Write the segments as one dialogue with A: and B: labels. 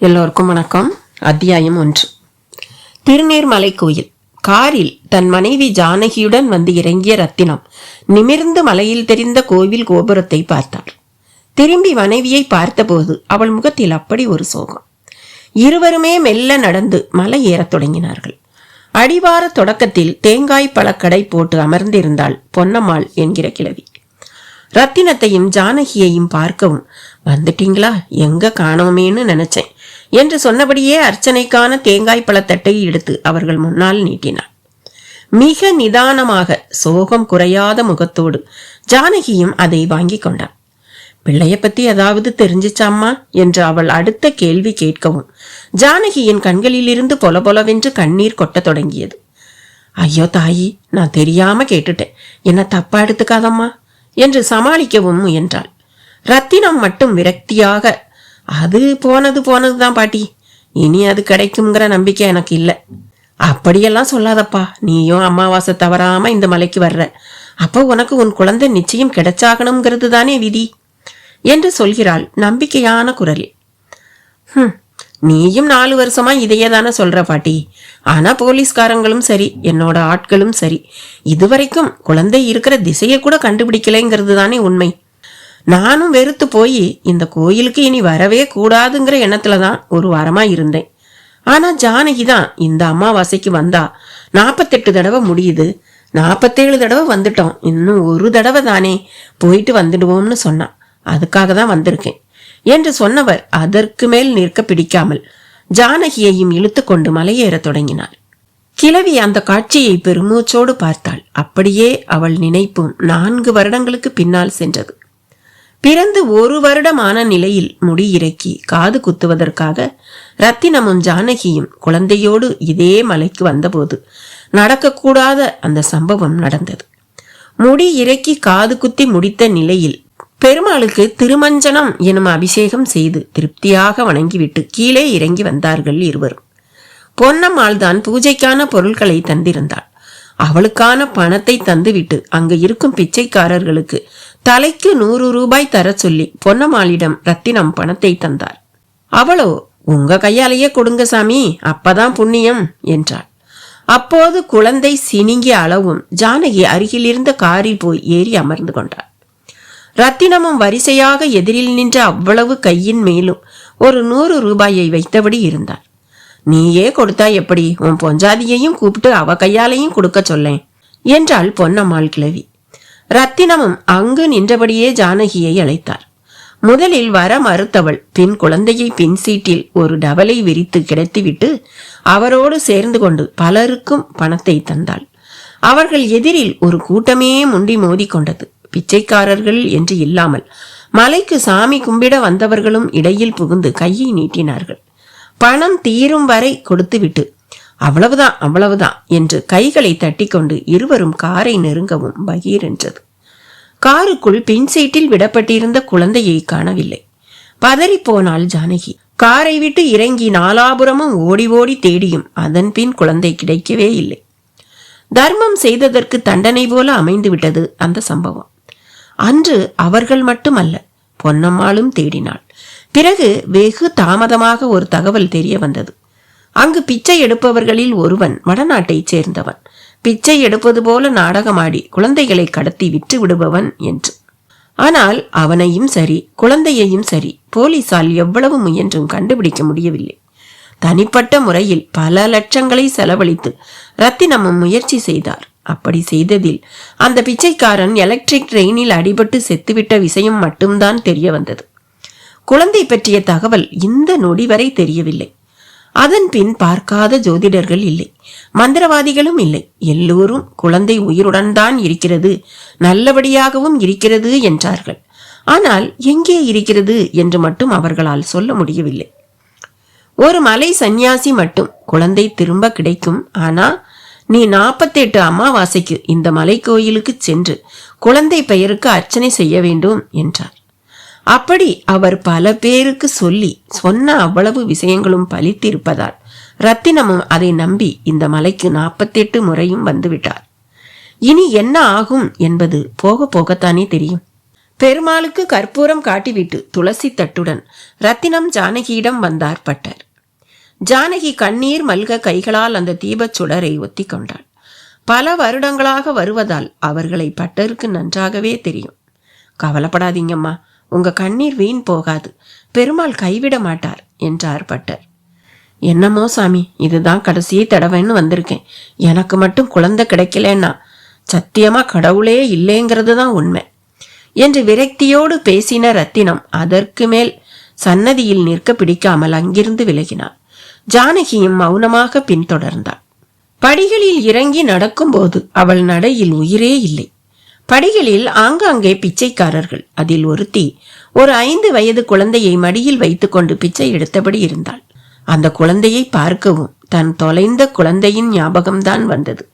A: எல்லோருக்கும் வணக்கம். அத்தியாயம் 1. திருநீர்மலை கோயில். காரில் தன் மனைவி ஜானகியுடன் வந்து இறங்கிய ரத்தினம் நிமிர்ந்து மலையில் தெரிந்த கோவில் கோபுரத்தை பார்த்தாள். திரும்பி மனைவியை பார்த்தபோது அவள் முகத்தில் அப்படி ஒரு சோகம். இருவருமே மெல்ல நடந்து மலை ஏறத் தொடங்கினார்கள். அடிவார தொடக்கத்தில் தேங்காய் பழக்கடை போட்டு அமர்ந்திருந்தாள் பொன்னம்மாள் என்கிற கிழவி. ரத்தினத்தையும் ஜானகியையும் பார்க்கவும், வந்துட்டீங்களா, எங்க காணோமேன்னு நினைச்சேன் என்று சொன்னபடியே அர்ச்சனைக்கான தேங்காய் பழத்தட்டை எடுத்து அவர்கள் முன்னால் நீட்டினாள். மிக நிதானமாக சோகம் குறையாத முகத்தோடு ஜானகியும் அதை வாங்கி கொண்டாள். பிள்ளைய பத்தி ஏதாவது தெரிஞ்சிச்சாம்மா என்று அவள் அடுத்த கேள்வி கேட்கவும் ஜானகியின் கண்களிலிருந்து பொல பொலவென்று கண்ணீர் கொட்டத் தொடங்கியது. ஐயோ தாயி, நான் தெரியாம கேட்டுட்டேன், என்ன தப்பா எடுத்துக்காதம்மா என்று சமாளிக்கவும் முயன்றாள். ரத்தினம் மட்டும் விரக்தியாக, அது போனதுதான் பாட்டி, இனி அது கிடைக்குங்கிற நம்பிக்கை எனக்கு இல்லை. அப்படியெல்லாம் சொல்லாதப்பா, நீயும் அமாவாசை தவறாம இந்த மலைக்கு வர்ற, அப்போ உனக்கு உன் குழந்தை நிச்சயம் கிடைச்சாகணுங்கிறது தானே விதி என்று சொல்கிறாள் நம்பிக்கையான குரலில். நீயும் 4 வருஷமா இதையே தானே சொல்ற பாட்டி. ஆனா போலீஸ்காரங்களும் சரி, என்னோட ஆட்களும் சரி, இதுவரைக்கும் குழந்தை இருக்கிற திசையை கூட கண்டுபிடிக்கலைங்கிறது தானே உண்மை. நானும் வெறுத்து போய் இந்த கோயிலுக்கு இனி வரவே கூடாதுங்கிற எண்ணத்துலதான் ஒரு வாரமா இருந்தேன். ஆனா ஜானகி தான் இந்த அமாவாசைக்கு வந்தா 48 தடவை முடியுது, 47 தடவை வந்துட்டோம், இன்னும் ஒரு தடவை தானே போயிட்டு வந்துடுவோம்னு சொன்னான், அதுக்காக தான் வந்திருக்கேன் என்று சொன்னவர் அதற்கு மேல் நிற்க பிடிக்காமல் ஜானகியையும் இழுத்து கொண்டு மலையேற தொடங்கினார். கிழவி அந்த காட்சியை பெருமூச்சோடு பார்த்தாள். அப்படியே அவள் நினைப்பும் 4 வருடங்களுக்கு பின்னால் சென்றது. பிறந்து 1 வருடமான நிலையில் முடி இறக்கி காது குத்துவதற்காக ரத்தினமும் ஜானகியும் குழந்தையோடு இதே மலைக்கு வந்தபோது நடக்கக்கூடாத அந்த சம்பவம் நடந்தது. முடி இறக்கி காது குத்தி முடித்த நிலையில் பெருமாளுக்கு திருமஞ்சனம் எனும் அபிஷேகம் செய்து திருப்தியாக வணங்கிவிட்டு கீழே இறங்கி வந்தார்கள் இருவரும். பொன்னம்மாள் தான் பூஜைக்கான பொருட்களை தந்திருந்தாள். அவளுக்கான பணத்தை தந்துவிட்டு அங்கு இருக்கும் பிச்சைக்காரர்களுக்கு தலைக்கு 100 ரூபாய் தர சொல்லி பொன்னம்மாளிடம் ரத்தினம் பணத்தை தந்தார். அவளோ, உங்க கையாலேயே கொடுங்க சாமி, அப்பதான் புண்ணியம் என்றாள். அப்போது குழந்தை சினிங்கிய அளவும் ஜானகி அருகில் இருந்த காரில் போய் ஏறி அமர்ந்து கொண்டாள். ரத்தினமும் வரிசையாக எதிரில் நின்ற அவ்வளவு கையின் மேலும் ஒரு 100 ரூபாயை வைத்தபடி இருந்தார். நீயே கொடுத்தா எப்படி, உன் பொஞ்சாதியையும் கூப்பிட்டு அவ கையாலையும் கொடுக்க சொல்லேன் என்றாள் பொன்னம்மாள் கிழவி. ரத்தினமும் அங்கு நின்றபடியே ஜானகியை அழைத்தார். முதலில் வர மறுத்தவள் பின் குழந்தையை பின் சீட்டில் ஒரு டவலை விரித்து கிடத்திவிட்டு அவரோடு சேர்ந்து கொண்டு பலருக்கும் பணத்தை தந்தாள். அவர்கள் எதிரில் ஒரு கூட்டமே முண்டி மோதி கொண்டது. பிச்சைக்காரர்கள் என்று இல்லாமல் மலைக்கு சாமி கும்பிட வந்தவர்களும் இடையில் புகுந்து கையை நீட்டினார்கள். பணம் தீரும் வரை கொடுத்துவிட்டு அவ்வளவுதான் என்று கைகளை தட்டி கொண்டு இருவரும் காரை நெருங்கவும் பகீர் என்றது. காருக்குள் பின் சீட்டில் விடப்பட்டிருந்த குழந்தையை காணவில்லை. பதறி போனாள் ஜானகி. காரை விட்டு இறங்கி நாலாபுரமும் ஓடி ஓடி தேடியும் அதன் பின் குழந்தை கிடைக்கவே இல்லை. தர்மம் செய்ததற்கு தண்டனை போல அமைந்து விட்டது அந்த சம்பவம். அன்று அவர்கள் மட்டுமல்ல, பொன்னம்மாளும் தேடினாள். பிறகு வெகு தாமதமாக ஒரு தகவல் தெரிய வந்தது. அங்கு பிச்சை எடுப்பவர்களில் ஒருவன் வடநாட்டைச் சேர்ந்தவன், பிச்சை எடுப்பது போல நாடகமாடி குழந்தைகளை கடத்தி விற்று விடுபவன் என்று. ஆனால் அவனையும் சரி குழந்தையையும் சரி போலீசால் எவ்வளவு முயன்றும் கண்டுபிடிக்க முடியவில்லை. தனிப்பட்ட முறையில் பல லட்சங்களை செலவழித்து ரத்தினமும் முயற்சி செய்தார். அப்படி செய்ததில் அந்த பிச்சைக்காரன் எலக்ட்ரிக் ட்ரெயினில் அடிபட்டு செத்துவிட்ட விஷயம் மட்டும்தான் தெரிய வந்தது. குழந்தை பற்றிய தகவல் இந்த நொடி வரை தெரியவில்லை. அதன் பின் பார்க்காத ஜோதிடர்கள் இல்லை, மந்திரவாதிகளும் இல்லை. எல்லோரும் குழந்தை உயிருடன் தான் இருக்கிறது, நல்லபடியாகவும் இருக்கிறது என்றார்கள். ஆனால் எங்கே இருக்கிறது என்று மட்டும் அவர்களால் சொல்ல முடியவில்லை. ஒரு மலை சந்நியாசி மட்டும் குழந்தை திரும்ப கிடைக்கும், ஆனா நீ 48 அமாவாசைக்கு இந்த மலை கோயிலுக்கு சென்று குழந்தை பெயருக்கு அர்ச்சனை செய்ய வேண்டும் என்றார். அப்படி அவர் பல பேருக்கு சொன்ன அவ்வளவு விஷயங்களும் பலித்திருப்பதால் ரத்தினமும் அதை நம்பி இந்த மலைக்கு 48 முறையும் வந்துவிட்டார். இனி என்ன ஆகும் என்பது போக போகத்தானே தெரியும். பெருமாளுக்கு கற்பூரம் காட்டிவிட்டு துளசி தட்டுடன் ரத்தினம் ஜானகியிடம் வந்தார் பட்டர். ஜானகி கண்ணீர் மல்க கைகளால் அந்த தீபச் சுடரை ஒத்தி கொண்டாள். பல வருடங்களாக வருவதால் அவர்களை பட்டருக்கு நன்றாகவே தெரியும். கவலைப்படாதீங்கம்மா, உங்க கண்ணீர் வீண் போகாது, பெருமாள் கைவிட மாட்டார் என்றார் பட்டர். என்னமோ சாமி, இதுதான் கடைசி தடவைன்னு வந்திருக்கேன். எனக்கு மட்டும் குழந்தை கிடைக்கலன்னா சத்தியமா கடவுளே இல்லைங்கிறது தான் உண்மை என்று விரக்தியோடு பேசின ரத்தினம் அதற்கு மேல் சன்னதியில் நிற்க பிடிக்காமல் அங்கிருந்து விலகினார். ஜானகியும் மௌனமாக பின்தொடர்ந்தாள். படிகளில் இறங்கி நடக்கும்போது அவள் நடையில் உயிரே இல்லை. படிகளில் ஆங்காங்கே பிச்சைக்காரர்கள். அதில் ஒருத்தி ஒரு 5 வயது குழந்தையை மடியில் வைத்துக்கொண்டு பிச்சை எடுத்தபடி இருந்தாள். அந்த குழந்தையை பார்க்கவும் தன் தொலைந்த குழந்தையின் ஞாபகம்தான் வந்தது.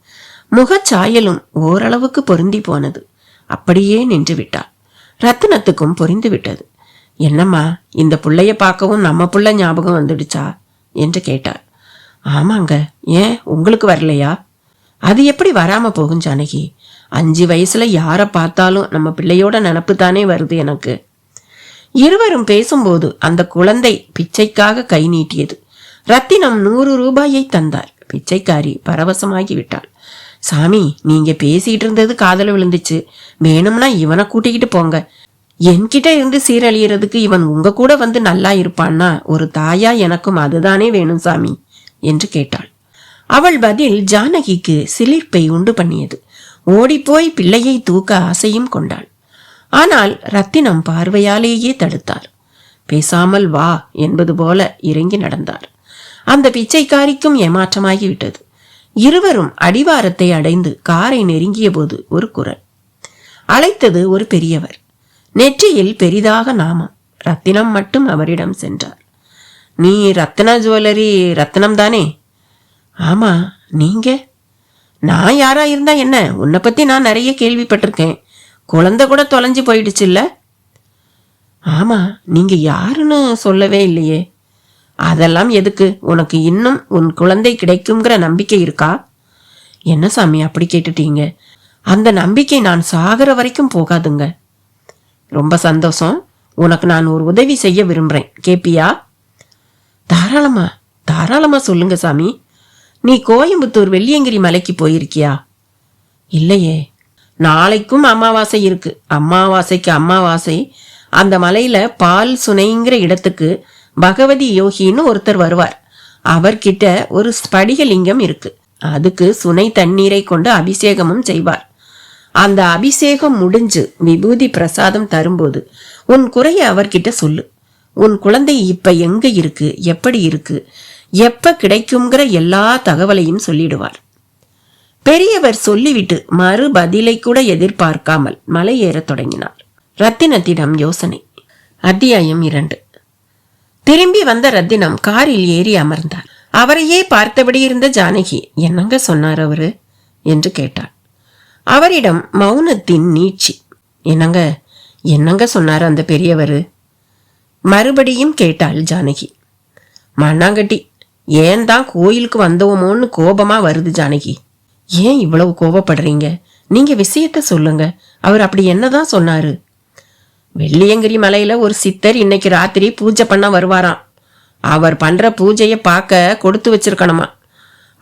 A: முகச்சாயலும் ஓரளவுக்கு பொருந்தி போனது. அப்படியே நின்று விட்டாள். ரத்தினத்துக்கும் புரிந்து விட்டது. என்னம்மா, இந்த புள்ளைய பார்க்கவும் நம்ம புள்ள ஞாபகம் வந்துடுச்சா என்று கேட்டாள். ஆமாங்க, ஏன் உங்களுக்கு வரலையா? அது எப்படி வராம போகும் ஜானகி? 5 வயசுல யாரை பார்த்தாலும் நம்ம பிள்ளையோட நினப்பு தானே வருது எனக்கு. இருவரும் பேசும்போது அந்த குழந்தை பிச்சைக்காக கை நீட்டியது. ரத்தினம் 100 ரூபாயை தந்தார். பிச்சைக்காரி பரவசமாகி விட்டாள். சாமி, நீங்க பேசிட்டு இருந்தது காதல விழுந்துச்சு. வேணும்னா இவனை கூட்டிக்கிட்டு போங்க. என்கிட்ட இருந்து சீரழியறதுக்கு இவன் உங்க கூட வந்து நல்லா இருப்பான்னா ஒரு தாயா எனக்கும் அதுதானே வேணும் சாமி என்று கேட்டாள். அவள் பதில் ஜானகிக்கு சிலிர்ப்பை உண்டு பண்ணியது. ஓடிப்போய் பிள்ளையை தூக்க ஆசையும் கொண்டாள். ஆனால் ரத்தினம் பார்வையாலேயே தடுத்தார். பேசாமல் வா என்பது போல இறங்கி நடந்தார். அந்த பிச்சைக்காரிக்கும் ஏமாற்றமாகிவிட்டது. இருவரும் அடிவாரத்தை அடைந்து காரை நெருங்கிய போது ஒரு குரல். அழைத்தது ஒரு பெரியவர். நெற்றியில் பெரிதாக நாமம். ரத்தினம் மட்டும் அவரிடம் சென்றார். நீ ரத்னா ஜுவல்லரி ரத்னம் தானே? ஆமா, நீங்க? நான் யாரா இருந்தா என்ன, உன்னை பத்தி நான் நிறைய கேள்விப்பட்டிருக்கேன். குழந்தை கூட தொலைஞ்சு போயிடுச்சு இல்ல? ஆமா, நீங்க யாருன்னு சொல்லவே இல்லையே. அதெல்லாம் எதுக்கு? உனக்கு இன்னும் உன் குழந்தை கிடைக்குங்கிற நம்பிக்கை இருக்கா? என்ன சாமி அப்படி கேட்டுட்டீங்க? அந்த நம்பிக்கை நான் சாகிற வரைக்கும் போகாதுங்க. ரொம்ப சந்தோஷம். உனக்கு நான் ஒரு உதவி செய்ய விரும்புறேன், கேப்பியா? தாராளமா தாராளமா சொல்லுங்க சாமி. நீ கோயம்புத்தூர் வெள்ளியங்கிரி மலைக்கு போயிருக்கியா? இல்லையே. நாளைக்கும் அமாவாசை இருக்கு. அமாவாசைக்கு அமாவாசை அந்த மலையில பால் சுனைங்கிற இடத்துக்கு பகவதி யோகின்னு ஒருத்தர் வருவார். அவர்கிட்ட ஒரு ஸ்படிகலிங்கம் இருக்கு. அதுக்கு சுனை தண்ணீரை கொண்டு அபிஷேகமும் செய்வார். அந்த அபிஷேகம் முடிஞ்சு விபூதி பிரசாதம் தரும்போது உன் குறைய அவர்கிட்ட சொல்லு. உன் குழந்தை இப்ப எங்க இருக்கு, எப்படி இருக்கு, எப்ப கிடைக்குங்கிற எல்லா தகவலையும் சொல்லிடுவார். பெரியவர் சொல்லிவிட்டு மறு பதிலை கூட எதிர்பார்க்காமல் மலை ஏறத் தொடங்கினார். ரத்தினத்திடம் யோசனை. அத்தியாயம் 2. திரும்பி வந்த ரத்தினம் காரில் ஏறி அமர்ந்தார். அவரையே பார்த்தபடி இருந்த ஜானகி, என்னங்க சொன்னார் அவரு என்று கேட்டாள். அவரிடம் மௌனத்தின் நீட்சி. என்னங்க என்னங்க சொன்னார் அந்த பெரியவரு? மறுபடியும் கேட்டாள் ஜானகி. மண்ணாங்கட்டி, ஏன் தான் கோயிலுக்கு வந்தோமோன்னு கோபமா வருது ஜானகி. ஏன் இவ்வளவு கோபப்படுறீங்க? நீங்க விஷயத்த சொல்லுங்க. அவர் அப்படி என்னதான் சொன்னாரு? வெள்ளியங்கிரி மலையில ஒரு சித்தர் இன்னைக்கு ராத்திரி பூஜை பண்ண வருவாராம். அவர் பண்ற பூஜைய பார்க்க கொடுத்து வச்சிருக்கணுமா.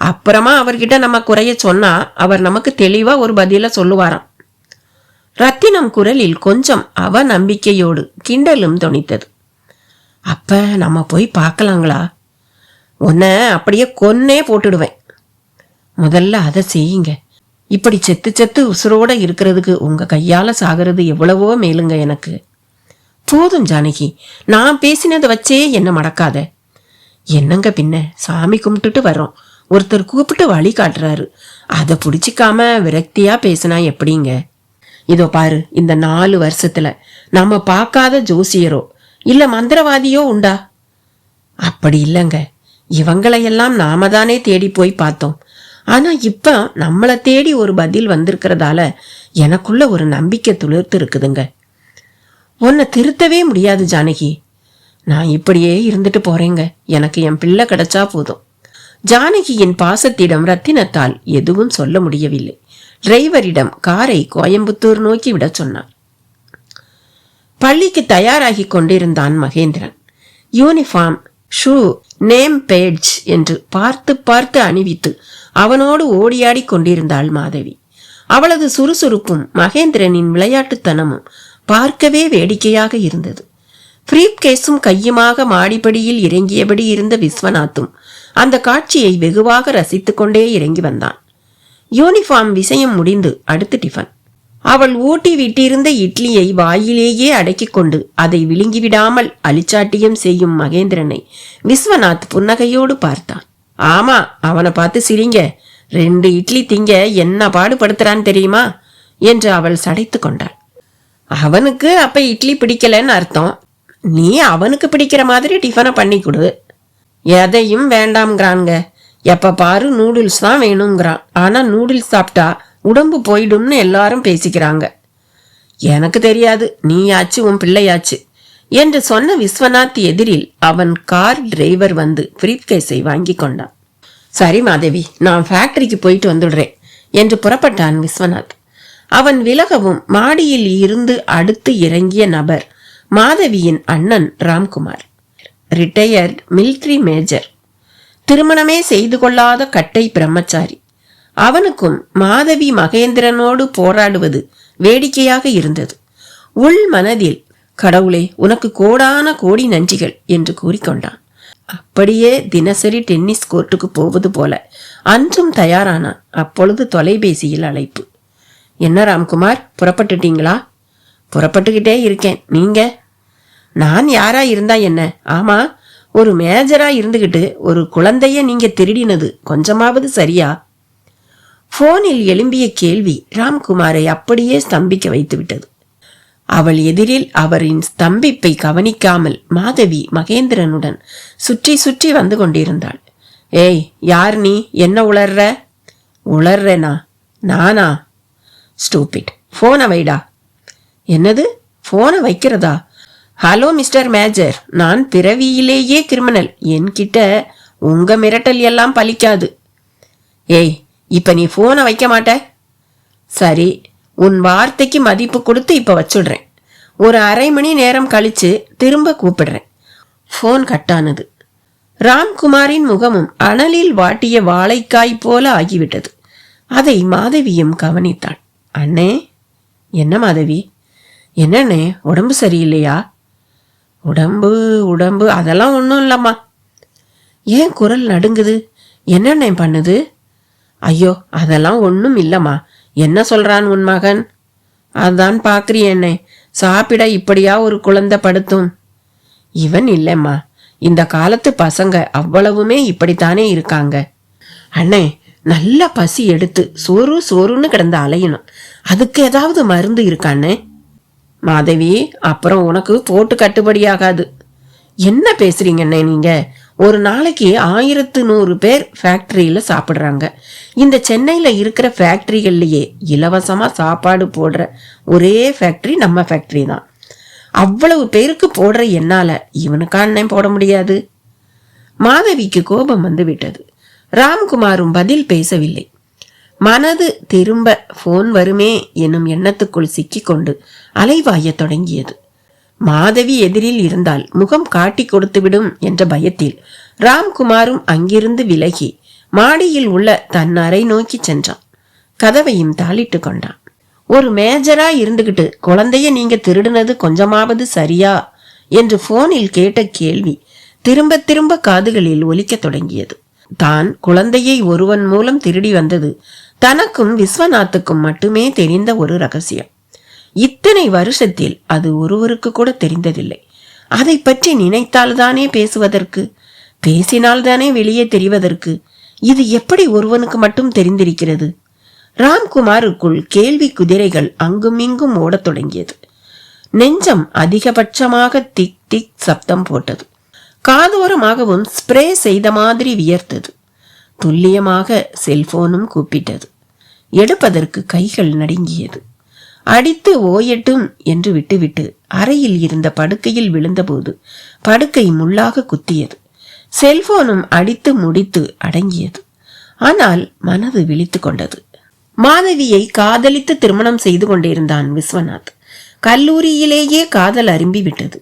A: அப்புறமா அவர்கிட்ட நம்ம குறைய சொன்னா அவர் நமக்கு தெளிவா ஒரு பதில சொல்லுவாராம். ரத்தினம் குரலில் கொஞ்சம் அவ நம்பிக்கையோடு கிண்டலும் தொனித்தது. அப்ப நம்ம போய் பார்க்கலாங்களா? உன்னை அப்படியே கொன்னே போட்டுடுவேன். முதல்ல அதை செய்யுங்க. இப்படி செத்து செத்து உசுரோட இருக்கிறதுக்கு உங்க கையால சாகிறது எவ்வளவோ மேலுங்க எனக்கு. போதும் ஜானகி, நான் பேசினதை வச்சே என்ன மடக்காத. என்னங்க பின்ன, சாமி கும்பிட்டுட்டு வர்றோம், ஒருத்தர் கூப்பிட்டு வழி காட்டுறாரு, அதை பிடிச்சிக்காம விரக்தியா பேசினா எப்படிங்க? இதோ பாரு, இந்த 4 வருஷத்துல நம்ம பார்க்காத ஜோசியரோ இல்ல மந்திரவாதியோ உண்டா? அப்படி இல்லைங்க. இவங்களையெல்லாம் நாம தானே தேடி போய் பார்த்தோம். ஆனா இப்ப நம்மளை தேடி ஒரு பதில் வந்திருக்கிறதால எனக்குள்ள ஒரு நம்பிக்கை துளிர்த்து இருக்குதுங்க. உன்னை திருத்தவே முடியாது ஜானகி. நான் இப்படியே இருந்துட்டு போறேங்க. எனக்கு என் பிள்ளை கிடைச்சா போதும். ஜானகியின் பாசத்திடம் ரத்தினத்தால் எதுவும் சொல்ல முடியவில்லை. டிரைவரிடம் காரை கோயம்புத்தூர் நோக்கி விட சொன்னார். பள்ளிக்கு தயாராகி கொண்டிருந்தான் Mahendran. Uniform, shoe, name badge என்று பார்த்து பார்த்து அணிவித்து அவனோடு ஓடியாடி கொண்டிருந்தாள் மாதவி. அவளது சுறுசுறுப்பும் மகேந்திரனின் விளையாட்டுத்தனமும் பார்க்கவே வேடிக்கையாக இருந்தது. பிரீப் கேஸும் கையுமாக மாடிப்படியில் இறங்கியபடி இருந்த விஸ்வநாத்தும் அந்த காட்சியை வெகுவாக ரசித்துக் கொண்டே இறங்கி வந்தான். யூனிஃபார்ம் விஷயம் முடிந்து அடுத்து டிஃபன். அவள் ஊட்டி விட்டிருந்த இட்லியை வாயிலேயே அடக்கிக் கொண்டு அதை விழுங்கிவிடாமல் அலிச்சாட்டியம் செய்யும் மகேந்திரனை விஸ்வநாத் புன்னகையோடு பார்த்தான். ஆமா, அவனை பார்த்து சிரிங்க. 2 இட்லி திங்க என்ன பாடுபடுத்துறான் தெரியுமா என்று அவள் சடைத்து கொண்டாள். அவனுக்கு அப்ப இட்லி பிடிக்கலன்னு அர்த்தம். நீ அவனுக்கு பிடிக்கிற மாதிரி டிஃபனை பண்ணி கொடு. எதையும் வேண்டாம்ங்கிறாங்க. எப்ப பாரு நூடுல்ஸ் தான் வேணுங்கிறான். ஆனா நூடுல்ஸ் சாப்பிட்டா உடம்பு போயிடும்னு எல்லாரும் பேசிக்கிறாங்க. எனக்கு தெரியாது, நீயாச்சு உன் பிள்ளையாச்சு என்று சொன்ன விஸ்வநாத் எதிரில் அவன் கார் டிரைவர் வந்து பிரீப்கேஸை வாங்கி கொண்டான். சரி மாதவி, நான் ஃபேக்டரிக்கு போயிட்டு வந்துடுறேன் என்று புறப்பட்டான் விஸ்வநாத். அவன் விலகவும் மாடியில் இருந்து அடுத்து இறங்கிய நபர் மாதவியின் அண்ணன் ராம்குமார், ரிட்டையர்ட் மிலிட்டரி மேஜர், திருமணமே செய்து கொள்ளாத கட்டை பிரம்மச்சாரி. அவனுக்கும் மாதவி மகேந்திரனோடு போராடுவது வேடிக்கையாக இருந்தது. உள் மனதில் கடவுளே உனக்கு கோடான கோடி நன்றிகள் என்று கூறிக்கொண்டான். அப்படியே தினசரி டென்னிஸ் கோர்ட்டுக்கு போவது போல அன்றும் தயாரானான். அப்பொழுது தொலைபேசியில் அழைப்பு. என்ன ராம்குமார், புறப்பட்டுட்டீங்களா? புறப்பட்டுக்கிட்டே இருக்கேன். நீங்க? நான் யாரா இருந்தா என்ன? ஆமா, ஒரு மேஜரா இருந்துகிட்டு ஒரு குழந்தைய நீங்க திருடினது கொஞ்சமாவது சரியா? போனில் எழும்பிய கேள்வி ராம்குமாரை அப்படியே ஸ்தம்பிக்க வைத்து விட்டது. அவள் எதிரில் அவரின் ஸ்தம்பிப்பை கவனிக்காமல் மாதவி மகேந்திரனுடன் சுற்றி சுற்றி வந்து கொண்டிருந்தாள். ஏய், யார் நீ? என்ன உளர்ற? உளர்றேனா? நானா? ஸ்டூபிட், போனை வைடா. என்னது, போனை வைக்கிறதா? ஹலோ மிஸ்டர் மேஜர், நான் பிறவியிலேயே கிரிமினல். என்கிட்ட உங்க மிரட்டல் எல்லாம் பலிக்காது. ஏய், இப்ப நீ போனை வைக்க மாட்ட? சரி, உன் வார்த்தைக்கு மதிப்பு கொடுத்து இப்ப வச்சுடுறேன். ஒரு அரை மணி நேரம் கழிச்சு திரும்ப கூப்பிடுறேன். போன் கட்டானது. ராம்குமாரின் முகமும் அனலில் வாட்டிய வாழைக்காய் போல ஆகிவிட்டது. அதை மாதவியும் கவனித்தாள். அண்ணே. என்ன மாதவி? என்னண்ணே, உடம்பு சரியில்லையா? உடம்பு அதெல்லாம் ஒன்றும் இல்லம்மா. ஏன் குரல் நடுங்குது? என்னண்ணே பண்ணுது? ஐயோ, அதெல்லாம் ஒன்றும் இல்லம்மா. என்ன சொல்றான் உன் மகன்? அதான் பாக்குறியண்ணே, சாப்பிட இப்படியா ஒரு குழந்தை படுத்தும்? இவன் இல்லம்மா, இந்த காலத்து பசங்க அவ்வளவுமே இப்படித்தானே இருக்காங்க. அண்ணே, நல்ல பசி எடுத்து சோறுன்னு கிடந்து அலையணும். அதுக்கு ஏதாவது மருந்து இருக்காண்ணே? மாதவி, அப்புறம் உனக்கு போட்டு கட்டுப்படியாகாது. என்ன பேசுறீங்கண்ணே நீங்க? ஒரு நாளைக்கு 1100 பேர் ஃபேக்டரியில சாப்பிடுறாங்க. இந்த சென்னையில இருக்கிற ஃபேக்டரிகள்லயே இலவசமா சாப்பாடு போடுற ஒரே ஃபேக்டரி நம்ம ஃபேக்டரி தான். அவ்வளவு பேருக்கு போடுற என்னால இவனுக்கா அண்ணன் போட முடியாது? மாதவிக்கு கோபம் வந்து விட்டது. ராம்குமாரும் பதில் பேசவில்லை. மனது திரும்ப போன் வருமே என்னும் எண்ணத்துக்குள் சிக்கிக்கொண்டு அலைவாய தொடங்கியது. மாதவி எதிரில் இருந்தால் முகம் காட்டி கொடுத்துவிடும் என்ற பயத்தில் ராம்குமாரும் அங்கிருந்து விலகி மாடியில் உள்ள தன் அறை நோக்கி சென்றான். கதவையும் தாளிட்டு கொண்டான். ஒரு மேஜரா இருந்துகிட்டு குழந்தைய நீங்க திருடுனது கொஞ்சமாவது சரியா என்று போனில் கேட்ட கேள்வி திரும்ப திரும்ப காதுகளில் ஒலிக்க தொடங்கியது. தான் குழந்தையை ஒருவன் மூலம் திருடி வந்தது தனக்கும் விஸ்வநாத்துக்கும் மட்டுமே தெரிந்த ஒரு ரகசியம். இத்தனை வருஷத்தில் அது ஒருவருக்கு கூட தெரிந்ததில்லை. அதை பற்றி நினைத்தால்தானே பேசுவதற்கு, பேசினால்தானே வெளியே தெரிவதற்கு. இது எப்படி ஒருவனுக்கு மட்டும் தெரிந்திருக்கிறது? ராம்குமாருக்குள் கேள்வி குதிரைகள் அங்கும் இங்கும் ஓடத் தொடங்கியது. நெஞ்சம் அதிகபட்சமாக திக் திக் சப்தம் போட்டது. காதோரமாகவும் ஸ்ப்ரே செய்த மாதிரி வியர்த்தது. துல்லியமாக செல்போனும் கூப்பிட்டது. எடுப்பதற்கு கைகள் நடுங்கியது. அடித்து ஓயட்டும் என்று விட்டுவிட்டு அறையில் இருந்த படுக்கையில் விழுந்தபோது படுக்கை முள்ளாக குத்தியது. செல்போனும் அடித்து முடித்து அடங்கியது. ஆனால் மனது விழித்து கொண்டது. மாதவியை காதலித்து திருமணம் செய்து கொண்டிருந்தான் விஸ்வநாத். கல்லூரியிலேயே காதல் அரும்பிவிட்டது.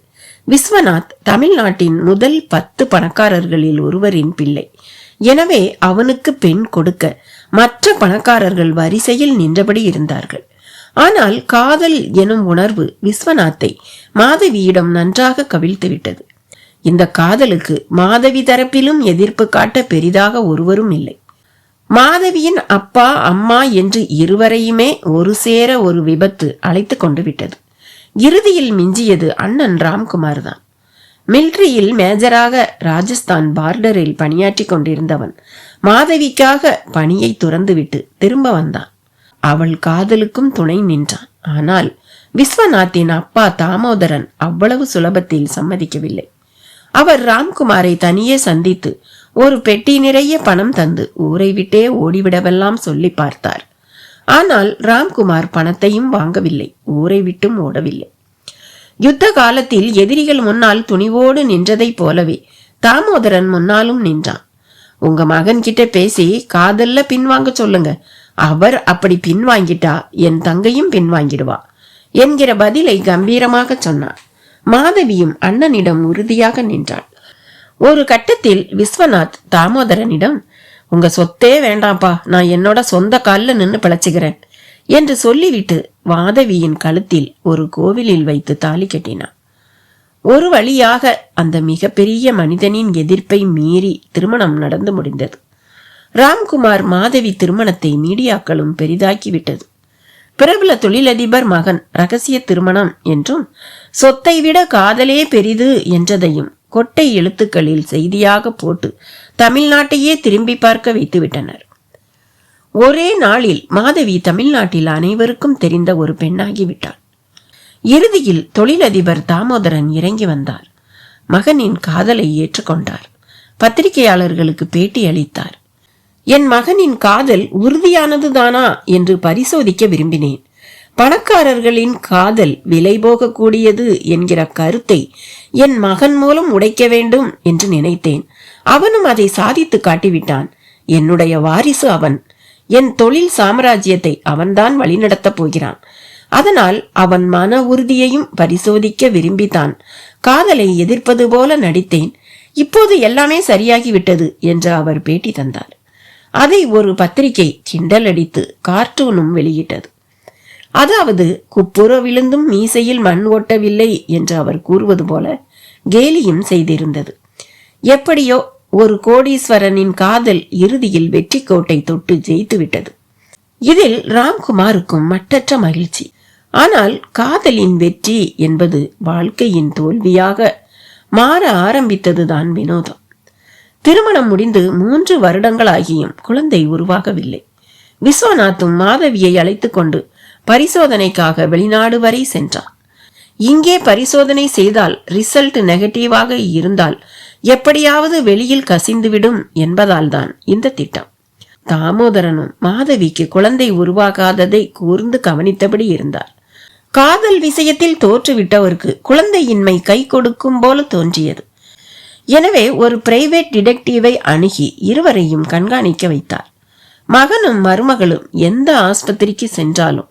A: விஸ்வநாத் தமிழ்நாட்டின் முதல் 10 பணக்காரர்களில் ஒருவரின் பிள்ளை. எனவே அவனுக்கு பெண் கொடுக்க மற்ற பணக்காரர்கள் வரிசையில் நின்றபடி இருந்தார்கள். ஆனால் காதல் எனும் உணர்வு விஸ்வநாத்தை மாதவியிடம் நன்றாக கவிழ்த்துவிட்டது. இந்த காதலுக்கு மாதவி தரப்பிலும் எதிர்ப்பு காட்ட பெரிதாக ஒருவரும் இல்லை. மாதவியின் அப்பா அம்மா என்று இருவரையுமே ஒரு சேர ஒரு விபத்து அழைத்து கொண்டு விட்டது. இறுதியில் மிஞ்சியது அண்ணன் ராம்குமார் தான். மிலிட்டரியில் மேஜராக ராஜஸ்தான் பார்டரில் பணியாற்றி கொண்டிருந்தவன் மாதவிக்காக பணியை துறந்துவிட்டு திரும்ப வந்தான். அவள் காதலுக்கும் துணை நின்றான். ஆனால் விஸ்வநாத்தின் அப்பா தாமோதரன் அவ்வளவு சுலபத்தில் சம்மதிக்கவில்லை. அவர் ராம்குமாரை தனியே சந்தித்து ஒரு பெட்டி நிறைய பணம் தந்து ஊரை விட்டே ஓடிவிடவெல்லாம் சொல்லி பார்த்தார். ஆனால் ராம்குமார் பணத்தையும் வாங்கவில்லை, ஊரை விட்டும் ஓடவில்லை. யுத்த காலத்தில் எதிரிகள் முன்னால் துணிவோடு நின்றதைப் போலவே தாமோதரன் முன்னாலும் நின்றான். உங்க மகன் கிட்ட பேசி காதல்ல பின்வாங்க சொல்லுங்க, அவர் அப்படி பின்வாங்கிட்டா என் தங்கையும் பின்வாங்கிடுவா என்கிற பதிலை கம்பீரமாக சொன்னார். மாதவியும் அண்ணனிடம் உறுதியாக நின்றாள். ஒரு கட்டத்தில் விஸ்வநாத் தாமோதரனிடம், உங்க சொத்தே வேண்டாம்ப்பா, நான் என்னோட சொந்த காலில் நின்று பிழைச்சுக்கிறேன் என்று சொல்லிவிட்டு மாதவியின் கழுத்தில் ஒரு கோவிலில் வைத்து தாலி கட்டினான். ஒரு வழியாக அந்த மிகப்பெரிய மனிதனின் எதிர்ப்பை மீறி திருமணம் நடந்து முடிந்தது. ராம்குமார் மாதவி திருமணத்தை மீடியாக்களும் பெரிதாக்கிவிட்டது. பிரபல தொழிலதிபர் மகன் ரகசிய திருமணம் என்றும் சொத்தை விட காதலே பெரிது என்றதையும் கொட்டை எழுத்துக்களில் செய்தியாக போட்டு தமிழ்நாட்டையே திரும்பி பார்க்க வைத்துவிட்டனர். ஒரே நாளில் மாதவி தமிழ்நாட்டில் அனைவருக்கும் தெரிந்த ஒரு பெண்ணாகிவிட்டாள். இறுதியில் தொழிலதிபர் தாமோதரன் இறங்கி வந்தார். மகனின் காதலை ஏற்றுக்கொண்டார். பத்திரிகையாளர்களுக்கு பேட்டி அளித்தார். என் மகனின் காதல் உறுதியானதுதானா என்று பரிசோதிக்க விரும்பினேன். பணக்காரர்களின் காதல் விலை போகக்கூடியது என்கிற கருத்தை என் மகன் மூலம் உடைக்க வேண்டும் என்று நினைத்தேன். அவனும் அதை சாதித்து காட்டிவிட்டான். என்னுடைய வாரிசு அவன். என் தொழில் சாம்ராஜ்யத்தை அவன்தான் வழிநடத்தப் போகிறான். அதனால் அவன் மன உறுதியையும் பரிசோதிக்க விரும்பித்தான் காதலை எதிர்ப்பது போல நடித்தேன். இப்போது எல்லாமே சரியாகிவிட்டது என்று அவர் பேட்டி தந்தார். அதை ஒரு பத்திரிகை கிண்டல் அடித்து கார்ட்டூனும் வெளியிட்டது. அதாவது குப்புற விழுந்தும் மீசையில் மண் ஓட்டவில்லை என்று அவர் கூறுவது போல கேலியும் செய்திருந்தது. எப்படியோ ஒரு கோடீஸ்வரனின் காதல் இறுதியில் வெற்றி கோட்டை தொட்டு ஜெயித்து விட்டது. இதில் ராம்குமாருக்கும் மட்டற்ற மகிழ்ச்சி. ஆனால் காதலின் வெற்றி என்பது வாழ்க்கையின் தோல்வியாக மாற ஆரம்பித்ததுதான் வினோதம். திருமணம் முடிந்து 3 வருடங்களாகியும் குழந்தை உருவாகவில்லை. விஸ்வநாத்தும் மாதவியை அழைத்து கொண்டு பரிசோதனைக்காக வெளிநாடு வரை சென்றான். இங்கே பரிசோதனை செய்தால் ரிசல்ட் நெகட்டிவாக இருந்தால் எப்படியாவது வெளியில் கசிந்துவிடும் என்பதால் தான் இந்த திட்டம். தாமோதரனும் மாதவிக்கு குழந்தை உருவாகாததை கூர்ந்து கவனித்தபடி இருந்தார். காதல் விஷயத்தில் தோற்றுவிட்டவருக்கு குழந்தையின்மை கை கொடுக்கும் போல தோன்றியது. எனவே ஒரு பிரைவேட் டிடெக்டிவை அணுகி இருவரையும் கண்காணிக்க வைத்தார். மகனும் மருமகளும் எந்த ஆஸ்பத்திரிக்கு சென்றாலும்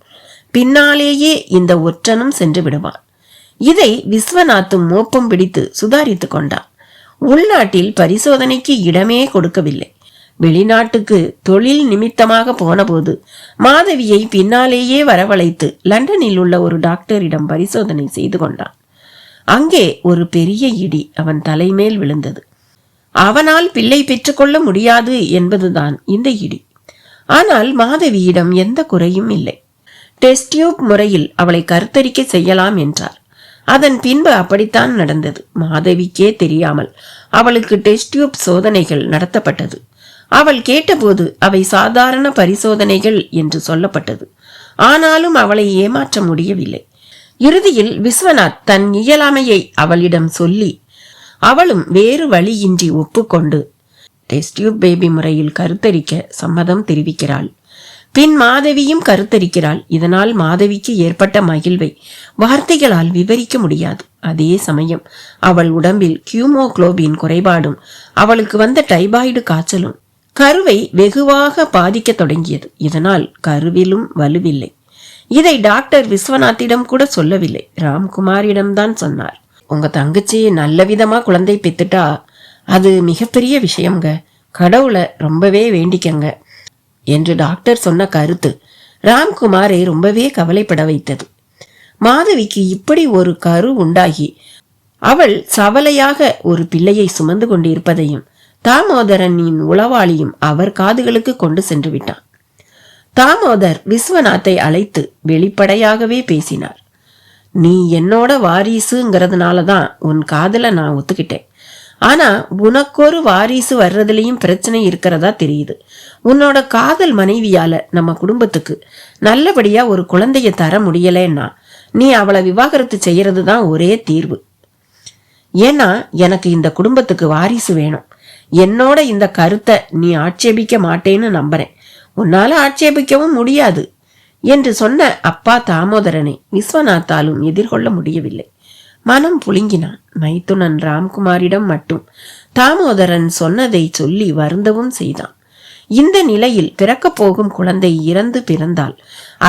A: பின்னாலேயே இந்த ஒற்றனும் சென்று விடுவான். இதை விஸ்வநாத்தும் மோப்பம் பிடித்து சுதாரித்து கொண்டான். உள்நாட்டில் பரிசோதனைக்கு இடமே கொடுக்கவில்லை. வெளிநாட்டுக்கு தொழில் நிமித்தமாக போனபோது மாதவியை பின்னாலேயே வரவழைத்து லண்டனில் உள்ள ஒரு டாக்டரிடம் பரிசோதனை செய்து கொண்டான். அங்கே ஒரு பெரிய இடி அவன் தலைமேல் விழுந்தது. அவனால் பிள்ளை பெற்றுக்கொள்ள முடியாது என்பதுதான் இந்த இடி. ஆனால் மாதவியிடம் எந்த குறையும் இல்லை. டெஸ்ட் டியூப் முறையில் அவளை கருத்தரிக்க செய்யலாம் என்றார். அதன் பின்பு அப்படித்தான் நடந்தது. மாதவிக்கே தெரியாமல் அவளுக்கு டெஸ்ட் டியூப் சோதனைகள் நடத்தப்பட்டது. அவள் கேட்டபோது அவை சாதாரண பரிசோதனைகள் என்று சொல்லப்பட்டது. ஆனாலும் அவளை ஏமாற்ற முடியவில்லை. இறுதியில் விஸ்வநாத் தன் இயலாமையை அவளிடம் சொல்லி அவளும் வேறு வழியின்றி ஒப்புக்கொண்டு டெஸ்ட் டியூப் பேபி முறையில் கருத்தரிக்க சம்மதம் தெரிவிக்கிறாள். பின் மாதவியும் கருத்தரிக்கிறாள். இதனால் மாதவிக்கு ஏற்பட்ட மகிழ்வை வார்த்தைகளால் விவரிக்க முடியாது. அதே சமயம் அவள் உடம்பில் ஹீமோகுளோபின் குறைபாடும் அவளுக்கு வந்த டைபாய்டு காய்ச்சலும் கருவை வெகுவாக பாதிக்க தொடங்கியது. இதனால் கருவிலும் வலுவில்லை. இதை டாக்டர் விஸ்வநாத்திடம் கூட சொல்லவில்லை, ராம்குமாரிடம்தான் சொன்னார். உங்க தங்கச்சி நல்ல விதமா குழந்தை பெத்துட்டா அது மிகப்பெரிய விஷயங்க, கடவுளை ரொம்பவே வேண்டிக்கங்க என்று டாக்டர் சொன்ன கருத்து ராம்குமாரை ரொம்பவே கவலைப்பட வைத்தது. மாதவிக்கு இப்படி ஒரு கரு உண்டாகி அவள் சவலையாக ஒரு பிள்ளையை சுமந்து கொண்டிருப்பதையும் தாமோதரனின் உளவாளியும் அவர் காதுகளுக்கு கொண்டு சென்று விட்டான். தாமோதர் விஸ்வநாத்தை அழைத்து வெளிப்படையாகவே பேசினார். நீ என்னோட வாரிசுங்கிறதுனாலதான் உன் காதல நான் ஒத்துக்கிட்டேன். ஆனா உனக்கொரு வாரிசு வர்றதுலயும் பிரச்சனை இருக்கிறதா தெரியுது. உன்னோட காதல் மனைவியால நம்ம குடும்பத்துக்கு நல்லபடியா ஒரு குழந்தைய தர முடியலன்னா நீ அவளை விவாகரத்து செய்யறது தான் ஒரே தீர்வு. ஏன்னா எனக்கு இந்த குடும்பத்துக்கு வாரிசு வேணும். என்னோட இந்த கருத்தை நீ ஆட்சேபிக்க மாட்டேன்னு நம்புறேன். உன்னால ஆட்சேபிக்கவும் முடியாது என்று சொன்ன அப்பா தாமோதரனை விஸ்வநாத்தாலும் எதிர்கொள்ள முடியவில்லை. மனம் புழுங்கினான். மைத்துனன் ராம்குமாரிடம் மட்டும் தாமோதரன் சொன்னதை சொல்லி வருந்தவும் செய்தான். இந்த நிலையில் பிறக்கப் போகும் குழந்தை இறந்து பிறந்தால்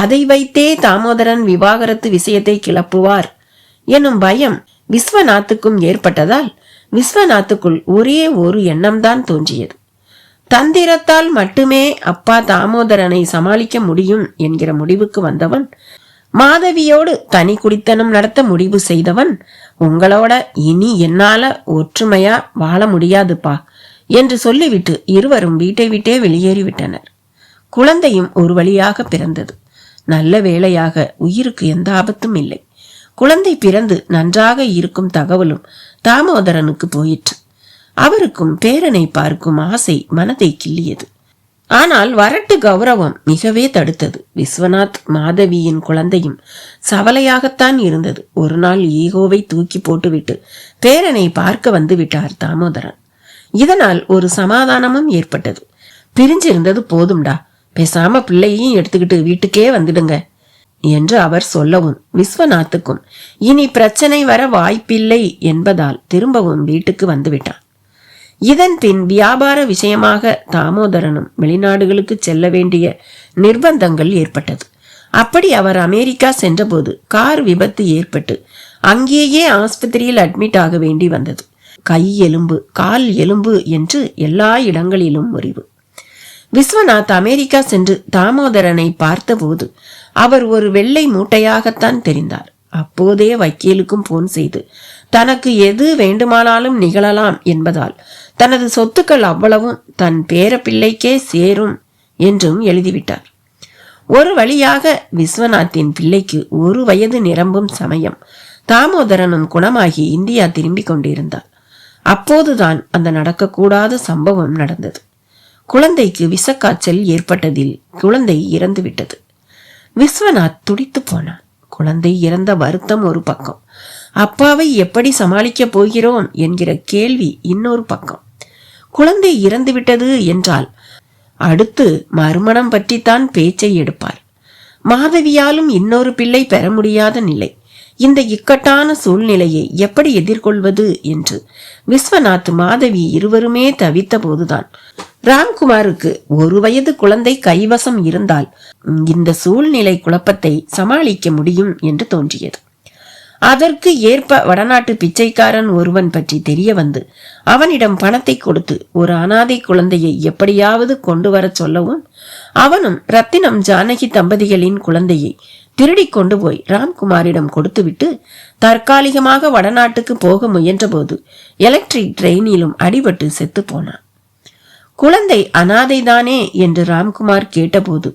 A: அதை வைத்தே தாமோதரன் விவாகரத்து விஷயத்தை கிளப்புவார் எனும் பயம் விஸ்வநாத்துக்கும் ஏற்பட்டதால் விஸ்வநாத்துக்குள் ஒரே ஒரு எண்ணம்தான் தோன்றியது. தந்திரத்தால் மட்டுமே அப்பா தாமோதரனை சமாளிக்க முடியும் என்கிற முடிவுக்கு வந்தவன், மாதவியோடு தனி குடித்தனம் நடத்த முடிவு செய்தவன், உங்களோட இனி என்னால ஒற்றுமையா வாழ முடியாதுப்பா என்று சொல்லிவிட்டு இருவரும் வீட்டை விட்டே வெளியேறிவிட்டனர். குழந்தையும் ஒரு வழியாக பிறந்தது. நல்ல வேளையாக உயிருக்கு எந்த ஆபத்தும் இல்லை. குழந்தை பிறந்து நன்றாக இருக்கும் தகவலும் தாமோதரனுக்கு போயிற்று. அவருக்கும் பேரனை பார்க்கும் ஆசை மனதை கிள்ளியது. ஆனால் வரட்டு கௌரவம் மிகவே தடுத்தது. விஸ்வநாத் மாதவியின் குழந்தையும் சவலையாகத்தான் இருந்தது. ஒரு நாள் ஈகோவை தூக்கி போட்டுவிட்டு பேரனை பார்க்க வந்து விட்டார் தாமோதரன். இதனால் ஒரு சமாதானமும் ஏற்பட்டது. பிரிஞ்சிருந்தது போதும்டா, பேசாம பிள்ளையையும் எடுத்துக்கிட்டு வீட்டுக்கே வந்துடுங்க என்று அவர் சொல்லவும் விஸ்வநாத்துக்கும் இனி பிரச்சனை வர வாய்ப்பில்லை என்பதால் திரும்பவும் வீட்டுக்கு வந்துவிட்டான். இதன் பின் வியாபார விஷயமாக தாமோதரனும் வெளிநாடுகளுக்கு செல்ல வேண்டிய நிர்பந்தங்கள் ஏற்பட்டது. அப்படி அவர் அமெரிக்கா சென்றபோது கார் விபத்து ஏற்பட்டு அங்கேயே ஆஸ்பத்திரியில் அட்மிட் ஆக வேண்டி வந்தது. கை எலும்பு, கால் எலும்பு என்று எல்லா இடங்களிலும் முறிவு. விஸ்வநாத் அமெரிக்கா சென்று தாமோதரனை பார்த்தபோது அவர் ஒரு வெள்ளை மூட்டையாகத்தான் தெரிந்தார். அப்போதே வக்கீலுக்கும் போன் செய்து தனக்கு எது வேண்டுமானாலும் நிகழலாம் என்பதால் தனது சொத்துக்கள் அவ்வளவும் தன் பேர பிள்ளைக்கே சேரும் என்றும் எழுதிவிட்டார். ஒரு வழியாக விஸ்வநாத்தின் பிள்ளைக்கு 1 வயது நிரம்பும் சமயம் தாமோதரனும் குணமாகி இந்தியா திரும்பிக் கொண்டிருந்தார். அப்போதுதான் அந்த நடக்கக்கூடாத சம்பவம் நடந்தது. குழந்தைக்கு விஷக்காய்ச்சல் ஏற்பட்டதில் குழந்தை இறந்துவிட்டது. விஸ்வநாத் துடித்து போனான். குழந்தை இறந்த வருத்தம் ஒரு பக்கம், அப்பாவை எப்படி சமாளிக்க போகிறோம் என்கிற கேள்வி இன்னொரு பக்கம். குழந்தை இறந்துவிட்டது என்றால் அடுத்து மறுமணம் பற்றித்தான் பேச்சை எடுப்பார். மாதவியாலும் இன்னொரு பிள்ளை பெற முடியாத நிலை. இந்த இக்கட்டான சூழ்நிலையை எப்படி எதிர்கொள்வது என்று விஸ்வநாத் மாதவி இருவருமே தவித்த போதுதான் ராம்குமாருக்கு 1 வயது குழந்தை கைவசம் இருந்தால் இந்த சூழ்நிலை குழப்பத்தை சமாளிக்க முடியும் என்று தோன்றியது. அதற்கு ஏற்ப வடநாட்டு பிச்சைக்காரன் ஒருவன் பற்றி தெரிய வந்து அவனிடம் பணத்தை கொடுத்து ஒரு அனாதை குழந்தையை எப்படியாவது கொண்டு வர சொல்லவும், அவனும் ரத்தினம் ஜானகி தம்பதிகளின் குழந்தையை திருடி கொண்டு போய் ராம்குமாரிடம் கொடுத்துவிட்டு தற்காலிகமாக வடநாட்டுக்கு போக முயன்றபோது எலக்ட்ரிக் ட்ரெயினிலும் அடிபட்டு செத்து போனான். குழந்தை அனாதைதானே என்று ராம்குமார் கேட்டபோது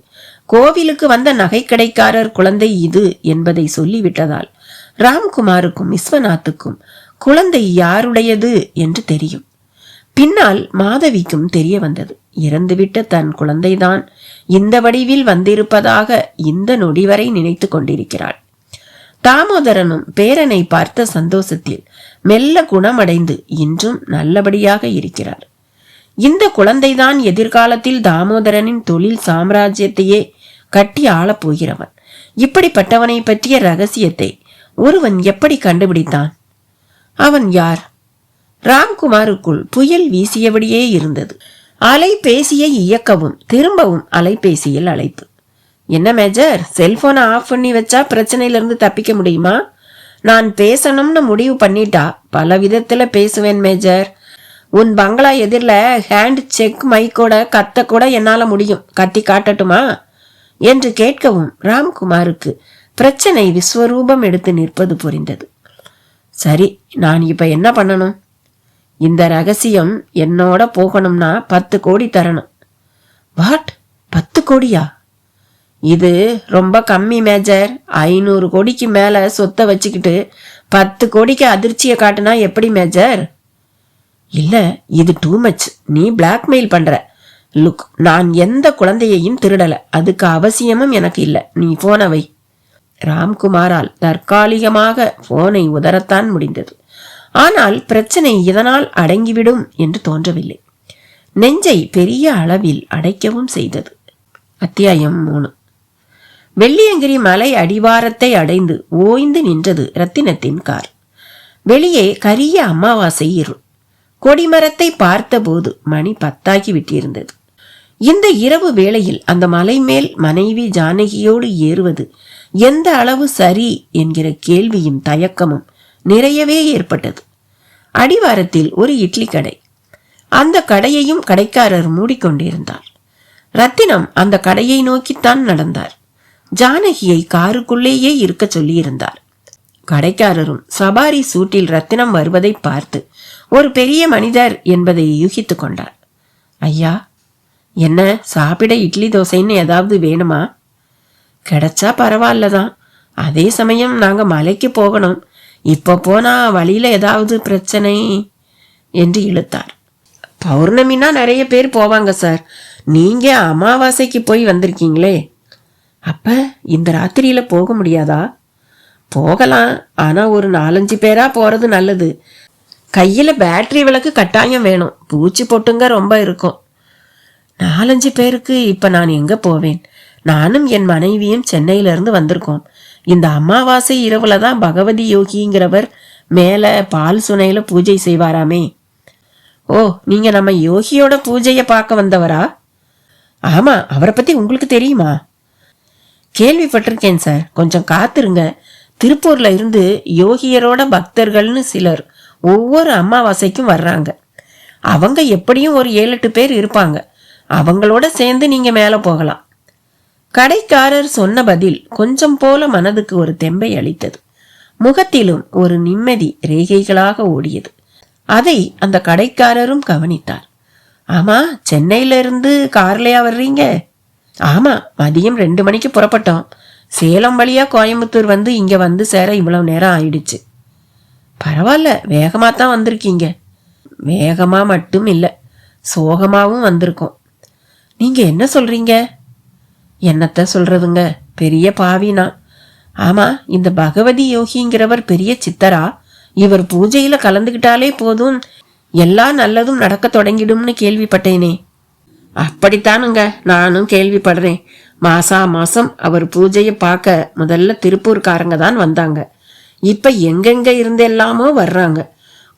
A: கோவிலுக்கு வந்த நகைக்கடைக்காரர் குழந்தை இது என்பதை சொல்லிவிட்டதால் ராம்குமாருக்கும் விஸ்வநாத்துக்கும் குழந்தை யாருடையது என்று தெரியும். பின்னால் மாதவிக்கும் தெரிய வந்தது. இறந்துவிட்ட தன் குழந்தைதான் இந்த வடிவில் வந்திருப்பதாக இந்த நொடி வரை நினைத்து கொண்டிருக்கிறாள். தாமோதரனும் பேரனை பார்த்த சந்தோஷத்தில் மெல்ல குணமடைந்து இன்றும் நல்லபடியாக இருக்கிறார். இந்த குழந்தைதான் எதிர்காலத்தில் தாமோதரனின் தொழில் சாம்ராஜ்யத்தையே கட்டி ஆளப் போகிறவன். இப்படிப்பட்டவனை பற்றிய ரகசியத்தை ஒருவன் எப்படி கண்டுபிடித்தான்? அவன் யார்? ராம்குமாருக்குள் புயல் வீசியபடியே இருந்தது. அலைபேசியை இயக்கவும் திரும்பவும் அலைபேசியில் அழைப்பு. என்ன மேஜர், செல்போனை ஆஃப் பண்ணி வச்சா பிரச்சனையிலிருந்து தப்பிக்க முடியுமா? நான் பேசணும்னு முடிவு பண்ணிட்டா பல விதத்துல பேசுவேன் மேஜர். உன் பங்களா எதிரில் ஹேண்ட் செக் மைக்கோட கத்த கூட என்னால முடியும். கத்தி காட்டட்டுமா என்று கேட்கவும் ராம்குமாருக்கு பிரச்சனை விஸ்வரூபம் எடுத்து நிற்பது புரிந்தது. சரி, நான் இப்ப என்ன பண்ணணும்? இந்த ரகசியம் என்னோட போகணும்னா 10 கோடி தரணும். வாட், 10 கோடியா? இது ரொம்ப கம்மி மேஜர். 500 கோடிக்கு மேல சொத்தை வச்சுக்கிட்டு 10 கோடிக்கு அதிர்ச்சியை காட்டுனா எப்படி மேஜர்? இல்ல, இது டூ மச். நீ பிளாக்மெயில் பண்ற. லுக், நான் எந்த குழந்தையையும் திருடல. அதுக்கு அவசியமும் எனக்கு இல்லை. நீ போனை வை. ராம்குமாரால் தற்காலிகமாக போனை உதறத்தான் முடிந்தது. ஆனால் பிரச்சனை இதனால் அடங்கிவிடும் என்று தோன்றவில்லை. நெஞ்சை பெரிய அளவில் அடைக்கவும் செய்தது. அத்தியாயம் 3. வெள்ளியங்கிரி மலை அடிவாரத்தை அடைந்து ஓய்ந்து நின்றது ரத்தினத்தின் கார். வெளியே கரிய அமாவாசை இருள். கொடிமரத்தை பார்த்தபோது மணி 10 விட்டிருந்தது. இந்த இரவு வேளையில் அந்த மலை மேல் மனைவி ஜானகியோடு ஏறுவது எந்த அளவு சரி என்கிற கேள்வியும் தயக்கமும் நிறையவே ஏற்பட்டது. அடிவாரத்தில் ஒரு இட்லி கடை. அந்த கடையையும் கடைக்காரர் மூடிக்கொண்டிருந்தார். ரத்தினம் அந்த கடையை நோக்கித்தான் நடந்தார். ஜானகியை காருக்குள்ளேயே இருக்க சொல்லியிருந்தார். கடைக்காரரும் சபாரி சூட்டில் ரத்தினம் வருவதை பார்த்து ஒரு பெரிய மனிதர் என்பதை யூகித்துக் கொண்டார். ஐயா, என்ன சாப்பிட இட்லி தோசைன்னு ஏதாவது வேணுமா? கிடைச்சா பரவாயில்லதான். அதே சமயம் நாங்க மலைக்கு போகணும். இப்ப போனா வழியில ஏதாவது பிரச்சனை என்று இழுத்தார். பௌர்ணமினா நிறைய பேர் போவாங்க சார். நீங்க அமாவாசைக்கு போய் வந்திருக்கீங்களே. அப்ப இந்த ராத்திரியில போக முடியாதா? போகலாம், ஆனா ஒரு 4-5 பேரா போறது நல்லது. கையில பேட்டரி விளக்கு கட்டாயம் வேணும். பூச்சி பொட்டுங்க ரொம்ப இருக்கும். 4-5 பேருக்கு இப்ப நான் எங்க போவேன்? நானும் என் மனைவியும் சென்னையில இருந்து வந்திருக்கோம். இந்த அமாவாசை இரவுல தான் பகவதி யோகிங்கிறவர் மேல பால் சுனையில பூஜை செய்வாராமே. ஓ, நீங்க நம்ம யோகியோட பூஜைய பார்க்க வந்தவரா? ஆமா, அவரை பத்தி உங்களுக்கு தெரியுமா? கேள்விப்பட்டிருக்கேன் சார். கொஞ்சம் காத்துருங்க. திருப்பூர்ல இருந்து யோகியரோட பக்தர்கள்னு சிலர் ஒவ்வொரு அமாவாசைக்கும் வர்றாங்க. அவங்க எப்படியும் ஒரு 7-8 பேர் இருப்பாங்க. அவங்களோட சேர்ந்து நீங்க மேல போகலாம். கடைக்காரர் சொன்ன பதில் கொஞ்சம் போல மனதுக்கு ஒரு தெம்பை அளித்தது. முகத்திலும் ஒரு நிம்மதி ரேகைகளாக ஓடியது. அதை அந்த கடைக்காரரும் கவனித்தார். ஆமா, சென்னையில இருந்து கார்லயா வர்றீங்க? ஆமா, மதியம் 2 மணிக்கு புறப்பட்டோம். சேலம் வழியா கோயம்புத்தூர் வந்து இங்க வந்து சேர இவ்வளவு நேரம் ஆயிடுச்சு. பரவாயில்ல, வேகமாத்தான் வந்திருக்கீங்க. வேகமா மட்டும் இல்ல, சோகமாவும் வந்திருக்கோம். நீங்க என்ன சொல்றீங்க? என்னத்த சொல்றதுங்க, பெரிய பாவினா. ஆமா, இந்த பகவதி யோகிங்கிறவர் பெரிய சித்தரா? இவர் பூஜையில கலந்துகிட்டாலே போதும் எல்லா நல்லதும் நடக்க தொடங்கிடும்னு கேள்விப்பட்டேனே. அப்படித்தானுங்க, நானும் கேள்விப்படுறேன். மாசம் அவர் பூஜையை பார்க்க முதல்ல திருப்பூர்காரங்க தான் வந்தாங்க. இப்ப எங்கெங்க இருந்து எல்லாமோ வர்றாங்க.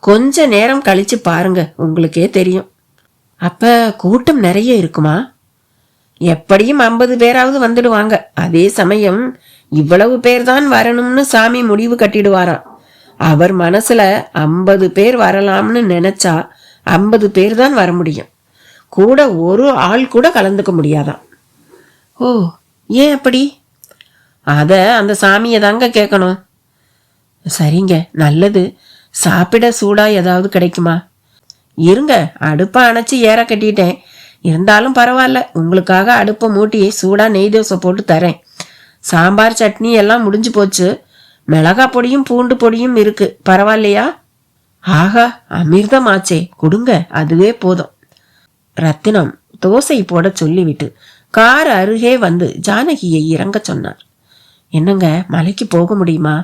A: கொஞ்ச நேரம் கழிச்சு பாருங்க, உங்களுக்கே தெரியும். அப்ப கூட்டம் நிறைய இருக்குமா? எப்படியும் 50 பேராவது வந்துடுவாங்க. அதே சமயம் இவ்வளவு பேர் தான் வரணும்னு சாமி முடிவு கட்டிடுவாராம். அவர் மனசுல 50 பேர் வரலாம்னு நினைச்சா 50 பேர் தான் வர முடியும். கூட ஒரு ஆள் கூட கலந்துக்க முடியாதான். ஓ, ஏன் அப்படி? அத அந்த சாமியை தாங்க கேட்கணும். சரிங்க, நல்லது. சாப்பிட சூடா ஏதாவது கிடைக்குமா? இருங்க, அடுப்பை அணைச்சி ஏற கட்டிட்டேன். இருந்தாலும் பரவாயில்ல, உங்களுக்காக அடுப்பை மூட்டி சூடா நெய் தோசை போட்டு தரேன். சாம்பார் சட்னி எல்லாம் முடிஞ்சு போச்சு. மிளகா பொடியும் பூண்டு பொடியும் இருக்கு. பரவாயில்லையா? ஆகா, அமிர்தமாச்சே, கொடுங்க, அதுவே போதும். ரத்தினம் தோசை போட சொல்லிவிட்டு கார் அருகே வந்து ஜானகியை இறங்க சொன்னார். என்னங்க, மலைக்கு போக முடியுமா?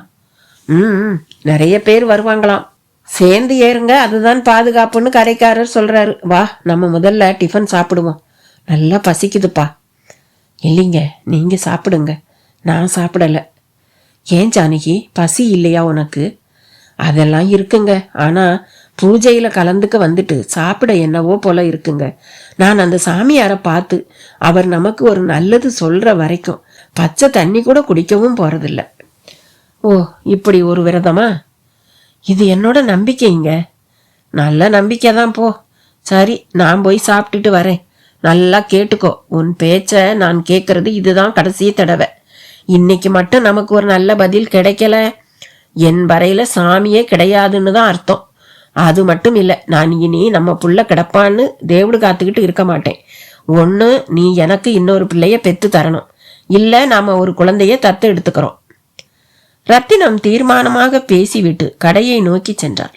A: நிறைய பேர் வருவாங்களாம். சேர்ந்து ஏறுங்க, அதுதான் பாதுகாப்புன்னு கடைக்காரர் சொல்றாரு. வா, நம்ம முதல்ல டிஃபன் சாப்பிடுவோம். நல்லா பசிக்குதுப்பா. இல்லைங்க, நீங்க சாப்பிடுங்க, நான் சாப்பிடல. ஏன் ஜானகி, பசி இல்லையா உனக்கு? அதெல்லாம் இருக்குங்க, ஆனா பூஜையில கலந்துக்க வந்துட்டு சாப்பிட என்னவோ போல இருக்குங்க. நான் அந்த சாமியாரை பார்த்து அவர் நமக்கு ஒரு நல்லது சொல்ற வரைக்கும் பச்சை தண்ணி கூட குடிக்கவும் போறதில்ல. ஓ, இப்படி ஒரு விரதமா? இது என்னோட நம்பிக்கைங்க. நல்ல நம்பிக்கை தான். போ, சரி, நான் போய் சாப்பிட்டுட்டு வரேன். நல்லா கேட்டுக்கோ, உன் பேச்ச நான் கேட்கறது இதுதான் கடைசி தடவை. இன்னைக்கு மட்டும் நமக்கு ஒரு நல்ல பதில் கிடைக்கல, என் வரையில சாமியே கிடையாதுன்னு தான் அர்த்தம். அது மட்டும் இல்லை, நான் இனி நம்ம புள்ள கிடப்பான்னு தேவடு காத்துக்கிட்டு இருக்க மாட்டேன். ஒன்று, நீ எனக்கு இன்னொரு பிள்ளைய பெத்து தரணும், இல்லை நாம ஒரு குழந்தைய தத்து எடுத்துக்கிறோம். ரத்தினம் தீர்மானமாக பேசிவிட்டு கடையை நோக்கி சென்றார்.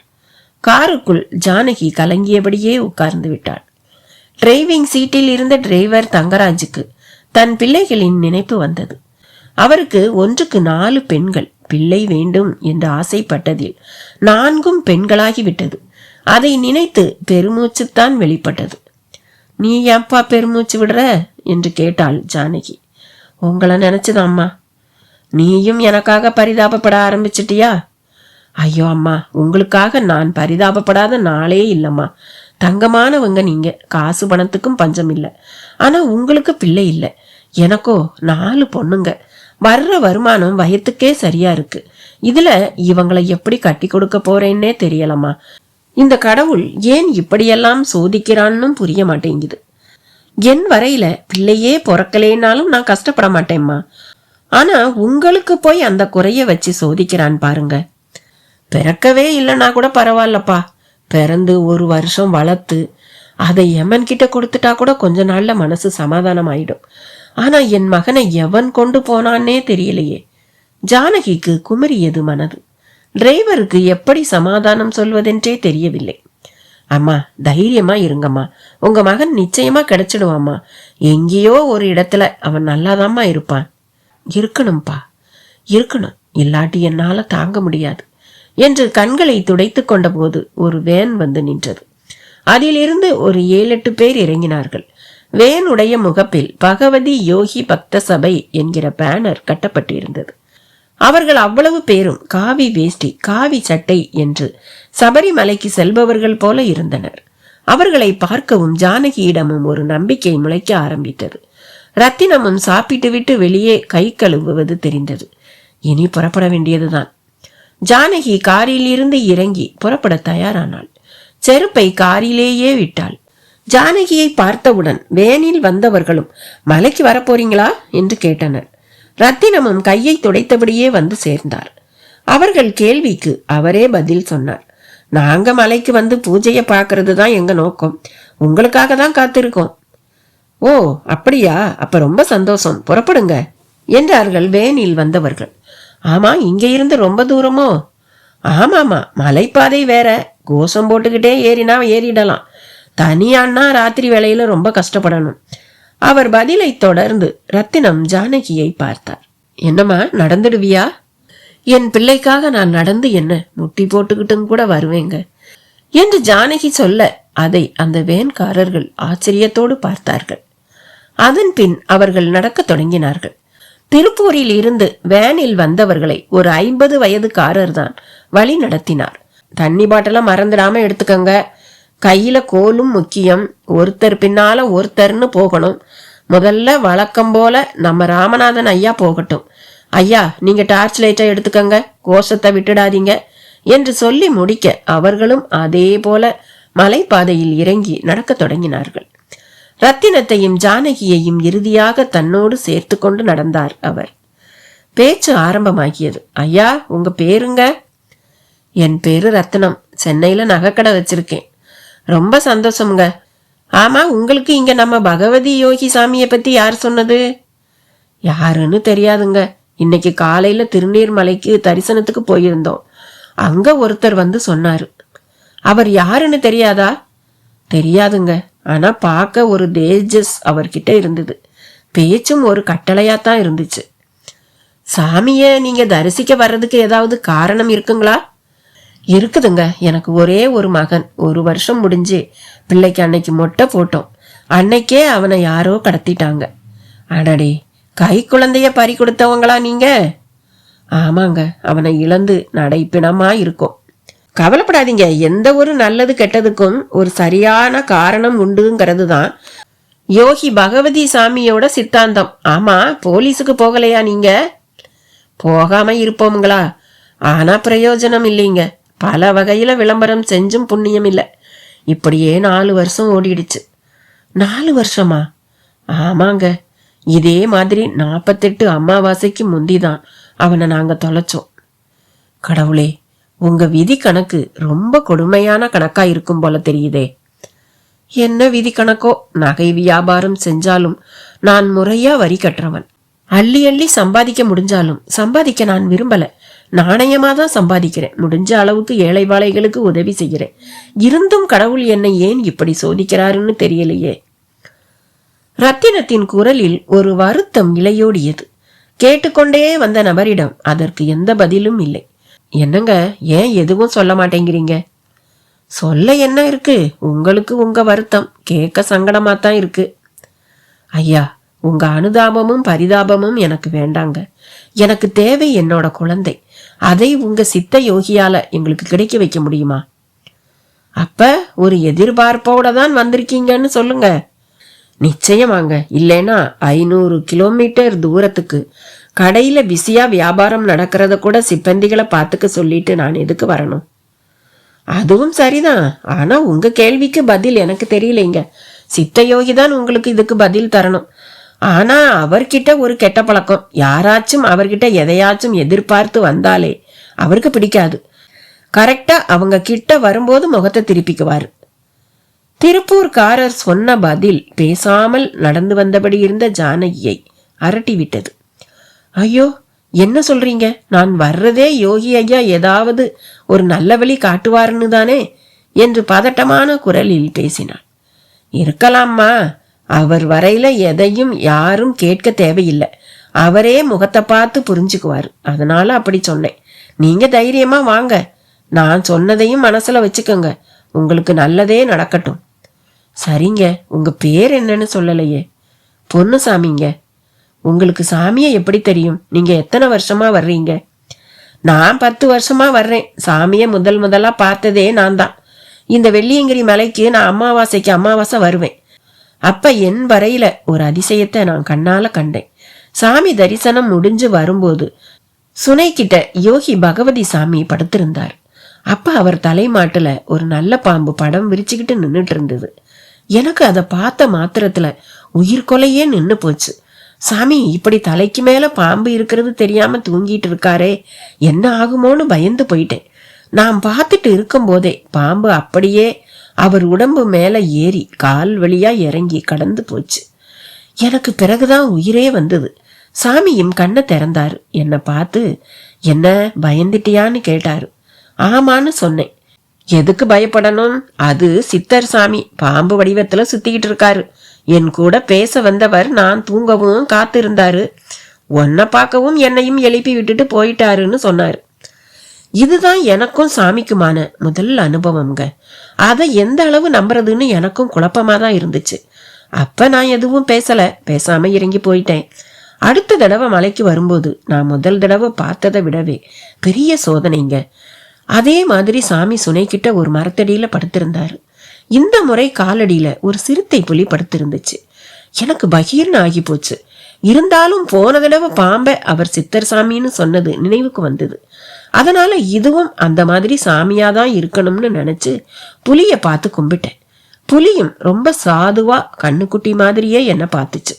A: காருக்குள் ஜானகி கலங்கியபடியே உட்கார்ந்து விட்டாள். டிரைவிங் சீட்டில் இருந்த டிரைவர் தங்கராஜுக்கு தன் பிள்ளைகளின் நினைப்பு வந்தது. அவருக்கு 1க்கு 4 பெண்கள் பிள்ளை வேண்டும் என்று ஆசைப்பட்டதில் 4ம் பெண்களாகிவிட்டது. அதை நினைத்து பெருமூச்சுத்தான் வெளிப்பட்டது. நீ ஏப்பா பெருமூச்சு விடுற என்று கேட்டாள் ஜானகி. உங்களை நினைச்சுதாம்மா. நீயும் எனக்காக பரிதாபப்பட ஆரம்பிச்சிட்டியா? ஐயோ அம்மா, உங்களுக்காக நான் பரிதாபப்படாத நாளே இல்லம்மா. தங்கமானவங்க நீங்க, காசு பணத்துக்கும் பஞ்சம் இல்லை. ஆனா உங்களுக்கு பிள்ளை இல்லை, எனக்கோ 4 பொண்ணுங்க. வர்ற வருமானம் வயத்துக்கே சரியா இருக்கு. இதுல இவங்களை எப்படி கட்டி கொடுக்க போறேன்னே தெரியலம்மா. இந்த கடவுள் ஏன் இப்படியெல்லாம் சோதிக்கிறான்னு புரிய மாட்டேங்குது. என் வரையில பிள்ளையே பிறக்கலேனாலும் நான் கஷ்டப்பட மாட்டேம்மா. ஆனா உங்களுக்கு போய் அந்த குறைய வச்சு சோதிக்கிறான் பாருங்க. பிறக்கவே இல்லைன்னா கூட பரவாயில்லப்பா, பிறந்து 1 வருஷம் வளர்த்து அதை எமன் கிட்ட கொடுத்துட்டா கூட கொஞ்ச நாள்ல மனசு சமாதானம் ஆயிடும். ஆனா என் மகனை எவன் கொண்டு போனான்னே தெரியலையே. ஜானகிக்கு குமரியது மனது. டிரைவருக்கு எப்படி சமாதானம் சொல்வதென்றே தெரியவில்லை. அம்மா, தைரியமா இருங்கம்மா, உங்க மகன் நிச்சயமா கிடைச்சிடுவாம்மா. எங்கேயோ ஒரு இடத்துல அவன் நல்லாதாம்மா இருப்பான். இருக்கணும்பா, இருக்கணும், இல்லாட்டி என்னால தாங்க முடியாது என்று கண்களை துடைத்து கொண்ட போது ஒரு வேன் வந்து நின்றது. அதிலிருந்து ஒரு 7-8 பேர் இறங்கினார்கள். வேனுடைய முகப்பில் பகவதி யோகி பக்த சபை என்கிற பேனர் கட்டப்பட்டிருந்தது. அவர்கள் அவ்வளவு பேரும் காவி வேஷ்டி காவி சட்டை என்று சபரிமலைக்கு செல்பவர்கள் போல இருந்தனர். அவர்களை பார்க்கவும் ஜானகியிடமும் ஒரு நம்பிக்கை முளைக்க ஆரம்பித்தது. ரத்தினமும் சாப்பிட்டு விட்டு வெளியே கை கழுவுவது தெரிந்தது. இனி புறப்பட வேண்டியதுதான். ஜானகி காரில் இருந்து இறங்கி புறப்பட தயாரானாள். செருப்பை காரிலேயே விட்டாள். ஜானகியை பார்த்தவுடன் வேனில் வந்தவர்களும் மலைக்கு வரப்போறீங்களா என்று கேட்டனர். ரத்தினமும் கையை துடைத்தபடியே வந்து சேர்ந்தார். அவர்கள் கேள்விக்கு அவரே பதில் சொன்னார். நாங்க மலைக்கு வந்து பூஜையை பார்க்கறது தான் எங்க நோக்கம். உங்களுக்காக தான் காத்திருக்கோம். ஓ அப்படியா, அப்ப ரொம்ப சந்தோஷம், புறப்படுங்க என்றார்கள் வேனில் வந்தவர்கள். ஆமா, இங்க இருந்து ரொம்ப தூரமோ? ஆமாமா, மலைப்பாதை வேற, கோஷம் போட்டுக்கிட்டே ஏறினா ஏறிடலாம். தனியான்னா ராத்திரி வேளையில ரொம்ப கஷ்டப்படணும். அவர் பதிலை தொடர்ந்து ரத்தினம் ஜானகியை பார்த்தார். என்னம்மா, நடந்துடுவியா? என் பிள்ளைக்காக நான் நடந்து என்ன, முட்டி போட்டுக்கிட்டும் கூட வருவேங்க என்று ஜானகி சொல்ல அதை அந்த வேன்காரர்கள் ஆச்சரியத்தோடு பார்த்தார்கள். அதன் பின் அவர்கள் நடக்க தொடங்கினார்கள். திருப்பூரில் இருந்து வேனில் வந்தவர்களை ஒரு 50 வயதுக்காரர் தான் வழி நடத்தினார். தண்ணி பாட்டெல்லாம் மறந்துடாம எடுத்துக்கங்க, கையில கோலும் முக்கியம், ஒருத்தர் பின்னால ஒருத்தர்னு போகணும். முதல்ல வழக்கம் போல நம்ம ராமநாதன் ஐயா போகட்டும். ஐயா, நீங்க டார்ச் லைட்டை எடுத்துக்கங்க, கோஷத்தை விட்டுடாதீங்க என்று சொல்லி முடிக்க அவர்களும் அதே போல மலைப்பாதையில் இறங்கி நடக்க தொடங்கினார்கள். ரத்தினத்தையும் ஜானகியையும் இறுதியாக தன்னோடு சேர்த்து கொண்டு நடந்தார் அவர். பேச்சு ஆரம்பமாகியது. ஐயா, உங்க பேருங்க? என் பேரு ரத்தினம், சென்னையில நகைக்கடை வச்சிருக்கேன். ரொம்ப சந்தோஷம்ங்க. ஆமா, உங்களுக்கு இங்க நம்ம பகவதி யோகி சாமியை பத்தி யார் சொன்னது? யாருன்னு தெரியாதுங்க. இன்னைக்கு காலையில திருநீர்மலைக்கு தரிசனத்துக்கு போயிருந்தோம். அங்க ஒருத்தர் வந்து சொன்னாரு. அவர் யாருன்னு தெரியாதா? தெரியாதுங்க. ஆனா பார்க்க ஒரு தேஜஸ் அவர்கிட்ட இருந்தது. பேச்சும் ஒரு கட்டளையாத்தான் இருந்துச்சு. சாமிய நீங்க தரிசிக்க வர்றதுக்கு ஏதாவது காரணம் இருக்குங்களா? இருக்குதுங்க. எனக்கு ஒரே ஒரு மகன், 1 வருஷம் முடிஞ்சு பிள்ளைக்கு அன்னைக்கு மொட்டை போட்டோம். அன்னைக்கே அவனை யாரோ கடத்திட்டாங்க. அடடே, கை குழந்தைய பறி கொடுத்தவங்களா நீங்க? ஆமாங்க, அவனை இழந்து நடைப்பிணமா இருக்கும். கவலைப்படாதீங்க, எந்த ஒரு நல்லது கெட்டதுக்கும் ஒரு சரியான காரணம் உண்டுங்கிறது தான் யோகி பகவதி சாமியோட சித்தாந்தம். ஆமா, போலீஸுக்கு போகலையா நீங்க? போகாம இருப்போம்களா? ஆனா பிரயோஜனம் இல்லைங்க. பல வகையில விளம்பரம் செஞ்சும் புண்ணியம் இல்லை. இப்படியே 4 வருஷம் ஓடிடுச்சு. 4 வருஷமா? ஆமாங்க. இதே மாதிரி 48 அமாவாசைக்கு முந்திதான் அவனை நாங்க தொலைச்சோம். கடவுளே, உங்க விதி கணக்கு ரொம்ப கொடுமையான கணக்கா இருக்கும் போல தெரியுதே. என்ன விதி கணக்கோ? நகை வியாபாரம் செஞ்சாலும் நான் முறையா வரி கட்டுறவன். அள்ளி அள்ளி சம்பாதிக்க முடிஞ்சாலும் சம்பாதிக்க நான் விரும்பல. நாணயமா தான் சம்பாதிக்கிறேன். முடிஞ்ச அளவுக்கு ஏழை வாழைகளுக்கு உதவி செய்கிறேன். இருந்தும் கடவுள் என்னை ஏன் இப்படி சோதிக்கிறாருன்னு தெரியலையே. ரத்தினத்தின் குரலில் ஒரு வருத்தம் இலையோடியது. கேட்டுக்கொண்டே வந்த நபரிடம் அதற்கு எந்த பதிலும் இல்லை. என்னங்க, ஏன் எதுவும் சொல்ல மாட்டேங்கிறீங்க? சொல்ல என்ன இருக்கு? உங்களுக்கு உங்க வருத்தம் கேட்க சங்கடமாத்தான் இருக்கு. ஐயா, உங்க அனுதாபமும் பரிதாபமும் எனக்கு வேண்டாங்க. எனக்கு தேவை என்னோட குழந்தை. அதை உங்க சித்த யோகியால எங்களுக்கு கிடைக்க வைக்க முடியுமா? அப்ப ஒரு எதிர்பார்ப்போட தான் வந்திருக்கீங்கன்னு சொல்லுங்க. நிச்சயமாங்க. இல்லைன்னா 500 கிலோமீட்டர் தூரத்துக்கு கடையில பிஸியா வியாபாரம் நடக்கிறத கூட சிப்பந்திகளை பார்த்துக்க சொல்லிட்டு நான் எதுக்கு வரணும்? அதுவும் சரிதான். ஆனா உங்க கேள்விக்கு பதில் எனக்கு தெரியலைங்க. சித்த யோகி தான் உங்களுக்கு இதுக்கு பதில் தரணும். ஆனா அவர்கிட்ட ஒரு கெட்ட பழக்கம். யாராச்சும் அவர்கிட்ட எதையாச்சும் எதிர்பார்த்து வந்தாலே அவருக்கு பிடிக்காது. கரெக்டா அவங்க கிட்ட வரும்போது முகத்தை திருப்பிக்குவாரு. திருப்பூர்காரர் சொன்ன பதில் பேசாமல் நடந்து வந்தபடி இருந்த ஜானகியை அரட்டி விட்டது. ஐயோ, என்ன சொல்றீங்க? நான் வர்றதே யோகி ஐயா ஏதாவது ஒரு நல்ல வழி காட்டுவாருன்னு தானே என்று பதட்டமான குரலில் பேசினாள். இருக்கலாம்மா. அவர் வரையில எதையும் யாரும் கேட்க தேவையில்லை. அவரே முகத்தை பார்த்து புரிஞ்சுக்குவாரு. அதனால அப்படி சொன்னேன். நீங்க தைரியமா வாங்க. நான் சொன்னதையும் மனசுல வச்சுக்கோங்க. உங்களுக்கு நல்லதே நடக்கட்டும். சரிங்க, உங்க பேர் என்னன்னு சொல்லலையே? பொன்னுசாமிங்க. உங்களுக்கு சாமியை எப்படி தெரியும்? நீங்க எத்தனை வருஷமா வர்றீங்க? நான் 10 வருஷமா வர்றேன். சாமியை முதலா பார்த்ததே நான் தான். இந்த வெள்ளியங்கிரி மலைக்கு நான் அமாவாசைக்கு அமாவாசை வருவேன். அப்ப என் வரையில ஒரு அதிசயத்தை நான் கண்ணால கண்டேன். சாமி தரிசனம் முடிஞ்சு வரும்போது சுனை கிட்ட யோகி பகவதி சாமி படுத்திருந்தார். அப்ப அவர் தலைமாட்டுல ஒரு நல்ல பாம்பு படம் விரிச்சுக்கிட்டு நின்றுட்டு இருந்தது. எனக்கு அதை பார்த்த மாத்திரத்துல உயிர் கொலையே நின்னு போச்சு. சாமி இப்படி தலைக்கு மேல பாம்பு இருக்கிறது தெரியாம தூங்கிட்டு இருக்காரே, என்ன ஆகுமோன்னு பயந்து போயிட்டேன். நான் பார்த்துட்டு இருக்கும் போதே பாம்பு அப்படியே அவர் உடம்பு மேல ஏறி கால் வழியா இறங்கி கடந்து போச்சு. எனக்கு பிறகுதான் உயிரே வந்தது. சாமியும் கண்ணை திறந்தாரு. என்னை பார்த்து, என்ன பயந்துட்டியான்னு கேட்டாரு. ஆமான்னு சொன்னேன். எதுக்கு பயப்படணும்? அது சித்தர் சாமி பாம்பு வடிவத்துல சுத்திக்கிட்டு இருக்காரு. என் கூட பேச வந்தவர் நான் தூங்கவும் காத்திருந்தாரு. உன்னை பார்க்கவும் என்னையும் எழுப்பி விட்டுட்டு போயிட்டாருன்னு சொன்னாரு. இதுதான் எனக்கும் சாமிக்குமான முதல் அனுபவம்ங்க. அதை எந்த அளவு நம்புறதுன்னு எனக்கும் குழப்பமா தான் இருந்துச்சு. அப்ப நான் எதுவும் பேசல, பேசாம இறங்கி போயிட்டேன். அடுத்த தடவை மலைக்கு வரும்போது நான் முதல் தடவை பார்த்ததை விடவே பெரிய சோதனைங்க. அதே மாதிரி சாமி சுனைக்கிட்ட ஒரு மரத்தடியில படுத்திருந்தாரு. இந்த முறை காலடியில ஒரு சிறுத்தை புலி படுத்திருந்துச்சு. எனக்கு பகீர்னு ஆகி போச்சு. இருந்தாலும் போன தடவை பாம்பை அவர் சித்தர் சாமின்னு சொன்னது நினைவுக்கு வந்தது. அதனால இதுவும் அந்த மாதிரி சாமியாதான் இருக்கணும்னு நினைச்சு புலிய பார்த்து கும்பிட்டேன். புலியும் ரொம்ப சாதுவா கண்ணுக்குட்டி மாதிரியே என்ன பார்த்துச்சு.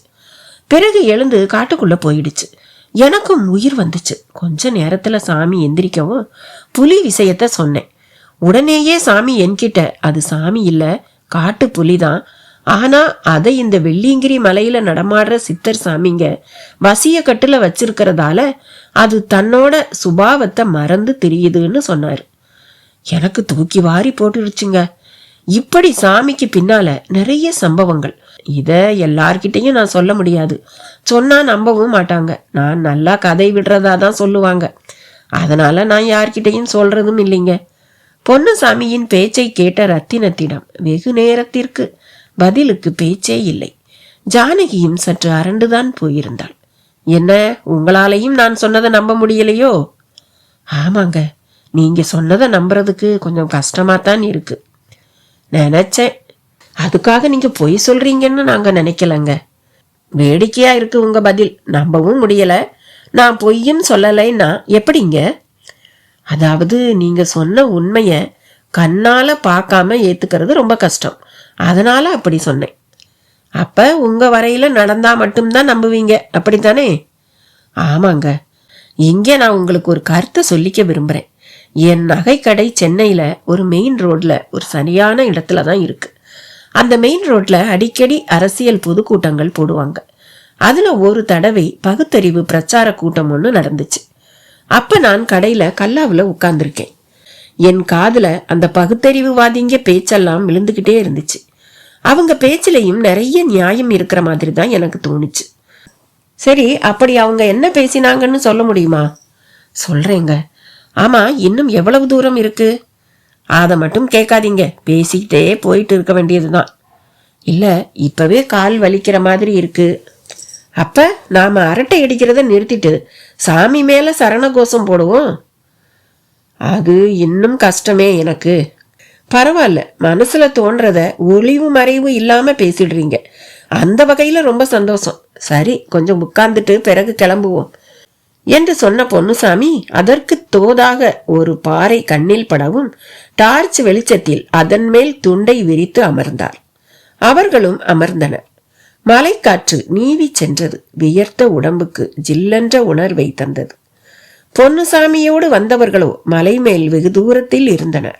A: பிறகு எழுந்து காட்டுக்குள்ள போயிடுச்சு. எனக்கும் உயிர் வந்துச்சு. கொஞ்ச நேரத்துல சாமி எந்திரிக்கவும் புலி விஷயத்த சொன்னேன். உடனேயே சாமி என்கிட்ட, அது சாமி இல்ல, காட்டு புலிதான். ஆனா அதை இந்த வெள்ளியங்கிரி மலையில நடமாடுற சித்தர் சாமிங்க வசிய கட்டுல வச்சிருக்கிறதால அது தன்னோட சுபாவத்தை மறந்து தெரியுதுன்னு சொன்னாரு. எனக்கு தூக்கி வாரி போட்டுருச்சுங்க. இப்படி சாமிக்கு பின்னால நிறைய சம்பவங்கள். இத எல்லார்கிட்டையும் நான் சொல்ல முடியாது. சொன்னா நம்பவும் மாட்டாங்க. நான் நல்லா கதை விடுறதா தான் சொல்லுவாங்க. அதனால நான் யார்கிட்டையும் சொல்றதும் இல்லைங்க. பொன்னுசாமியின் பேச்சை கேட்ட ரத்தினத்திடம் வெகு நேரத்திற்கு பதிலுக்கு பேச்சே இல்லை. ஜானகியும் சற்று அரண்டுதான் போயிருந்தாள். என்ன, உங்களாலையும் நான் சொன்னதை நம்ப முடியலையோ? ஆமாங்க, நீங்க சொன்னதை நம்புறதுக்கு கொஞ்சம் கஷ்டமாத்தான் இருக்கு. நினைச்சேன். அதுக்காக நீங்க பொய் சொல்றீங்கன்னு நாங்க நினைக்கலங்க. வேடிக்கையா இருக்கு உங்க பதில், நம்பவும் முடியல. நான் பொய்யும் சொல்லலைன்னா எப்படிங்க? அதாவது நீங்க சொன்ன உண்மைய கண்ணால பார்க்காம ஏத்துக்கிறது ரொம்ப கஷ்டம், அதனால அப்படி சொன்னேன். அப்ப உங்க வரையில நடந்தா மட்டும்தான் நம்புவீங்க, அப்படித்தானே? ஆமாங்க. இங்கே நான் உங்களுக்கு ஒரு கருத்தை சொல்லிக்க விரும்புறேன். என் நகை கடை சென்னையில ஒரு மெயின் ரோட்ல ஒரு சரியான இடத்துல தான் இருக்கு. அந்த மெயின் ரோட்ல அடிக்கடி அரசியல் பொதுக்கூட்டங்கள் போடுவாங்க. அதுல ஒரு தடவை பகுத்தறிவு பிரச்சார கூட்டம் ஒன்று நடந்துச்சு. அப்ப நான் கடையில கல்லாவுல உட்கார்ந்துருக்கேன். என் காதுல அந்த பகுத்தறிவுவாதிங்க பேச்செல்லாம் விழுந்துகிட்டே இருந்துச்சு. அவங்க பேச்சிலையும் நிறைய நியாயம் இருக்கிற மாதிரி தான் எனக்கு தோணுச்சு. சரி, அப்படி அவங்க என்ன பேசினாங்கன்னு சொல்ல முடியுமா? சொல்றேங்க. ஆமா, இன்னும் எவ்வளவு தூரம் இருக்கு? அதை மட்டும் கேட்காதீங்க, பேசிக்கிட்டே போயிட்டு இருக்க வேண்டியதுதான். இல்ல, இப்பவே கால் வலிக்கிற மாதிரி இருக்கு. அப்ப நாம அரட்டை அடிக்கிறத நிறுத்திட்டு சாமி மேல சரணகோஷம் போடுவோம். அது இன்னும் கஷ்டமே எனக்கு. பரவாயில்ல, மனசுல தோன்றத ஒளிவு மறைவு இல்லாம பேசிடுறீங்க. அந்த வகையில ரொம்ப சந்தோஷம். சரி, கொஞ்சம் உட்கார்ந்துட்டு பிறகு கிளம்புவோம் என்று சொன்ன பொன்னுசாமி அதற்கு தோதாக ஒரு பாறை கண்ணில் படவும் டார்ச் வெளிச்சத்தில் அதன் மேல் துண்டை விரித்து அமர்ந்தார். அவர்களும் அமர்ந்தனர். மலைக்காற்று நீவி சென்றது. வியர்த்த உடம்புக்கு ஜில்லென்ற உணர்வை தந்தது. பொன்னுசாமியோடு வந்தவர்களோ மலை மேல் வெகு தூரத்தில் இருந்தனர்.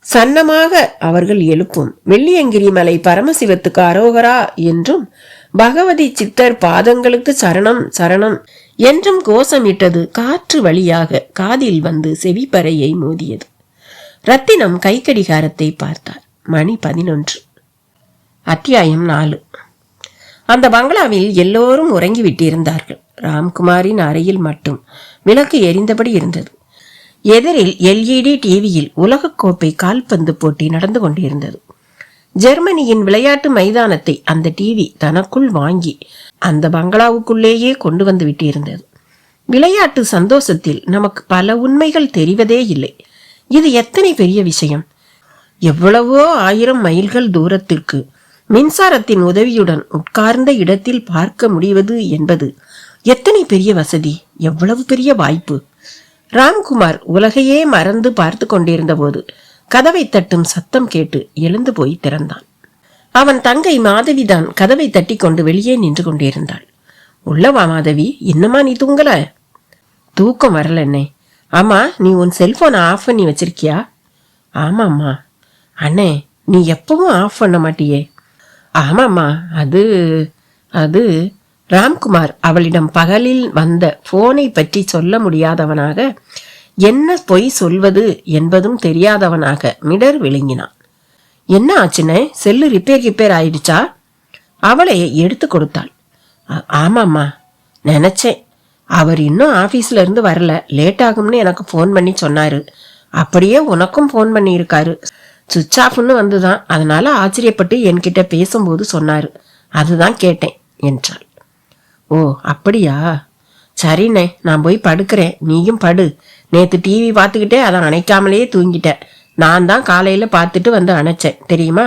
A: சன்னமாக அவர்கள் எழுப்பும் வெள்ளியங்கிரி மலை பரமசிவத்துக்கு அரோகரா என்றும் பகவதி சித்தர் பாதங்களுக்கு சரணம் சரணம் என்றும் கோஷமிட்டது காற்று வழியாக காதில் வந்து செவிப்பறையை மோதியது. ரத்தினம் கைக்கடிகாரத்தை பார்த்தார். மணி 11. அத்தியாயம் 4. அந்த பங்களாவில் எல்லோரும் உறங்கிவிட்டிருந்தார்கள். ராம்குமாரின் அறையில் மட்டும் விளக்கு எரிந்தபடி இருந்தது. எதிரில் LED டிவியில் உலகக்கோப்பை கால்பந்து போட்டி நடந்து கொண்டிருந்தது. ஜெர்மனியின் விளையாட்டு மைதானத்தை அந்த டிவி தனக்குள் வாங்கி அந்த பங்களாவுக்குள்ளேயே கொண்டு வந்து விட்டிருந்தது. விளையாட்டு சந்தோஷத்தில் நமக்கு பல உண்மைகள் தெரிவதே இல்லை. இது எத்தனை பெரிய விஷயம்! எவ்வளவோ 1000 மைல்கள் தூரத்திற்கு மின்சாரத்தின் உதவியுடன் உட்கார்ந்த இடத்தில் பார்க்க முடிவது என்பது எத்தனை பெரிய வசதி, எவ்வளவு பெரிய வாய்ப்பு! ராம்குமார் உலகையே மறந்து பார்த்து கொண்டிருந்த போது கதவை தட்டும் சத்தம் கேட்டு எழுந்து போய் திறந்தான். அவன் தங்கை மாதவிதான் கதவை தட்டி கொண்டு வெளியே நின்று கொண்டிருந்தாள். உள்ளவா மாதவி, இன்னுமா நீ தூங்கல? தூக்கம் வரல என்னே. ஆமா, நீ உன் செல்போனை ஆஃப் பண்ணி வச்சிருக்கியா? ஆமாம்மா. அண்ணே, நீ எப்பவும் ஆஃப் பண்ண மாட்டியே. ஆமாம்மா, அது அது ராம்குமார் அவளிடம் பகலில் வந்த போனை பற்றி சொல்ல முடியாதவனாக, என்ன பொய் சொல்வது என்பதும் தெரியாதவனாக மிடர் விழுங்கினான். என்ன ஆச்சுனே, செல்லு ரிப்பேர் ஆயிடுச்சா? அவளை எடுத்து கொடுத்தாள். ஆமாம்மா, நினைச்சேன். அவர் இன்னும் ஆபீஸ்ல இருந்து வரல, லேட் ஆகும்னு எனக்கு ஃபோன் பண்ணி சொன்னாரு. அப்படியே உனக்கும் ஃபோன் பண்ணி இருக்காரு. சுவிட்ச் ஆஃப்னு வந்துதான், அதனால ஆச்சரியப்பட்டு என்கிட்ட பேசும்போது சொன்னாரு. அதுதான் கேட்டேன் என்றாள். ஓ அப்படியா, சரிண்ணே, நான் போய் படுக்கிறேன், நீயும் படு. நேற்று டிவி பார்த்துக்கிட்டே அதை அணைக்காமலேயே தூங்கிட்டேன். நான் தான் காலையில பார்த்துட்டு வந்து அணைச்சேன் தெரியுமா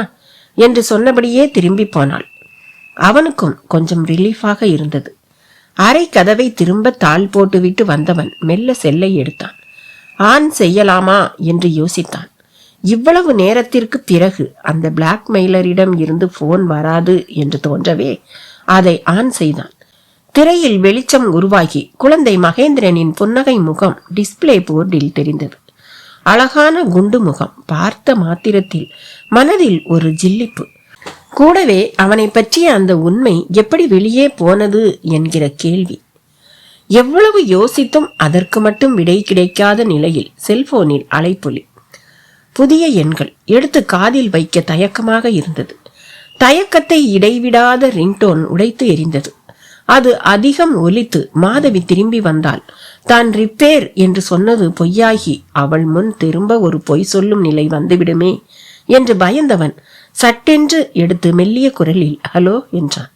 A: என்று சொன்னபடியே திரும்பி போனாள். அவனுக்கும் கொஞ்சம் ரிலீஃபாக இருந்தது. அரை கதவை திரும்ப தாள் போட்டுவிட்டு வந்தவன் மெல்ல செல்லை எடுத்தான். ஆன் செய்யலாமா என்று யோசித்தான். இவ்வளவு நேரத்திற்கு பிறகு அந்த பிளாக்மெயிலரிடம் இருந்து போன் வராது என்று தோன்றவே அதை ஆன் செய்தான். திரையில் வெளிச்சம் உருவாகி குழந்தை மகேந்திரனின் புன்னகை முகம் டிஸ்பிளே போர்டில் தெரிந்தது. அழகான குண்டு முகம். பார்த்த மாத்திரத்தில் மனதில் ஒரு ஜில்லிப்பு. கூடவே அவனை பற்றிய அந்த உண்மை எப்படி வெளியே போனது என்கிற கேள்வி. எவ்வளவு யோசித்தும் அதற்கு மட்டும் விடை கிடைக்காத நிலையில் செல்போனில் அழைப்பொலி. புதிய எண்கள். எடுத்து காதில் வைக்க தயக்கமாக இருந்தது. தயக்கத்தை இடைவிடாத ரிங்டோன் உடைத்து எரிந்தது. அது அதிகம் ஒலித்து மாதவி திரும்பி வந்தாள். தான் ரிப்பேர் என்று சொன்னது பொய்யாகி அவள் முன் திரும்ப ஒரு பொய் சொல்லும் நிலை வந்துவிடுமே என்று பயந்தவன் சட்டென்று எடுத்து மெல்லிய குரலில் ஹலோ என்றான்.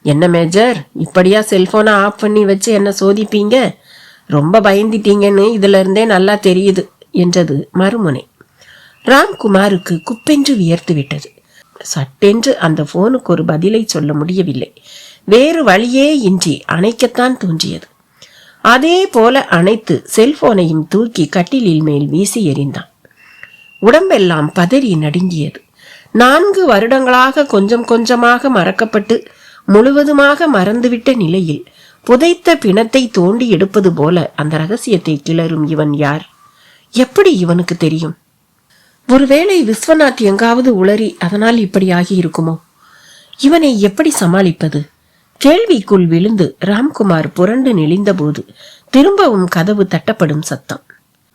A: என்ன மேஜர், இப்படியா செல்போனை ஆஃப் பண்ணி வச்சு என்ன சோதிப்பீங்க? ரொம்ப பயந்துட்டீங்கன்னு இதுல இருந்தே நல்லா தெரியுது என்றது மறுமுனை. ராம்குமாருக்கு குப்பென்று வியர்த்து விட்டது. சட்டென்று அந்த போனுக்கு ஒரு பதிலை சொல்ல முடியவில்லை. வேறு வழியே இன்றி அணைக்கத்தான் தோன்றியது. அதே போல அணைத்து செல்போனையும் தூக்கி கட்டிலில் மேல் வீசி எறிந்தான். உடம்பெல்லாம் பதறி நடுங்கியது. 4 வருடங்களாக கொஞ்சம் கொஞ்சமாக மறக்கப்பட்டு முழுவதுமாக மறந்துவிட்ட நிலையில் புதைத்த பிணத்தை தோண்டி எடுப்பது போல அந்த ரகசியத்தை கிளறும் இவன் யார்? எப்படி இவனுக்கு தெரியும்? ஒருவேளை விஸ்வநாத் எங்காவது உளறி அதனால் இப்படி ஆகி இருக்குமோ? இவனை எப்படி சமாளிப்பது? கேள்விக்குள் விழுந்து ராம்குமார் புரண்டு நெளிந்தபோது திரும்பவும் கதவு தட்டப்படும் சத்தம்.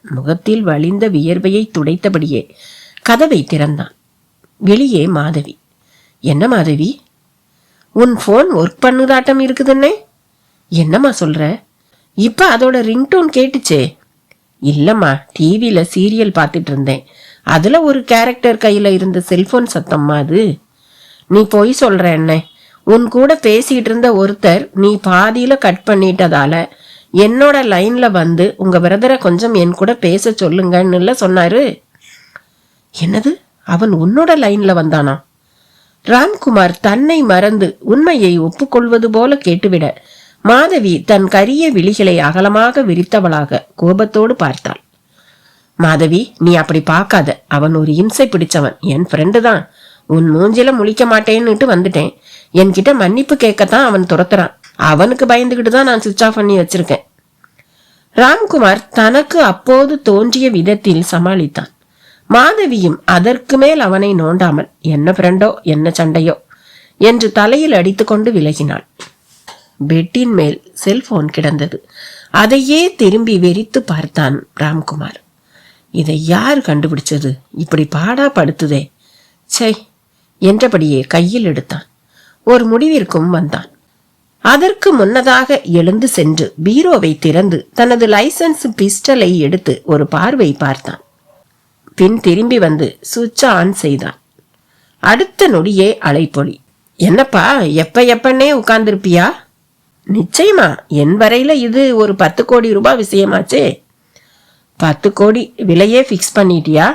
A: முகத்தில் வழிந்த வியர்வையை துடைத்தபடியே கதவை திறந்தான். வெளியே மாதவி. என்ன மாதவி, உன் போன் ஒர்க் பண்ணுதாட்டம் இருக்குதுன்னே. என்னம்மா சொல்ற? இப்ப அதோட ரிங்டோன் கேட்டுச்சே. இல்லம்மா, டிவியில சீரியல் பார்த்துட்டு இருந்தேன். அதுல ஒரு கேரக்டர் கையில இருந்த செல்போன் சத்தம்மா அது. நீ பொய் சொல்ற என்ன? உன் கூட பேசிட்டு இருந்த ஒருத்தர் நீ பாதியில கட் பண்ணிட்டதால என்னோட லைன்ல வந்து உங்க பிரதரை கொஞ்சம் என் கூட பேச சொல்லுங்கன்னு சொன்னாரு. என்னது, அவன் உன்னோட லைன்ல வந்தானா? ராம்குமார் தன்னை மறந்து உண்மையை ஒப்புக்கொள்வது போல கேட்டுவிட மாதவி தன் கரிய விழிகளை அகலமாக விரித்தவளாக கோபத்தோடு பார்த்தாள். மாதவி, நீ அப்படி பார்க்காத. அவன் ஒரு இம்சை பிடிச்சவன். என் ஃப்ரெண்டு தான். உன் மூஞ்சில முழிக்க மாட்டேன்னுட்டு வந்துட்டேன். என்கிட்ட மன்னிப்பு கேட்கத்தான் அவன் துரத்துறான். அவனுக்கு பயந்துகிட்டு தான் நான் சுவிட்ச் ஆஃப் பண்ணி வச்சிருக்கேன். ராம்குமார் தனக்கு அப்போது தோன்றிய விதத்தில் சமாளித்தான். மாதவியும் அதற்கு மேல் அவனை நோண்டாமல் என்ன ஃப்ரெண்டோ என்ன சண்டையோ என்று தலையில் அடித்துக்கொண்டு விலகினாள். பெட்டின் மேல் செல்போன் கிடந்தது. அதையே திரும்பி வெறித்து பார்த்தான் ராம்குமார். இதை யார் கண்டுபிடிச்சது? இப்படி பாடா படுத்துதே. சை என்றபடியே கையில் எடுத்தான். ஒரு முடிவிற்கும் வந்தான். அதற்கு முன்னதாக எழுந்து சென்று பீரோவை திறந்து தனது லைசன்ஸ் பிஸ்டலை எடுத்து ஒரு பார்வை பார்த்தான். பின் திரும்பி வந்து சுவிட்ச் ஆன் செய்தான். அடுத்த நொடியே அலைப்பொலி. என்னப்பா, எப்பன்னே உட்கார்ந்திருப்பியா? நிச்சயமா, என் வரையில இது ஒரு 10 கோடி ரூபாய் விஷயமாச்சே. 10 கோடி விலையே பிக்ஸ் பண்ணிட்டியா?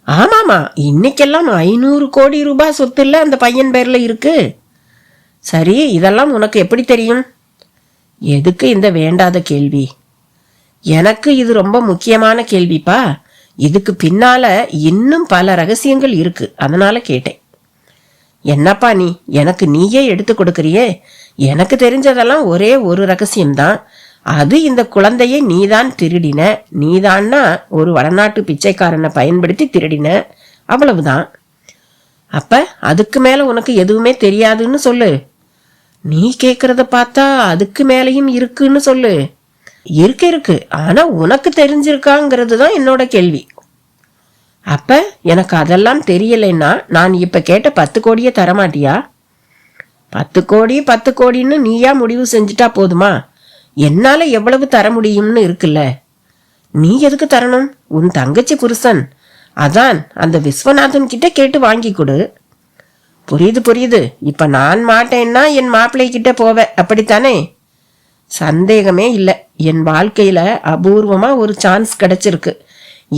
A: ஆமாமா, இன்னைக்கெல்லாம் 500 கோடி ரூபாய் சொத்து இல்ல அந்த பையன் பேர்ல இருக்கு. சரி, இதெல்லாம் உனக்கு எப்படி தெரியும்? எதுக்கு இந்த வேண்டாத கேள்வி? எனக்கு இது ரொம்ப முக்கியமான கேள்விப்பா. இதுக்கு பின்னால இன்னும் பல ரகசியங்கள் இருக்கு, அதனால கேட்டேன். என்னப்பா நீ எனக்கு நீயே எடுத்து கொடுக்கறியே? எனக்கு தெரிஞ்சதெல்லாம் ஒரே ஒரு ரகசியம்தான். அது இந்த குழந்தையை நீதான் திருடின. நீதான்னா ஒரு வடநாட்டு பிச்சைக்காரனை பயன்படுத்தி திருடின, அவ்வளவுதான். அப்ப அதுக்கு மேல உனக்கு எதுவுமே தெரியாதுன்னு சொல்லு. நீ கேக்குறத பார்த்தா அதுக்கு மேலையும் இருக்குன்னு சொல்லு. இருக்கு, ஆனா உனக்கு தெரிஞ்சிருக்காங்கிறது தான் என்னோட கேள்வி. அப்ப எனக்கு அதெல்லாம் தெரியலைன்னா நான் இப்ப கேட்ட 10 கோடியை தரமாட்டியா? 10 கோடின்னு நீயா முடிவு செஞ்சுட்டா போதுமா? என்னால எவ்வளவு தர முடியும்னு இருக்குல்ல. நீ எதுக்கு தரணும்? உன் தங்கச்சி புருஷன், அதான் அந்த விஸ்வநாதன் கிட்ட கேட்டு வாங்கி கொடு. புரியுது. இப்ப நான் மாட்டேன்னா என் மாப்பிள்ளை கிட்ட போவ, அப்படித்தானே? சந்தேகமே இல்லை. என் வாழ்க்கையில அபூர்வமா ஒரு சான்ஸ் கிடைச்சிருக்கு.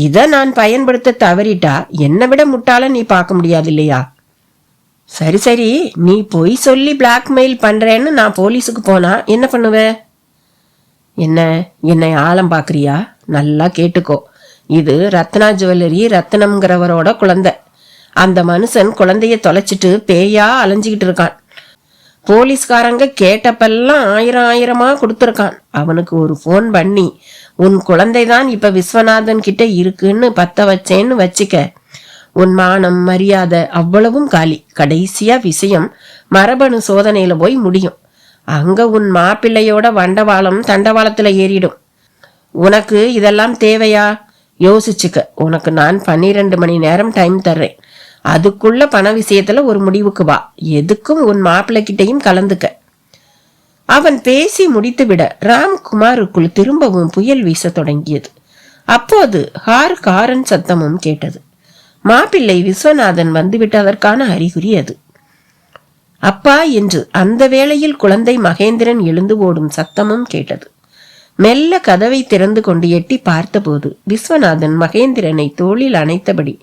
A: இத நான் பயன்படுத்த தவறிட்டா என்னை விட முட்டாள நீ பார்க்க முடியாது இல்லையா? சரி, நீ பொய் சொல்லி பிளாக்மெயில் பண்றேன்னு நான் போலீஸுக்கு போனா என்ன பண்ணுவ? என்னை ஆழம் பாக்குறியா? நல்லா கேட்டுக்கோ. இது ரத்னா ஜுவல்லரி ரத்னம்ங்கிறவரோட குழந்தை. அந்த மனுஷன் குழந்தைய தொலைச்சிட்டு பேயா அலைஞ்சுக்கிட்டு இருக்கான். போலீஸ்காரங்க கேட்டப்பெல்லாம் 1000 கொடுத்துருக்கான். அவனுக்கு ஒரு போன் பண்ணி உன் குழந்தைதான் இப்ப விஸ்வநாதன் கிட்ட இருக்குன்னு பத்த வச்சேன்னு வச்சுக்க, உன் மானம் மரியாதை அவ்வளவும் காலி. கடைசியா விஷயம் மரபணு சோதனையில போய் முடியும். அங்க உன் மாப்பிள்ளையோட வண்டவாளம் தண்டவாளத்துல ஏறிடும். உனக்கு இதெல்லாம் தேவையா? யோசிச்சுக்க. உனக்கு நான் 12 மணி நேரம் டைம் தர்றேன். அதுக்குள்ள பண விஷயத்துல ஒரு முடிவுக்கு வா. எதுக்கும் உன் மாப்பிள்ளை கிட்டையும் கலந்துக்க. அவன் பேசி முடித்துவிட ராம்குமாருக்குள் திரும்பவும் புயல் வீச தொடங்கியது. அப்போது காரன் சத்தமும் கேட்டது. மாப்பிள்ளை விஸ்வநாதன் வந்துவிட்டதற்கான அறிகுறி அது. அப்பா என்று அந்த வேளையில் குழந்தை மகேந்திரன் எழுந்து ஓடும் சத்தமும் கேட்டது. மெல்ல கதவை திறந்து கொண்டு எட்டி பார்த்தபோது விஸ்வநாதன் மகேந்திரனை தோளில் அணைத்தபடி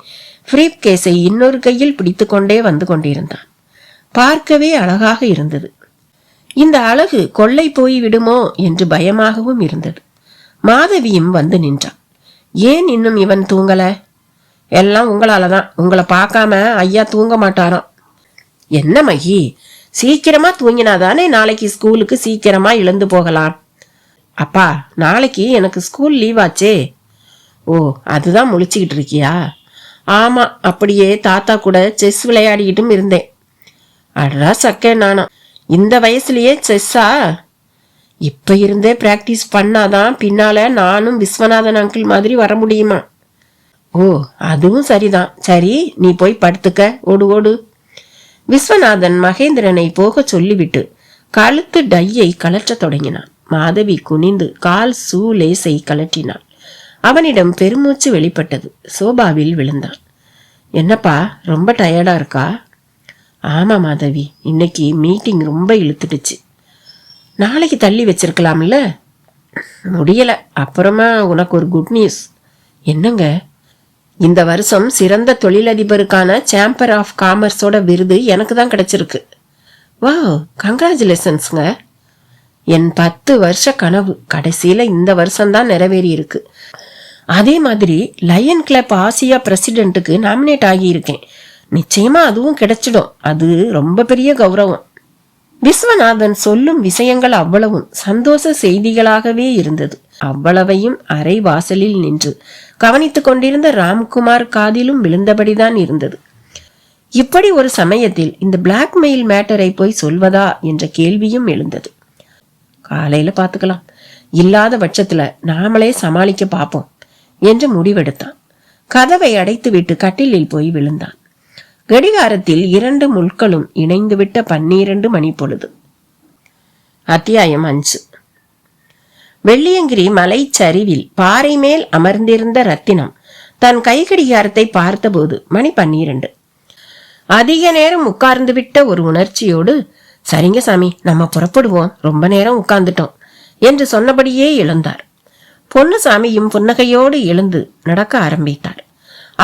A: பிரீப் கேஸை இன்னொரு கையில் பிடித்து கொண்டே வந்து கொண்டிருந்தான். பார்க்கவே அழகாக இருந்தது. இந்த அழகு கொள்ளை போய் விடுமோ என்று பயமாகவும் இருந்தது. மாதவியும் வந்து நின்றான். ஏன் இன்னும் இவன் தூங்கல? எல்லாம் உங்களாலதான். உங்களை பார்க்காம ஐயா தூங்க மாட்டாராம். என்ன மகி, சீக்கிரமா தூங்கினாதானே நாளைக்கு ஸ்கூலுக்கு சீக்கிரமா எழுந்து போகலாம். அப்பா, நாளைக்கு எனக்கு ஸ்கூல் லீவ் ஆச்சே. ஓ, அதுதான் முழிச்சுக்கிட்டு இருக்கியா? ஆமா, அப்படியே தாத்தா கூட செஸ் விளையாடிக்கிட்டும் இருந்தேன். அடரா சக்கே, நானா இந்த வயசுலயே செஸ்ஸா? இப்ப இருந்தே பிராக்டிஸ் பண்ணாதான் பின்னால நானும் விஸ்வநாதன் அங்கிள் மாதிரி வர முடியுமா? ஓ, அதுவும் சரிதான். சரி, நீ போய் படுத்துக்க, ஓடு ஓடு. விஸ்வநாதன் மகேந்திரனை போக சொல்லிவிட்டு கழுத்து டையை கலற்ற தொடங்கினான். மாதவி குனிந்து கால் சூ லேசை கலற்றினாள். அவனிடம் பெருமூச்சு வெளிப்பட்டது. சோபாவில் விழுந்தான். என்னப்பா, ரொம்ப டயர்டா இருக்கா? ஆமா மாதவி, இன்னைக்கு மீட்டிங் ரொம்ப இழுத்துடுச்சு. நாளைக்கு தள்ளி வச்சிருக்கலாம்ல? முடியல. அப்புறமா உனக்கு ஒரு குட் நியூஸ். என்னங்க? இந்த வருஷம் சிறந்த தொழிலதிபருக்கான சேம்பர் ஆஃப் காமர்ஸோட விருது எனக்கு தான் கிடைச்சிருக்கு. வாவ், கங்க்ராச்சுலேஷன்ஸ்ங்க. என் 10 வருஷ கனவு கடைசியில இந்த வருஷம்தான் நிறைவேறி இருக்கு. அதே மாதிரி லயன் கிளப் ஆசியா பிரசிடென்ட்டுக்கு நாமினேட் ஆகியிருக்கேன். நிச்சயமா அதுவும் கிடைச்சிடும். அது ரொம்ப பெரிய கௌரவம். விஸ்வநாதன் சொல்லும் விஷயங்கள் அவ்வளவும் சந்தோஷ செய்திகளாகவே இருந்தது. அவ்வளவையும் அரை வாசலில் நின்று கவனித்துக் கொண்டிருந்த ராம்குமார் காதிலும் விழுந்தபடிதான் இருந்தது. இப்படி ஒரு சமயத்தில் இந்த பிளாக்மெயில் மேட்டரை போய் சொல்வதா என்ற கேள்வியும் எழுந்தது. காலையில பாத்துக்கலாம், இல்லாத பட்சத்துல நாமளே சமாளிக்க பார்ப்போம் என்று முடிவெடுத்தான். கதவை அடைத்துவிட்டு கட்டிலில் போய் விழுந்தான். கடிகாரத்தில் 2 முட்களும் இணைந்துவிட்ட 12 மணி பொழுது. அத்தியாயம் 5. வெள்ளியங்கிரி மலை சரிவில் பாறை மேல் அமர்ந்திருந்த ரத்தினம் தன் கைகடிகாரத்தை பார்த்தபோது மணி 12. அதிக நேரம் உட்கார்ந்து விட்ட ஒரு உணர்ச்சியோடு, சரிங்க சாமி, நம்ம புறப்படுவோம், ரொம்ப நேரம் உட்கார்ந்துட்டோம் என்று சொன்னபடியே எழுந்தார். பொன்னுசாமியும் புன்னகையோடு எழுந்து நடக்க ஆரம்பித்தார்.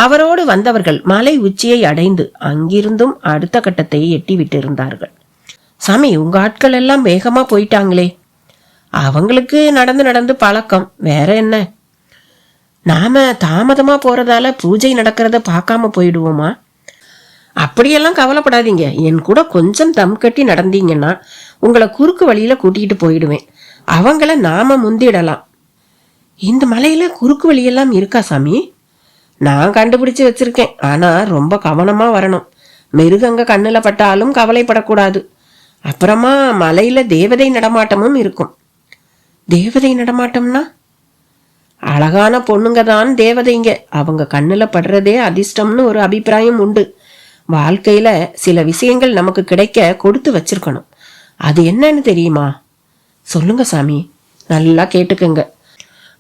A: அவரோடு வந்தவர்கள் மலை உச்சியை அடைந்து அங்கிருந்தும் அடுத்த கட்டத்தை எட்டி விட்டிருந்தார்கள். சாமி, உங்க ஆட்கள் எல்லாம் வேகமா போயிட்டாங்களே. அவங்களுக்கு நடந்து நடந்து பழக்கம், வேற என்ன? நாம தாமதமா போறதால பூஜை நடக்கிறத பார்க்காம போயிடுவோமா? அப்படியெல்லாம் கவலைப்படாதீங்க. என் கூட கொஞ்சம் தம் கட்டி நடந்தீங்கன்னா உங்களை குறுக்கு வழியில கூட்டிகிட்டு போயிடுவேன். அவங்கள நாம முந்திடலாம். இந்த மலையில குறுக்கு வழியெல்லாம் இருக்கா சாமி? நான் கண்டுபிடிச்சு வச்சிருக்கேன். ஆனா ரொம்ப கவனமா வரணும். மிருகங்க கண்ணுல பட்டாலும் கவலைப்படக்கூடாது. அப்புறமா மலையில தேவதை நடமாட்டமும் இருக்கும். தேவதை நடமாட்டம்னா? அழகான பொண்ணுங்க தான் தேவதைங்க. அவங்க கண்ணுல படுறதே அதிர்ஷ்டம்னு ஒரு அபிப்பிராயம் உண்டு. வாழ்க்கையில சில விஷயங்கள் நமக்கு கிடைக்க கொடுத்து வச்சிருக்கணும். அது என்னன்னு தெரியுமா? சொல்லுங்க சாமி. நல்லா கேட்டுக்கங்க.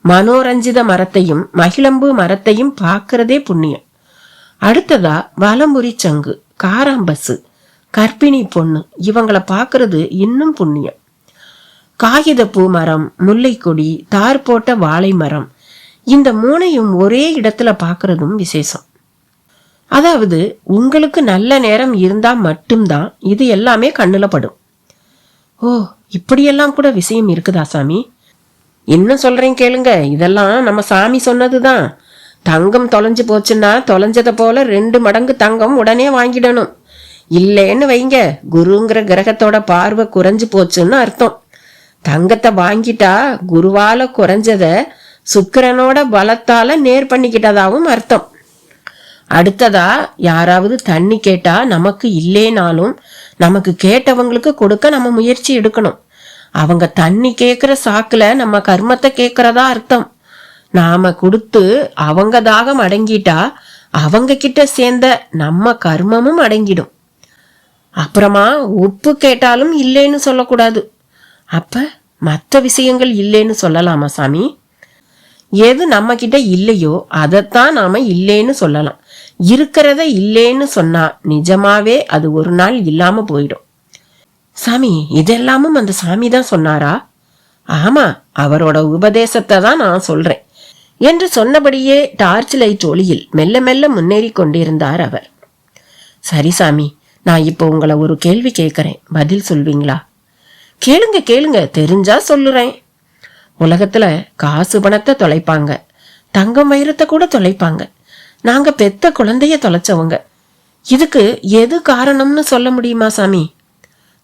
A: மனோரஞ்சித மரத்தையும் மகிழம்பு மரத்தையும் பார்க்கறதே புண்ணியம். அடுத்ததா வலம்புரி சங்கு, காராம்பசு, கர்ப்பிணி பொண்ணு, இவங்களை பார்க்கறது இன்னும் புண்ணியம். காகிதப்பூ மரம், முல்லைக்கொடி, தார் போட்ட வாழை மரம், இந்த 3ஐயும் ஒரே இடத்துல பார்க்கறதும் விசேஷம். அதாவது உங்களுக்கு நல்ல நேரம் இருந்தா மட்டும்தான் இது எல்லாமே கண்ணுல படும். ஓ, இப்படியெல்லாம் கூட விஷயம் இருக்குதா சாமி? இன்னும் சொல்றேன் கேளுங்க. இதெல்லாம் நம்ம சாமி சொன்னதுதான். தங்கம் தொலைஞ்சு போச்சுன்னா தொலைஞ்சதை போல 2 மடங்கு தங்கம் உடனே வாங்கிடணும். இல்லைன்னு வைங்க, குருங்கிற கிரகத்தோட பார்வை குறைஞ்சு போச்சுன்னு அர்த்தம். தங்கத்தை வாங்கிட்டா குருவால குறைஞ்சத சுக்கிரனோட பலத்தால நேர் பண்ணிக்கிட்டதாவும் அர்த்தம். அடுத்ததா யாராவது தண்ணி கேட்டா நமக்கு இல்லேனாலும் நமக்கு கேட்டவங்களுக்கு கொடுக்க நம்ம முயற்சி எடுக்கணும். அவங்க தண்ணி கேட்கிற சாக்குல நம்ம கர்மத்தை கேட்கறதா அர்த்தம். நாம கொடுத்து அவங்க தாகம் அடங்கிட்டா அவங்க கிட்ட சேர்ந்த நம்ம கர்மமும் அடங்கிடும். அப்புறமா உப்பு கேட்டாலும் இல்லைன்னு சொல்லக்கூடாது. அப்ப மற்ற விஷயங்கள் இல்லைன்னு சொல்லலாமா சாமி? எது நம்ம கிட்ட இல்லையோ அதைத்தான் நாம இல்லைன்னு சொல்லலாம். இருக்கிறத இல்லைன்னு சொன்னா நிஜமாவே அது ஒரு நாள் இல்லாம போயிடும். சாமி, இதெல்லாமும் அந்த சாமி தான் சொன்னாரா? ஆமா, அவரோட உபதேசத்தை தான் நான் சொல்றேன். என்று சொன்னபடியே டார்ச் லைட் ஒளியில் மெல்ல மெல்ல முன்னேறி கொண்டிருந்தார் அவர். சரி சாமி, நான் இப்போ உங்களை ஒரு கேள்வி கேட்கறேன், பதில் சொல்வீங்களா? கேளுங்க கேளுங்க, தெரிஞ்சா சொல்லுறேன். உலகத்துல காசு பணத்தை தொலைப்பாங்க, தங்கம் வைரத்தை கூட தொலைப்பாங்க. நாங்க பெத்த குழந்தைய தொலைச்சவங்க. இதுக்கு எது காரணம்னு சொல்ல முடியுமா சாமி?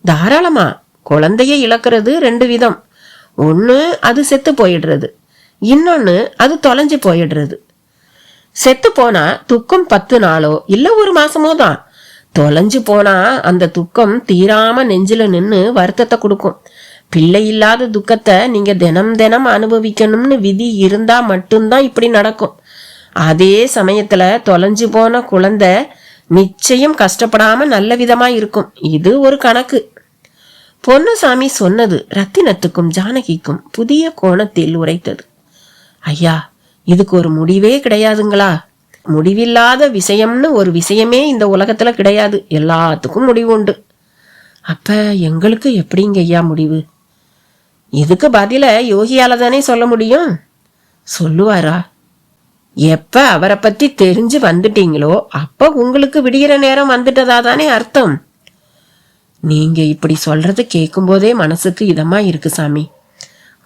A: தாராளமா. குழந்தைய இழக்கிறது 2 விதம். ஒன்று அது செத்து போயிடுறது, இன்னொன்று அது தொலைஞ்சு போயிடுறது. செத்து போனா துக்கம் 10 நாளோ இல்ல 1 மாசமோ தான். தொலைஞ்சு போனா அந்த துக்கம் தீராம நெஞ்சில நின்று வருத்தத்தை கொடுக்கும். பிள்ளை இல்லாத துக்கத்தை நீங்க தினம் தினம் அனுபவிக்கணும்னு விதி இருந்தா மட்டும்தான் இப்படி நடக்கும். அதே சமயத்துல தொலைஞ்சு போன குழந்தை நிச்சயம் கஷ்டப்படாம நல்ல விதமா இருக்கும். இது ஒரு கணக்கு. பொன்னுசாமி சொன்னது ரத்தினத்துக்கும் ஜானகிக்கும் புதிய கோணத்தில் உரைத்தது. ஐயா, இதுக்கு ஒரு முடிவே கிடையாதுங்களா? முடிவில்லாத விஷயம்னு ஒரு விஷயமே இந்த உலகத்துல கிடையாது. எல்லாத்துக்கும் முடிவு உண்டு. அப்ப எங்களுக்கு எப்படிங்க ஐயா முடிவு? இதுக்கு பதில யோகியால தானே சொல்ல முடியும். சொல்லுவாரா? எப்ப அவரை பத்தி தெரிஞ்சு வந்துட்டீங்களோ அப்ப உங்களுக்கு விடிகிற நேரம் வந்துட்டதா தானே அர்த்தம். நீங்க இப்படி சொல்றது கேட்கும் போதே மனசுக்கு இதமா இருக்கு சாமி.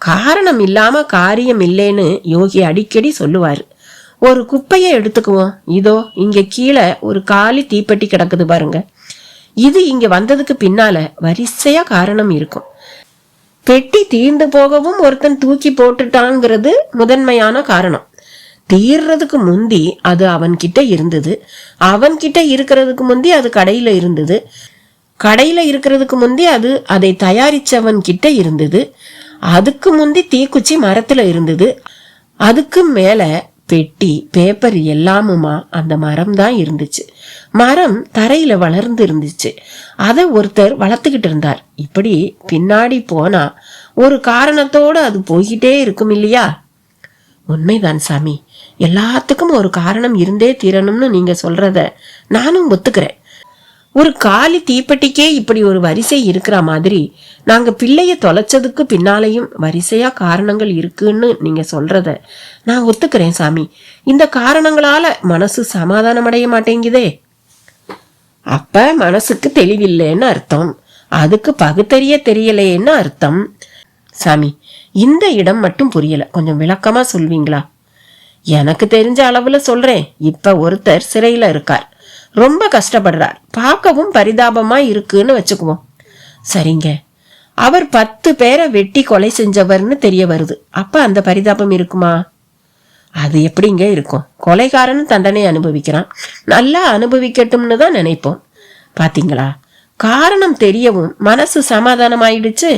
A: காரணம் இல்லாம காரியம் இல்லைன்னு யோகி அடிக்கடி சொல்லுவாரு. ஒரு குப்பையை எடுத்துக்குவோம். இதோ இங்க கீழே ஒரு காலி தீப்பெட்டி கிடக்குது பாருங்க. இது இங்க வந்ததுக்கு பின்னால வரிசையா காரணம் இருக்கும். பெட்டி தீர்ந்து போகவும் ஒருத்தன் தூக்கி போட்டுட்டாங்கிறது முதன்மையான காரணம். தீர்றதுக்கு முந்தி அது அவன்கிட்ட இருந்தது, அவன்கிட்ட இருக்கிறதுக்கு முந்தி அது கடையில இருந்தது, கடையில இருக்கிறதுக்கு முந்தி அது அதை தயாரிச்சவன் கிட்ட இருந்தது, அதுக்கு முந்தி தீக்குச்சி மரத்துல இருந்தது, அதுக்கு மேல பெட்டி பேப்பர் எல்லாமுமா அந்த மரம் தான் இருந்துச்சு. மரம் தரையில வளர்ந்து இருந்துச்சு, அதை ஒருத்தர் வளர்த்துக்கிட்டு இருந்தார். இப்படி பின்னாடி போனா ஒரு காரணத்தோடு அது போய்கிட்டே இருக்கும் இல்லையா? உண்மைதான் சாமி. எல்லாத்துக்கும் ஒரு காரணம் இருந்தே தீரணும்னு நீங்க சொல்றத நானும் ஒத்துக்கிறேன். ஒரு காலி தீப்பெட்டிக்கே இப்படி ஒரு வரிசை இருக்கிற மாதிரி நாங்க பிள்ளைய தொலைச்சதுக்கு பின்னாலையும் வரிசையா காரணங்கள் இருக்குன்னு நீங்க சொல்றத நான் ஒத்துக்கிறேன் சாமி. இந்த காரணங்களால மனசு சமாதானம் அடைய மாட்டேங்குதே. அப்ப மனசுக்கு தெளிவில்லைன்னு அர்த்தம், அதுக்கு பகுத்தறிய தெரியலேன்னு அர்த்தம். சாமி, இந்த இடம் மட்டும் புரியல, கொஞ்சம் விளக்கமா சொல்வீங்களா? எனக்கு தெரிஞ்ச அளவுல சொல்றேன். இப்ப ஒருத்தர் சிறையில இருக்கார், ரொம்ப கஷ்டப்படுறார், பார்க்கவும் பரிதாபமா இருக்குன்னு வச்சுக்குவோம். சரிங்க, அவர் 10 பேரை வெட்டி கொலை செஞ்சவர்னு தெரிய வருது. அப்ப அந்த பரிதாபம் இருக்குமா? அது எப்படிங்க இருக்கும்? கொலைகாரன் தண்டனை அனுபவிக்கிறான், நல்லா அனுபவிக்கட்டும்னு தான் நினைப்போம். பாத்தீங்களா, காரணம் தெரியவும் மனசு சமாதானம் ஆயிடுச்சு.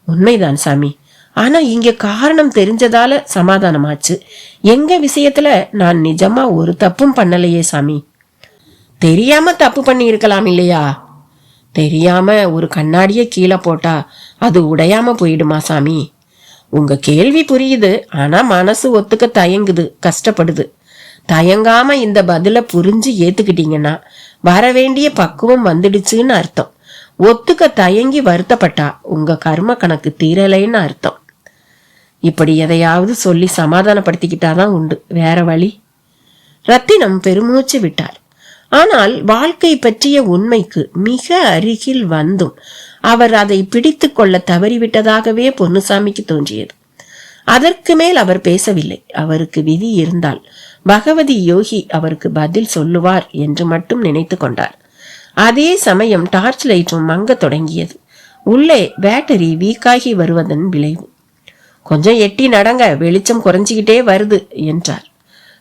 A: உண்மைதான் சாமி. ஆனா இங்க காரணம் தெரிஞ்சதால சமாதானமாச்சு. எங்க விஷயத்துல நான் நிஜமா ஒரு தப்பும் பண்ணலையே சாமி. தெரியாம தப்பு பண்ணி இருக்கலாம் இல்லையா? தெரியாம ஒரு கண்ணாடிய கீழே போட்டா அது உடையாம போயிடுமா சாமி? உங்க கேள்வி புரியுது, ஆனா மனசு ஒத்துக்க தயங்குது, கஷ்டப்படுது. தயங்காம இந்த பதில புரிஞ்சு ஏத்துக்கிட்டீங்கன்னா வர வேண்டிய பக்குவம் வந்துடுச்சுன்னு அர்த்தம். ஒத்துக்க தயங்கி வருத்தப்பட்டா உங்க கர்ம கணக்கு தீரலைன்னு அர்த்தம். இப்படி எதையாவது சொல்லி சமாதானப்படுத்திக்கிட்டாதான் உண்டு, வேற வழி. ரத்தினம் பெருமூச்சு விட்டார். ஆனால் வாழ்க்கை பற்றிய உண்மைக்கு மிக அருகில் வந்தும் அவர் அதை பிடித்து கொள்ள தவறிவிட்டதாகவே பொன்னுசாமிக்கு தோன்றியது. அதற்கு மேல் அவர் பேசவில்லை. அவருக்கு விதி இருந்தால் பகவதி யோகி அவருக்கு பதில் சொல்லுவார் என்று மட்டும் நினைத்து கொண்டார். அதே சமயம் டார்ச் லைட்டும் மங்க தொடங்கியது. உள்ளே பேட்டரி வீக்காகி வருவதன் விளைவு. கொஞ்சம் எட்டி நடங்க, வெளிச்சம் குறைஞ்சிக்கிட்டே வருது என்றார்.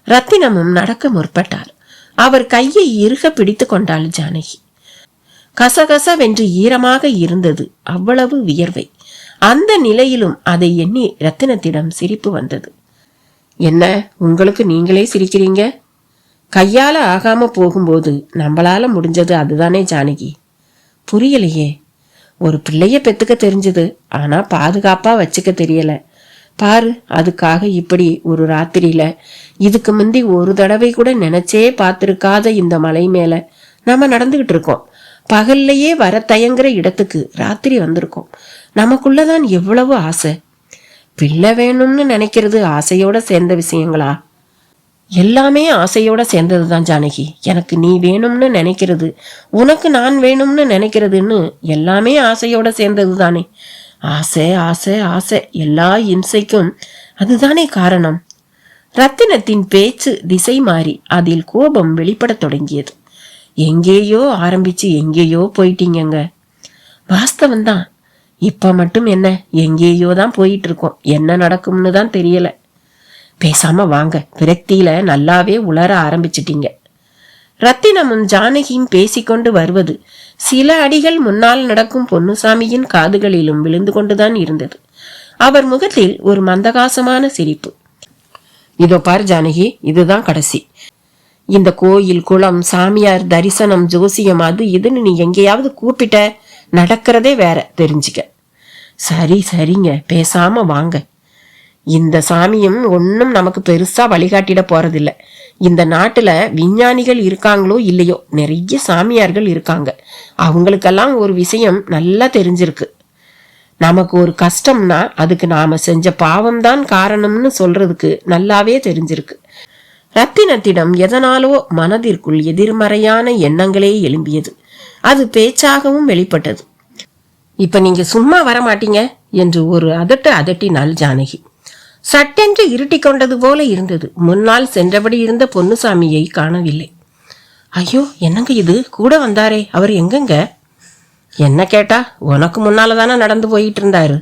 A: ரத்தினமும் நடக்க முற்பட்டார். அவர் கையை இறுக பிடித்து கொண்டாள் ஜானகி. கசகசவென்று ஈரமாக இருந்தது, அவ்வளவு வியர்வை. அந்த நிலையிலும் அதை எண்ணி ரத்தினத்திடம் சிரிப்பு வந்தது. என்ன, உங்களுக்கு நீங்களே சிரிக்கிறீங்க? கையால ஆகாம போகும்போது நம்மளால முடிஞ்சது அதுதானே ஜானகி. புரியலையே. ஒரு பிள்ளைய பெத்துக்க தெரிஞ்சது, ஆனா பாதுகாப்பா வச்சுக்க தெரியல. பாரு, அதுக்காக இப்படி ஒரு ராத்திரியில இதுக்கு முந்தி ஒரு தடவை கூட நினைச்சே பார்த்திருக்காத இந்த மலை மேல நாம நடந்துகிட்டு இருக்கோம். பகல்லையே வர தயங்குற இடத்துக்கு ராத்திரி வந்திருக்கோம். நமக்குள்ளதான் எவ்வளவு ஆசை. பிள்ளை வேணும்னு நினைக்கிறது ஆசையோட சேர்ந்த விஷயங்களா? எல்லாமே ஆசையோட சேர்ந்ததுதான் ஜானகி. எனக்கு நீ வேணும்னு நினைக்கிறது, உனக்கு நான் வேணும்னு நினைக்கிறதுன்னு எல்லாமே ஆசையோட சேர்ந்தது தானே. ஆசை ஆசை ஆசை, எல்லா இம்சைக்கும் அதுதானே காரணம். ரத்தினத்தின் பேச்சு திசை மாறி அதில் கோபம் வெளிப்படத் தொடங்கியது. எங்கேயோ ஆரம்பிச்சு எங்கேயோ போயிட்டீங்க. வாஸ்தவந்தான். இப்ப மட்டும் என்ன, எங்கேயோ தான் போயிட்டு இருக்கோம். என்ன நடக்கும்னு தான் தெரியல. பேசாம வாங்க, விரக்தியில நல்லாவே உளர ஆரம்பிச்சிட்டீங்க. ரத்தினமும் ஜானகியும் பேசிக்கொண்டு வருவது சில அடிகள் முன்னால் நடக்கும் பொன்னுசாமியின் காதுகளிலும் விழுந்து கொண்டுதான் இருந்தது. அவர் முகத்தில் ஒரு மந்தகாசமான சிரிப்பு. இதோ பார் ஜானகி, இதுதான் கடைசி. இந்த கோயில், குளம், சாமியார் தரிசனம், ஜோசியம், அது இதுன்னு நீ எங்கேயாவது கூப்பிட்ட நடக்கிறதே வேற, தெரிஞ்சுக்க. சரி சரிங்க, பேசாம வாங்க. இந்த சாமியும் ஒன்னும் நமக்கு பெருசா வழிகாட்டிட போறதில்ல. இந்த நாட்டுல விஞ்ஞானிகள் இருக்காங்களோ இல்லையோ, நிறைய சாமியார்கள் இருக்காங்க. அவங்களுக்கெல்லாம் ஒரு விஷயம் நல்லா தெரிஞ்சிருக்கு. நமக்கு ஒரு கஷ்டம்னா அதுக்கு நாம செஞ்ச பாவம்தான் காரணம்னு சொல்றதுக்கு நல்லாவே தெரிஞ்சிருக்கு. ரத்தினத்திடம் எதனாலோ மனதிற்குள் எதிர்மறையான எண்ணங்களே எழும்பியது. அது பேச்சாகவும் வெளிப்பட்டது. இப்ப நீங்க சும்மா வரமாட்டீங்க என்று ஒரு அதட்டினாள் ஜானகி. சட்டென்று இருட்டி கொண்டது போல இருந்தது. முன்னால் சென்றபடி இருந்த பொன்னுசாமியை காணவில்லை. ஐயோ, என்னங்க இது, கூட வந்தாரே, அவர் எங்கங்க? என்ன கேட்டா, உனக்கு முன்னாலதானே நடந்து போயிட்டு இருந்தாரு.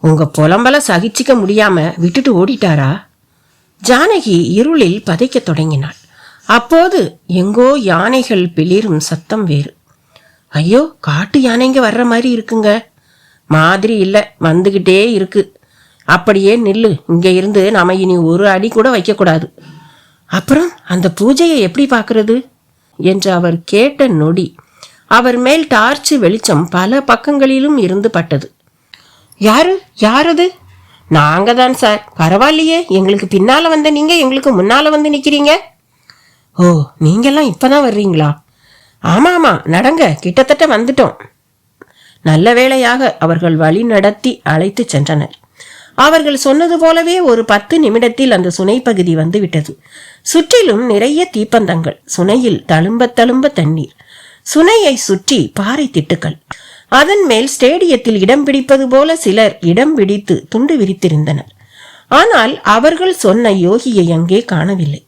A: உங்க புலம்பல சகிச்சிக்க முடியாம விட்டுட்டு ஓடிட்டாரா? ஜானகி இருளில் பதைக்க தொடங்கினாள். அப்போது எங்கோ யானைகள் பிளிரும் சத்தம் வேறு. ஐயோ, காட்டு யானைங்க வர்ற மாதிரி இருக்குங்க. மாதிரி இல்ல, வந்துகிட்டே இருக்கு. அப்படியே நில்லு, இங்க இருந்து நாம இனி ஒரு அடி கூட வைக்க கூடாது. அப்புறம் அந்த பூஜையை எப்படி பாக்குறது என்று அவர் கேட்ட நொடி அவர் மேல் டார்ச் வெளிச்சம் பல பக்கங்களிலும் இருந்து பட்டது. யாரது? நாங்க தான் சார். பரவாயில்லையே, எங்களுக்கு பின்னால வந்த நீங்க எங்களுக்கு முன்னால வந்து நிக்கிறீங்க. ஓ, நீங்கெல்லாம் இப்பதான் வர்றீங்களா? ஆமா ஆமா, நடங்க, கிட்டத்தட்ட வந்துட்டோம். நல்ல வேளையாக அவர்கள் வழி நடத்தி அழைத்து சென்றனர். அவர்கள் சொன்னது போலவே ஒரு 10 நிமிடத்தில் அந்த சுனை பகுதி வந்து விட்டது. சுற்றிலும் நிறைய தீப்பந்தங்கள், சுனையில் தழும்ப தழும்ப தண்ணீர், சுனையை சுற்றி பாறை திட்டுக்கள், அதன் மேல் ஸ்டேடியத்தில் இடம் பிடிப்பது போல சிலர் இடம் பிடித்து துண்டு விரித்திருந்தனர். ஆனால் அவர்கள் சொன்ன யோகியை அங்கே காணவில்லை.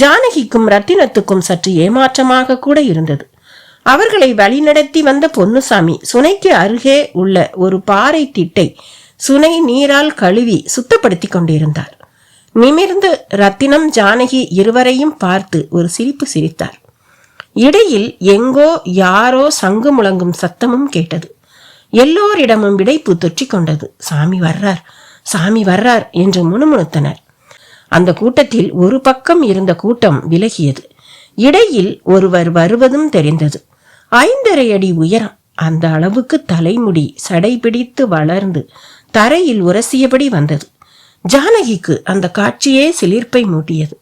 A: ஜானகிக்கும் ரத்தினத்துக்கும் சற்று ஏமாற்றமாக கூட இருந்தது. அவர்களை வழிநடத்தி வந்த பொன்னுசாமி சுனைக்கு அருகே உள்ள ஒரு பாறை திட்டை சுனை நீரால் கழுவி சுத்தப்படுத்தி கொண்டிருந்தார். நிமிர்ந்து ரத்தினம் ஜானகி இருவரையும் பார்த்து ஒரு சிரிப்பு சிரித்தார். இடையில் எங்கோ யாரோ சங்கு முழங்கும் சத்தமும் கேட்டது. எல்லோரிடமும் விடைப்பு தொற்றிக் கொண்டது. சாமி வர்றார், சாமி வர்றார் என்று முணுமுணுத்தனர். அந்த கூட்டத்தில் ஒரு பக்கம் இருந்த கூட்டம் விலகியது. இடையில் ஒருவர் வருவதும் தெரிந்தது. 5½ அடி உயரம், அந்த அளவுக்கு தலைமுடி சடை பிடித்து வளர்ந்து தரையில் உரசியபடி வந்தது. ஜானகிக்கு அந்த காட்சியே சிலிர்ப்பை மூட்டியது.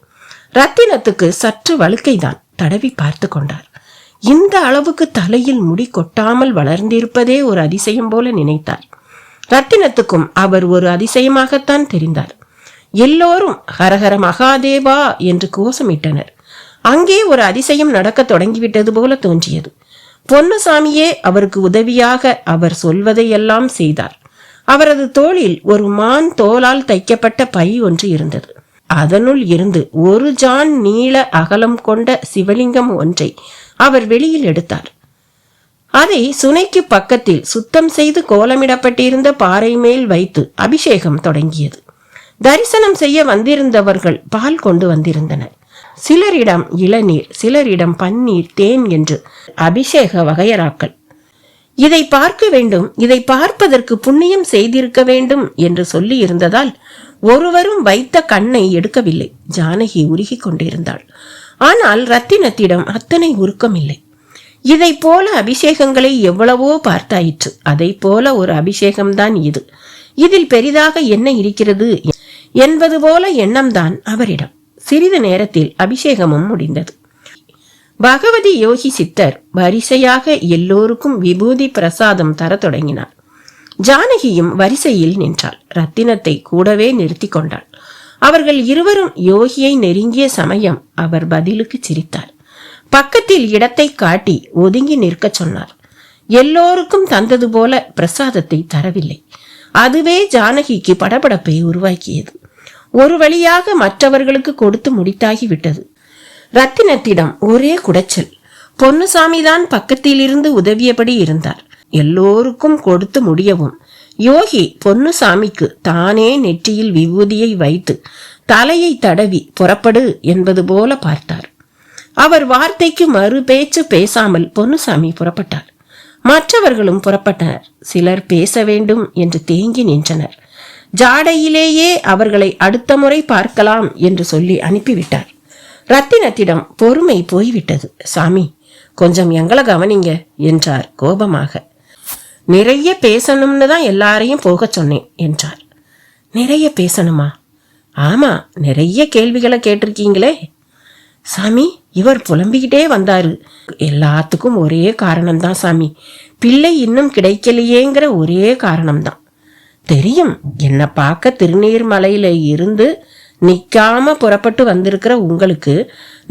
A: ரத்தினத்துக்கு சற்று வழுக்கைதான். தடவி பார்த்து கொண்டார். இந்த அளவுக்கு தலையில் முடி கொட்டாமல் வளர்ந்திருப்பதே ஒரு அதிசயம் போல நினைத்தார். ரத்தினத்துக்கும் அவர் ஒரு அதிசயமாகத்தான் தெரிந்தார். எல்லோரும் ஹரஹர மகாதேவா என்று கோஷமிட்டனர். அங்கே ஒரு அதிசயம் நடக்க தொடங்கிவிட்டது போல தோன்றியது. பொன்னுசாமியே அவருக்கு உதவியாக அவர் சொல்வதையெல்லாம் செய்தார். அவரது தோளில் ஒரு மான் தோலால் தைக்கப்பட்ட பை ஒன்று இருந்தது. அதனுள் இருந்து ஒரு ஜான் நீள அகலம் கொண்ட சிவலிங்கம் ஒன்றை அவர் வெளியில் எடுத்தார். அதை சுனைக்கு பக்கத்தில் சுத்தம் செய்து கோலமிடப்பட்டிருந்த பாறை மேல் வைத்து அபிஷேகம் தொடங்கியது. தரிசனம் செய்ய வந்திருந்தவர்கள் பால் கொண்டு வந்திருந்தனர். சிலரிடம் இளநீர், சிலரிடம் பன்னீர், தேன் என்று அபிஷேக வகையறாக்கள். இதை பார்க்க வேண்டும், இதை பார்ப்பதற்கு புண்ணியம் செய்திருக்க வேண்டும் என்று சொல்லி இருந்ததால் ஒருவரும் வைத்த கண்ணை எடுக்கவில்லை. ஜானகி உருகி கொண்டிருந்தாள். ஆனால் ரத்தினத்திடம் அத்தனை உருக்கம் இல்லை. இதை போல அபிஷேகங்களை எவ்வளவோ பார்த்தாயிற்று. அதை போல ஒரு அபிஷேகம்தான் இது. இதில் பெரிதாக என்ன இருக்கிறது என்பது போல எண்ணம்தான் அவரிடம். சிறிது நேரத்தில் அபிஷேகமும் முடிந்தது. பகவதி யோகி சித்தர் வரிசையாக எல்லோருக்கும் விபூதி பிரசாதம் தர தொடங்கினார். ஜானகியும் வரிசையில் நின்றாள். ரத்தினத்தை கூடவே நிறுத்தி கொண்டாள். அவர்கள் இருவரும் யோகியை நெருங்கிய சமயம் அவர் பதிலுக்கு சிரித்தார். பக்கத்தில் இடத்தை காட்டி ஒதுங்கி நிற்க சொன்னார். எல்லோருக்கும் தந்தது போல பிரசாதத்தை தரவில்லை. அதுவே ஜானகிக்கு படபடப்பை உருவாக்கியது. ஒரு வழியாக மற்றவர்களுக்கு கொடுத்து முடித்தாகிவிட்டது. ரத்தினத்திடம் ஒரே குடைச்சல். பொன்னுசாமிதான் பக்கத்தில் இருந்து உதவியபடி இருந்தார். எல்லோருக்கும் கொடுத்து முடியவும் யோகி பொன்னுசாமிக்கு தானே நெற்றியில் விபூதியை வைத்து தலையை தடவி புறப்படு என்பது போல பார்த்தார். அவர் வார்த்தைக்கு மறு பேச்சு பேசாமல் பொன்னுசாமி புறப்பட்டார். மற்றவர்களும் புறப்பட்டனர். சிலர் பேச வேண்டும் என்று தேங்கி நின்றனர். ஜாடையிலேயே அவர்களை அடுத்த முறை பார்க்கலாம் என்று சொல்லி அனுப்பிவிட்டார். ரத்தினத்திடம் பொறுமை போய்விட்டது. சாமி, கொஞ்சம் எங்களை கவனிங்க என்றார் கோபமாக. நிறைய பேசணும்னு தான் எல்லாரையும் போக சொன்னேன் என்றார். நிறைய பேசணுமா? ஆமா, நிறைய கேள்விகளை கேட்டிருக்கீங்களே. சாமி, இவர் புலம்பிக்கிட்டே வந்தாரு. எல்லாத்துக்கும் ஒரே காரணம்தான் சாமி. பிள்ளை இன்னும் கிடைக்கலையேங்கிற ஒரே காரணம்தான். தெரியும், என்னை பார்க்க திருநீர்மலையில இருந்து நிக்காம புறப்பட்டு வந்திருக்கிற உங்களுக்கு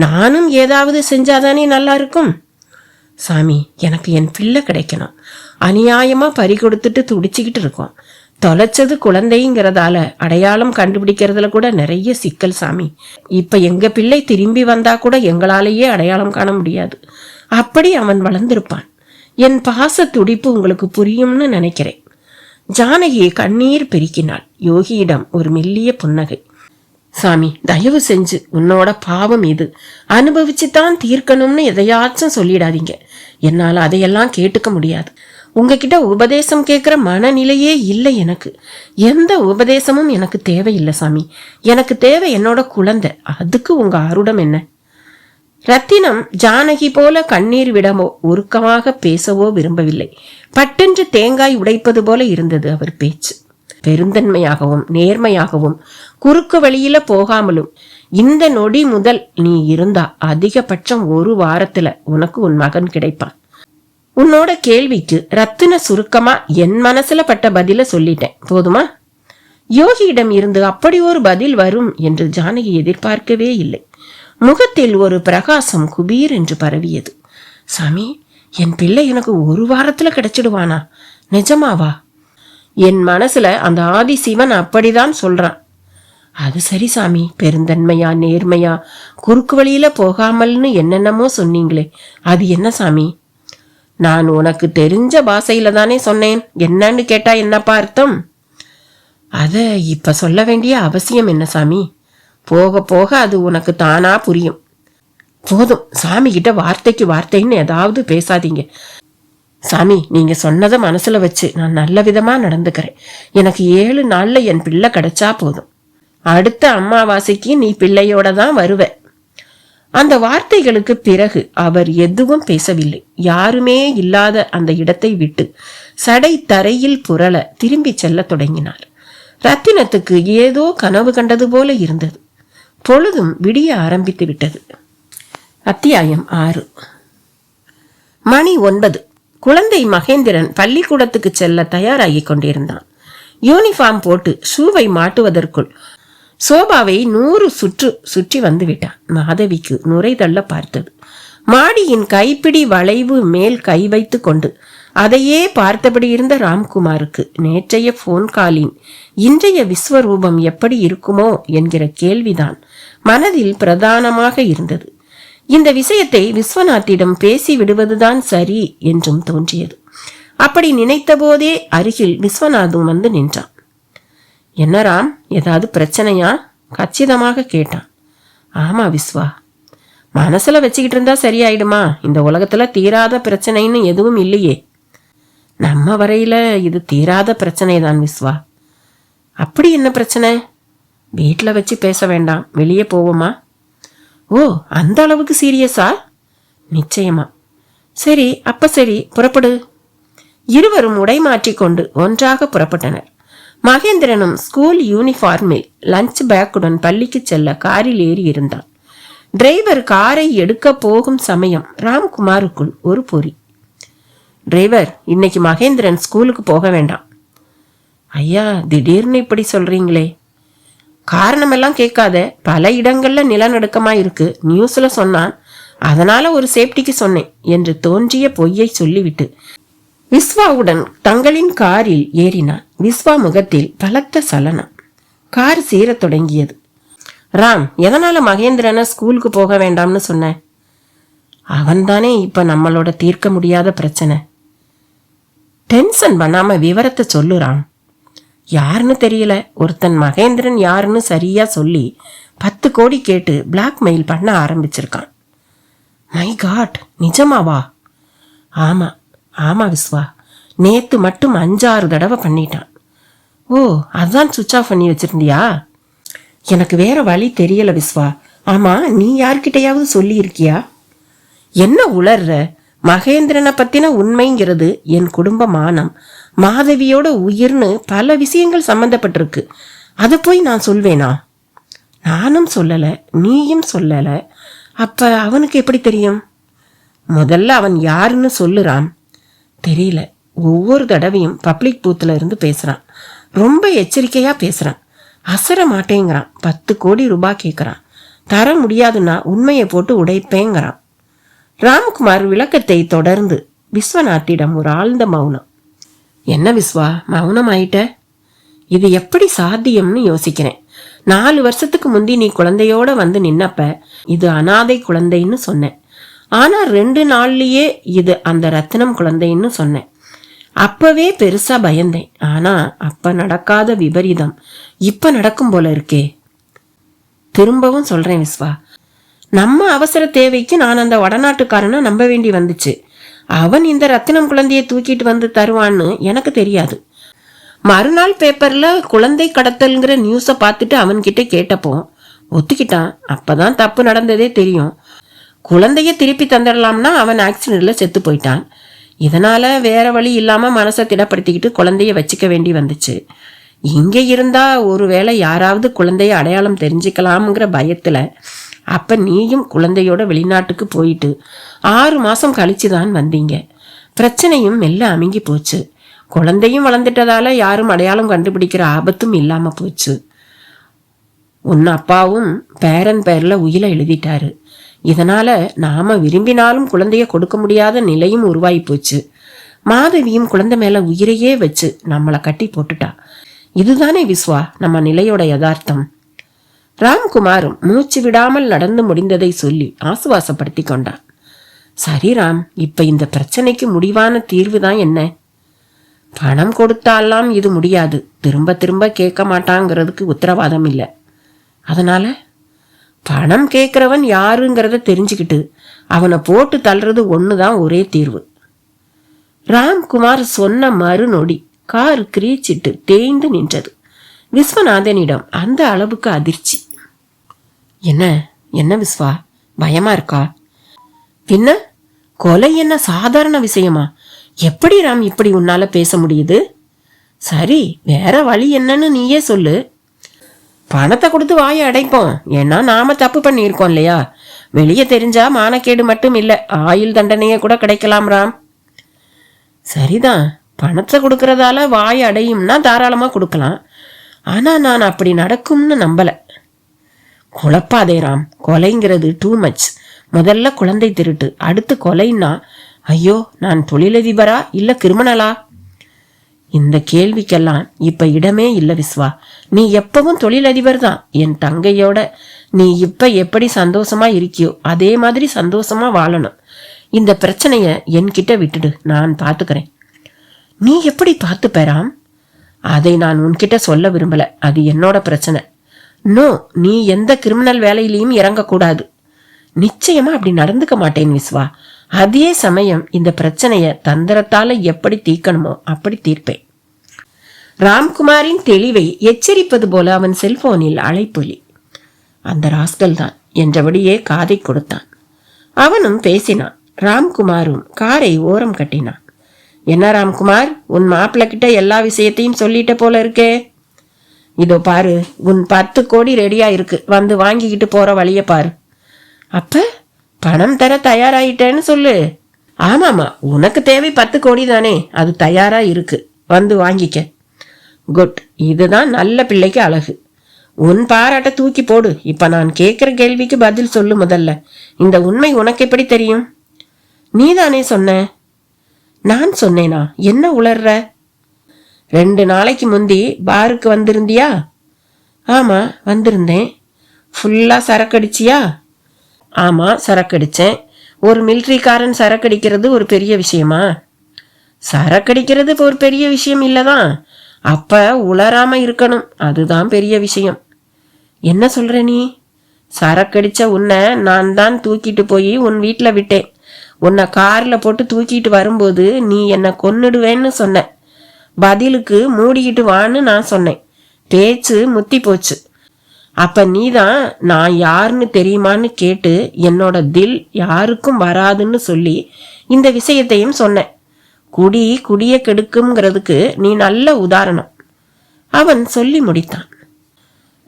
A: நானும் ஏதாவது செஞ்சாதானே நல்லா இருக்கும். சாமி, எனக்கு என் பிள்ளை கிடைக்கணும். அநியாயமா பறி கொடுத்துட்டு துடிச்சுக்கிட்டு இருக்கோம். தொலைச்சது குழந்தைங்கிறதால அடையாளம் கண்டுபிடிக்கிறதுல கூட நிறைய சிக்கல் சாமி. இப்ப எங்க பிள்ளை திரும்பி வந்தா கூட எங்களாலேயே அடையாளம் காண முடியாது. அப்படி அவன் வளர்ந்திருப்பான். என் பாச துடிப்பு உங்களுக்கு புரியும்னு நினைக்கிறேன். ஜானகி கண்ணீர் பெருக்கினாள். யோகியிடம் ஒரு மெல்லிய புன்னகை. சாமி, தயவு செஞ்சு உன்னோட பாவம் இது, அனுபவிச்சுதான் தீர்க்கணும்னு எதையாச்சும் சொல்லிடாதீங்க. என்னால அதையெல்லாம் கேட்டுக்க முடியாது. உங்ககிட்ட உபதேசம் கேட்கிற மனநிலையே இல்லை எனக்கு. எந்த உபதேசமும் எனக்கு தேவையில்லை சாமி. எனக்கு தேவை என்னோட குழந்தை. அதுக்கு உங்க ஆருடம் என்ன? ரத்தினம் ஜானகி போல கண்ணீர் விடவோ உருக்கமாக பேசவோ விரும்பவில்லை. பட்டென்று தேங்காய் உடைப்பது போல இருந்தது அவர் பேச்சு. பெருந்தன்மையாகவும் நேர்மையாகவும் குறுக்கு வழியில போகாமலும் இந்த நொடி முதல் நீ இருந்தா அதிகபட்சம் ஒரு வாரத்துல உனக்கு உன் மகன் கிடைப்பான். உன்னோட கேள்விக்கு ரத்தின சுருக்கமா என் மனசுல பட்ட பதில சொல்லிட்டேன், போதுமா? யோகியிடம் இருந்து அப்படி ஒரு பதில் வரும் என்று ஜானகி எதிர்பார்க்கவே இல்லை. முகத்தில் ஒரு பிரகாசம் குபீர் என்று பரவியது. சாமி, என் பிள்ளை எனக்கு ஒரு வாரத்துல கிடைச்சிடுவானா? நிஜமாவா? என் மனசுல அந்த ஆதி சிவன் அப்படிதான் சொல்றான். அது சரி சாமி, பெருந்தன்மையா நேர்மையா குறுக்கு வழியில போகாமல்னு என்னென்னமோ சொன்னீங்களே, அது என்ன சாமி? நான் உனக்கு தெரிஞ்ச பாஷையில தானே சொன்னேன். என்னன்னு கேட்டா என்னப்பா அர்த்தம்? அத இப்ப சொல்ல வேண்டிய அவசியம் என்ன சாமி? போக போக அது உனக்கு தானா புரியும். போதும், சாமி கிட்ட வார்த்தைக்கு வார்த்தைன்னு ஏதாவது பேசாதீங்க. சாமி, நீங்க சொன்னதை மனசுல வச்சு நான் நல்ல விதமா நடந்துக்கிறேன். எனக்கு 7 நாள்ல என் பிள்ளை கிடைச்சா போதும். அடுத்த அம்மாவாசைக்கு நீ பிள்ளையோட தான் வருவ. அந்த வார்த்தைகளுக்கு பிறகு அவர் எதுவும் பேசவில்லை. யாருமே இல்லாத அந்த இடத்தை விட்டு சடை தரையில் புரள திரும்பி செல்ல தொடங்கினார். ரத்தினத்துக்கு ஏதோ கனவு கண்டது போல இருந்தது. பொழுதும் விடிய ஆரம்பித்து விட்டது. அத்தியாயம் 6. மணி 9. குழந்தை மகேந்திரன் பள்ளிக்கூடத்துக்கு செல்ல தயாராகி கொண்டிருந்தான். யூனிஃபார்ம் போட்டு ஷூவை மாட்டுவதற்குள் சோபாவை 100 சுற்று சுற்றி வந்து விட்டான். மாதவிக்கு நுரை தள்ள பார்த்தது. மாடியின் கைப்பிடி வளைவு மேல் கை வைத்து கொண்டு அதையே பார்த்தபடி இருந்த ராம்குமாருக்கு நேற்றைய போன் காலின் இன்றைய விஸ்வரூபம் எப்படி இருக்குமோ என்கிற கேள்விதான் மனதில் பிரதானமாக இருந்தது. இந்த விஷயத்தை விஸ்வநாத்திடம் பேசி விடுவதுதான் சரி என்றும் தோன்றியது. அப்படி நினைத்த போதே அருகில் விஸ்வநாதும் வந்து நின்றான். என்ன ராம், ஏதாவது பிரச்சனையா? கச்சிதமாக கேட்டான். ஆமா விஸ்வா, மனசுல வச்சுக்கிட்டு இருந்தா சரியாயிடுமா? இந்த உலகத்துல தீராத பிரச்சனைன்னு எதுவும் இல்லையே. நம்ம வரையில இது தீராத பிரச்சனை தான் விஸ்வா. அப்படி என்ன பிரச்சனை? வீட்டுல வச்சு பேச வேண்டாம், வெளியே போவோமா? ஓ, அந்த அளவுக்கு சீரியஸா? நிச்சயமா. சரி, அப்ப சரி, புறப்படு. இருவரும் உடை மாற்றிக்கொண்டு ஒன்றாக புறப்பட்டனர். மகேந்திரனும் ஸ்கூல் யூனிஃபார்மில் லஞ்ச் பேக்குடன் பள்ளிக்கு செல்ல காரில் ஏறி இருந்தான். டிரைவர் காரை எடுக்க போகும் சமயம் ராம்குமாருக்குள் ஒரு பொறி. டிரைவர், இன்னைக்கு மகேந்திரன் ஸ்கூலுக்கு போக வேண்டாம். ஐயா, திடீர்னு இப்படி சொல்றீங்களே? காரணமெல்லாம் கேட்காத, பல இடங்கள்ல நிலநடுக்கமா இருக்கு, நியூஸ்ல சொன்னான், அதனால ஒரு சேஃப்டிக்கு சொன்னேன் என்று தோன்றிய பொய்யை சொல்லிவிட்டு விஸ்வாவுடன் தங்களின் காரில் ஏறினான். விஸ்வா முகத்தில் பலத்த சலனம். கார் சீரத் தொடங்கியது. ராம், எதனால மகேந்திரனை ஸ்கூலுக்கு போக வேண்டாம்னு சொன்ன? அவன்தானே இப்ப நம்மளோட தீர்க்க முடியாத பிரச்சனை. டென்ஷன் பண்ணாம விவரத்தை சொல்லு ராம். யாருன்னு தெரியல, ஒருத்தன் மகேந்திரன் யாருன்னு சரியா சொல்லி 10 கோடி கேட்டு பிளாக்மெயில் பண்ண ஆரம்பிச்சிருக்கான். மை காட், நிஜமாவா? ஆமா ஆமா விஸ்வா, நேத்து மட்டும் 5-6 தடவை பண்ணிட்டான். ஓ, அதான் சுவிட்ச் ஆஃப் பண்ணி வச்சிருந்தியா? எனக்கு வேற வழி தெரியல விஸ்வா. ஆமா, நீ யார்கிட்டையாவது சொல்லி இருக்கியா? என்ன உளர்ற? மகேந்திரனை பத்தின உண்மைங்கிறது என் குடும்ப மானம், மாதவியோட உயிர்னு பல விஷயங்கள் சம்பந்தப்பட்டிருக்கு. அதை போய் நான் சொல்வேனா? நானும் சொல்லல, நீயும் சொல்லல. அப்ப அவனுக்கு எப்படி தெரியும்? முதல்ல அவன் யாருன்னு சொல்லுறான். தெரியல, ஒவ்வொரு தடவையும் பப்ளிக் பூத்துல இருந்து பேசுறான். ரொம்ப எச்சரிக்கையா பேசுறான். அசர மாட்டேங்கிறான். 10 கோடி ரூபாய் கேட்கறான். தர முடியாதுன்னா உண்மையை போட்டு உடைப்பேங்கிறான். ராம்குமார் விளக்கத்தை தொடர்ந்து விஸ்வநாத்திடம் ஒரு ஆழ்ந்த மௌனம். என்ன விஸ்வா, மௌனம் ஆயிட்ட? இது எப்படி சாத்தியம்னு யோசிக்கிறேன். 4 வருஷத்துக்கு முந்தி நீ குழந்தையோட வந்து நின்னப்ப இது அனாதை குழந்தைன்னு சொன்னேன். ஆனா 2 நாள்லயே இது அந்த ரத்தினம் குழந்தைன்னு சொன்னேன். அப்பவே பெருசா பயந்தேன். ஆனா அப்ப நடக்காத விபரீதம் இப்ப நடக்கும் போல இருக்கே. திரும்பவும் சொல்றேன் விஸ்வா, நம்ம அவசர தேவைக்கு நான் அந்த வடநாட்டுக்காரனை நம்ப வேண்டி வந்துச்சு. அவன் இந்த ரத்தினம் குழந்தைய தூக்கிட்டு வந்து தருவான்னு எனக்கு தெரியாது. மறுநாள் பேப்பர்ல குழந்தை கடத்தல்ங்கிற நியூஸை பார்த்துட்டு அவன்கிட்ட கேட்டப்போ ஒத்துக்கிட்டான். அப்பதான் தப்பு நடந்ததே தெரியும். குழந்தைய திருப்பி தந்துடலாம்னா அவன் ஆக்சிடென்ட்ல செத்து போயிட்டான். இதனால வேற வழி இல்லாம மனசை திடப்படுத்திக்கிட்டு குழந்தைய வச்சுக்க வேண்டி வந்துச்சு. இங்க இருந்தா ஒருவேளை யாராவது குழந்தைய அடையாளம் தெரிஞ்சுக்கலாம்ங்கிற பயத்துல அப்ப நீயும் குழந்தையோட வெளிநாட்டுக்கு போயிட்டு 6 மாசம் கழிச்சுதான் வந்தீங்க. பிரச்சனையும் மெல்ல அமுங்கி போச்சு. குழந்தையும் வளர்ந்துட்டதால யாரும் அடையாளம் கண்டுபிடிக்கிற ஆபத்தும் இல்லாம போச்சு. உன் அப்பாவும் பேரன் பேர்ல உயிரை எழுதிட்டாரு. இதனால நாம விரும்பினாலும் குழந்தைய கொடுக்க முடியாத நிலையும் உருவாகி போச்சு. மாதவியும் குழந்தை மேல உயிரையே வச்சு நம்மளை கட்டி போட்டுட்டா. இதுதானே விஸ்வா நம்ம நிலையோட யதார்த்தம். ராம்குமாரும் மூச்சு விடாமல் நடந்து முடிந்ததை சொல்லி ஆசுவாசப்படுத்தி கொண்டான். சரி ராம், இப்ப இந்த பிரச்சனைக்கு முடிவான தீர்வு தான் என்ன? பணம் கொடுத்தாலாம் இது முடியாது. திரும்ப திரும்ப கேட்க மாட்டாங்கிறதுக்கு உத்தரவாதம் இல்லை. அதனால பணம் கேட்கிறவன் யாருங்கிறத தெரிஞ்சுக்கிட்டு அவனை போட்டு தள்ளுறது ஒண்ணுதான் ஒரே தீர்வு. ராம்குமார் சொன்ன மறுநொடி கார் கிரீச்சிட்டு தேய்ந்து நின்றது. விஸ்வநாதனிடம் அந்த அளவுக்கு அதிர்ச்சி. என்ன என்ன விஸ்வா, பயமா இருக்கா? பின்ன கொலை என்ன சாதாரண விஷயமா? எப்படி ராம் இப்படி உன்னால பேச முடியுது? சரி, வேற வழி என்னன்னு நீயே சொல்லு. பணத்தை கொடுத்து வாயை அடைப்போம். ஏன்னா நாம தப்பு பண்ணியிருக்கோம் இல்லையா? வெளியே தெரிஞ்சா மானக்கேடு மட்டும் இல்லை, ஆயுள் தண்டனையே கூட கிடைக்கலாம் ராம். சரிதான், பணத்தை கொடுக்கறதால வாய் அடையும்னா தாராளமா கொடுக்கலாம். ஆனா நான் அப்படி நடக்கும்னு நம்பல. குழப்பாதே ராம், கொலைங்கிறது டூ மச். முதல்ல குழந்தை திருட்டு, அடுத்து கொலைன்னா ஐயோ, நான் தொழிலதிபரா இல்ல கிரிமினலா? இந்த கேள்விக்கெல்லாம் இப்ப இடமே இல்ல விஸ்வா. நீ எப்பவும் தொழிலதிபர் தான். என் தங்கையோட நீ இப்ப எப்படி சந்தோஷமா இருக்கியோ அதே மாதிரி சந்தோஷமா வாழணும். இந்த பிரச்சனைய என்கிட்ட விட்டுடு, நான் பாத்துக்கிறேன். நீ எப்படி பார்த்துப்பேராம்? அதை நான் உன்கிட்ட சொல்ல விரும்பல. அது என்னோட பிரச்சனை. நோ, நீ எந்த கிரிமினல் வேலையிலையும் இறங்கக்கூடாது. நிச்சயமா அப்படி நடந்துக்க மாட்டேன் விஸ்வா. அதே சமயம் இந்த பிரச்சனைய தந்திரத்தால எப்படி தீர்க்கணுமோ அப்படி தீர்ப்பேன். ராம்குமாரின் தெளிவை எச்சரிப்பது போல அவன் செல்போனில் அழைப்பொலி. அந்த ராஸ்கல் தான் என்றபடியே காதை கொடுத்தான். அவனும் பேசினான். ராம்குமாரும் காரை ஓரம் கட்டினான். என்ன ராம்குமார், உன் மாப்பிள்ள கிட்ட எல்லா விஷயத்தையும் சொல்லிட்ட போல இருக்கே. இதோ பாரு, உன் 10 கோடி ரெடியா இருக்கு, வந்து வாங்கிக்கிட்டு போற வழிய பாரு. அப்ப பணம் தர தயாராயிட்டேன்னு சொல்லு. ஆமாமா, உனக்கு தேவை 10 கோடி தானே, அது தயாரா இருக்கு, வந்து வாங்கிக்க. குட், இதுதான் நல்ல பிள்ளைக்கு அழகு. உன் பாராட்ட தூக்கி போடு. இப்ப நான் கேட்கிற கேள்விக்கு பதில் சொல்லு. முதல்ல இந்த உண்மை உனக்கு எப்படி தெரியும்? நீதானே சொன்ன. நான் சொன்னேனா? என்ன உளர்ற? 2 நாளைக்கு முந்தி பாருக்கு வந்திருந்தியா? ஆமா, வந்திருந்தேன். ஃபுல்லா சரக்கடிச்சியா? ஆமா, சரக்கடிச்சேன். ஒரு மிலிட்ரிக்காரன் சரக்கடிக்கிறது ஒரு பெரிய விஷயமா? சரக்கடிக்கிறது ஒரு பெரிய விஷயம் இல்லதான். அப்ப உளராம இருக்கணும், அதுதான் பெரிய விஷயம். என்ன சொல்ற நீ? சரக்கடிச்ச உன்னை நான் தான் தூக்கிட்டு போய் உன் வீட்டில் விட்டேன். உன்னை காரில் போட்டு தூக்கிட்டு வரும்போது நீ என்னை கொன்னுடுவேன்னு சொன்ன. பதிலுக்கு மூடிக்கிட்டு வான்னு நான் சொன்னேன். பேச்சு முத்தி போச்சு. அப்ப நீதான் நான் யாருன்னு தெரியுமான்னு கேட்டு என்னோட தில் யாருக்கும் வராதுன்னு சொல்லி இந்த விஷயத்தையும் சொன்ன. குடிய கெடுக்குங்கிறதுக்கு நீ நல்ல உதாரணம். அவன் சொல்லி முடித்தான்.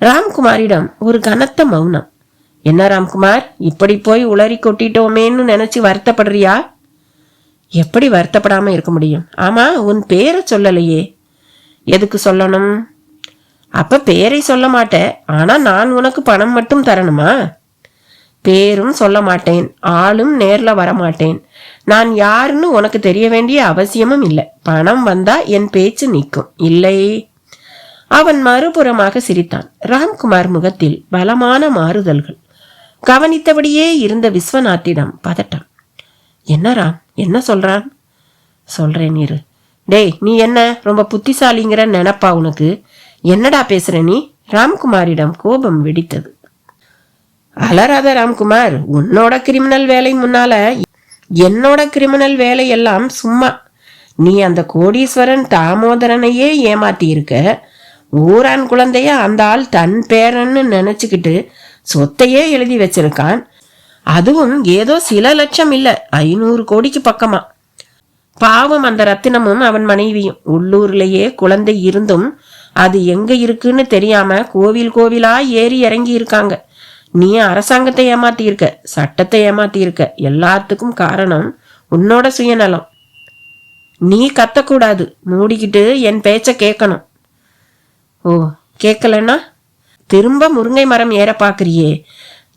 A: ராம்குமாரிடம் ஒரு கனத்த மௌனம். என்ன ராம்குமார், இப்படி போய் உளறி கொட்டிட்டோமேன்னு நினைச்சு வருத்தப்படுறியா? எப்படி வருத்தப்படாம இருக்க முடியும்? ஆமா, உன் பேரை சொல்லலையே. எதுக்கு சொல்லணும்? அப்ப பேரை சொல்ல மாட்டேன், ஆனா நான் உனக்கு பணம் மட்டும் தரணுமா? பேரும் சொல்ல மாட்டேன், ஆளும் நேர்ல வரமாட்டேன். நான் யாருன்னு உனக்கு தெரிய வேண்டிய அவசியமும் இல்லை. பணம் வந்தா என் பேச்சு நிற்கும், இல்லை? அவன் மறுபுறமாக சிரித்தான். ராம்குமார் முகத்தில் பலமான மாறுதல்கள். கவனித்தபடியே இருந்த விஸ்வநாத்திடம் பதட்டம். என்ன ராம், என்ன சொல்றான்? சொல்றேன் இரு. டேய், நீ என்ன ரொம்ப புத்திசாலிங்கிற நினைப்பா உனக்கு? என்னடா பேசுற நீ? ராம்குமாரிடம் கோபம் வெடித்தது. அலராத ராம்குமார், உன்னோட கிரிமினல் வேலை முன்னால என்னோட கிரிமினல் வேலை எல்லாம் சும்மா. நீ அந்த கோடீஸ்வரன் தாமோதரனையே ஏமாத்தி இருக்க. ஊரான் குழந்தைய அந்த ஆள் தன் பேரன்னு நினைச்சுக்கிட்டு சொத்தையே எழுதி வச்சிருக்கான். அதுவும் ஏதோ சில லட்சம் இல்ல, 500 கோடிக்கு பக்கமா. பாவம் அந்த ரத்தினமும் அவன் மனைவியும் உள்ளூர்லயே குழந்தை இருந்தும் அது எங்க இருக்குன்னு தெரியாம கோவில் கோவிலா ஏறி இறங்கி இருக்காங்க. நீ அரசாங்கத்தை ஏமாத்தி இருக்க, சட்டத்தை ஏமாத்தி இருக்க. எல்லாத்துக்கும் காரணம் உன்னோட சுயநலம். நீ கத்தக்கூடாது, மூடிக்கிட்டு என் பேச்ச கேட்கணும். ஓ, கேட்கலன்னா திரும்ப முருங்கை மரம் ஏற பாக்குறியே.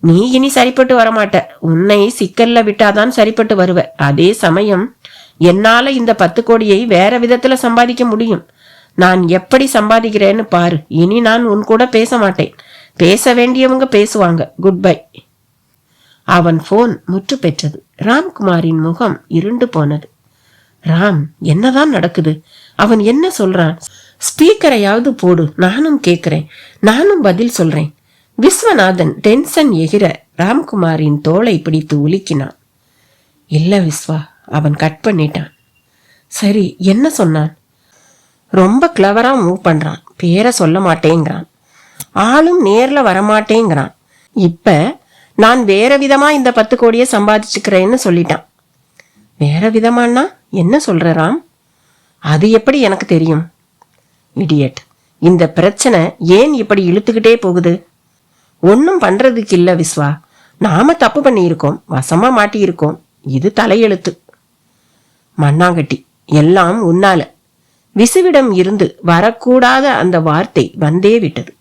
A: நீ இனி சரிப்பட்டு வரமாட்ட. உன்னை சிக்கல்ல விட்டாதான் சரிப்பட்டு வருவ. அதே சமயம் என்னால இந்த 10 கோடியை வேற விதத்துல சம்பாதிக்க முடியும். நான் எப்படி சம்பாதிக்கிறேன்னு பாரு. இனி நான் உன் கூட பேச மாட்டேன். பேச வேண்டியவங்க பேசுவாங்க. Good bye. அவன் போன் முற்று பெற்றது. ராம்குமாரின் முகம் இருண்டு போனது. ராம், என்னதான் நடக்குது? அவன் என்ன சொல்றான்? ஸ்பீக்கரையாவது போடு, நானும் கேட்கிறேன், நானும் பதில் சொல்றேன். விஸ்வநாதன் டென்ஷன் எகிற ராம்குமாரின் தோளை பிடித்து உலுக்கினான். இல்ல விஸ்வா, அவன் கட் பண்ணிட்டான். சரி, என்ன சொன்னான்? ரொம்ப கிளவரா மூவ் பண்றான். பேரை சொல்ல மாட்டேங்கிறான், ஆளும் நேர்ல வரமாட்டேங்கிறான். இப்ப நான் வேற விதமா இந்த 10 கோடியை சம்பாதிச்சுக்கிறேன்னு சொல்லிட்டான். வேற விதமானா என்ன சொல்ற ராம்? அது எப்படி எனக்கு தெரியும்? இடியட், இந்த பிரச்சனை ஏன் இப்படி இழுத்துக்கிட்டே போகுது? ஒன்னும் பண்றதுக்கு இல்ல விஸ்வா. நாம தப்பு பண்ணியிருக்கோம், வசமா மாட்டி இருக்கோம். இது தலையெழுத்து. மண்ணாங்கட்டி, எல்லாம் உன்னால. விசுவிடம் இருந்து வரக்கூடாத அந்த வார்த்தை வந்தே விட்டது.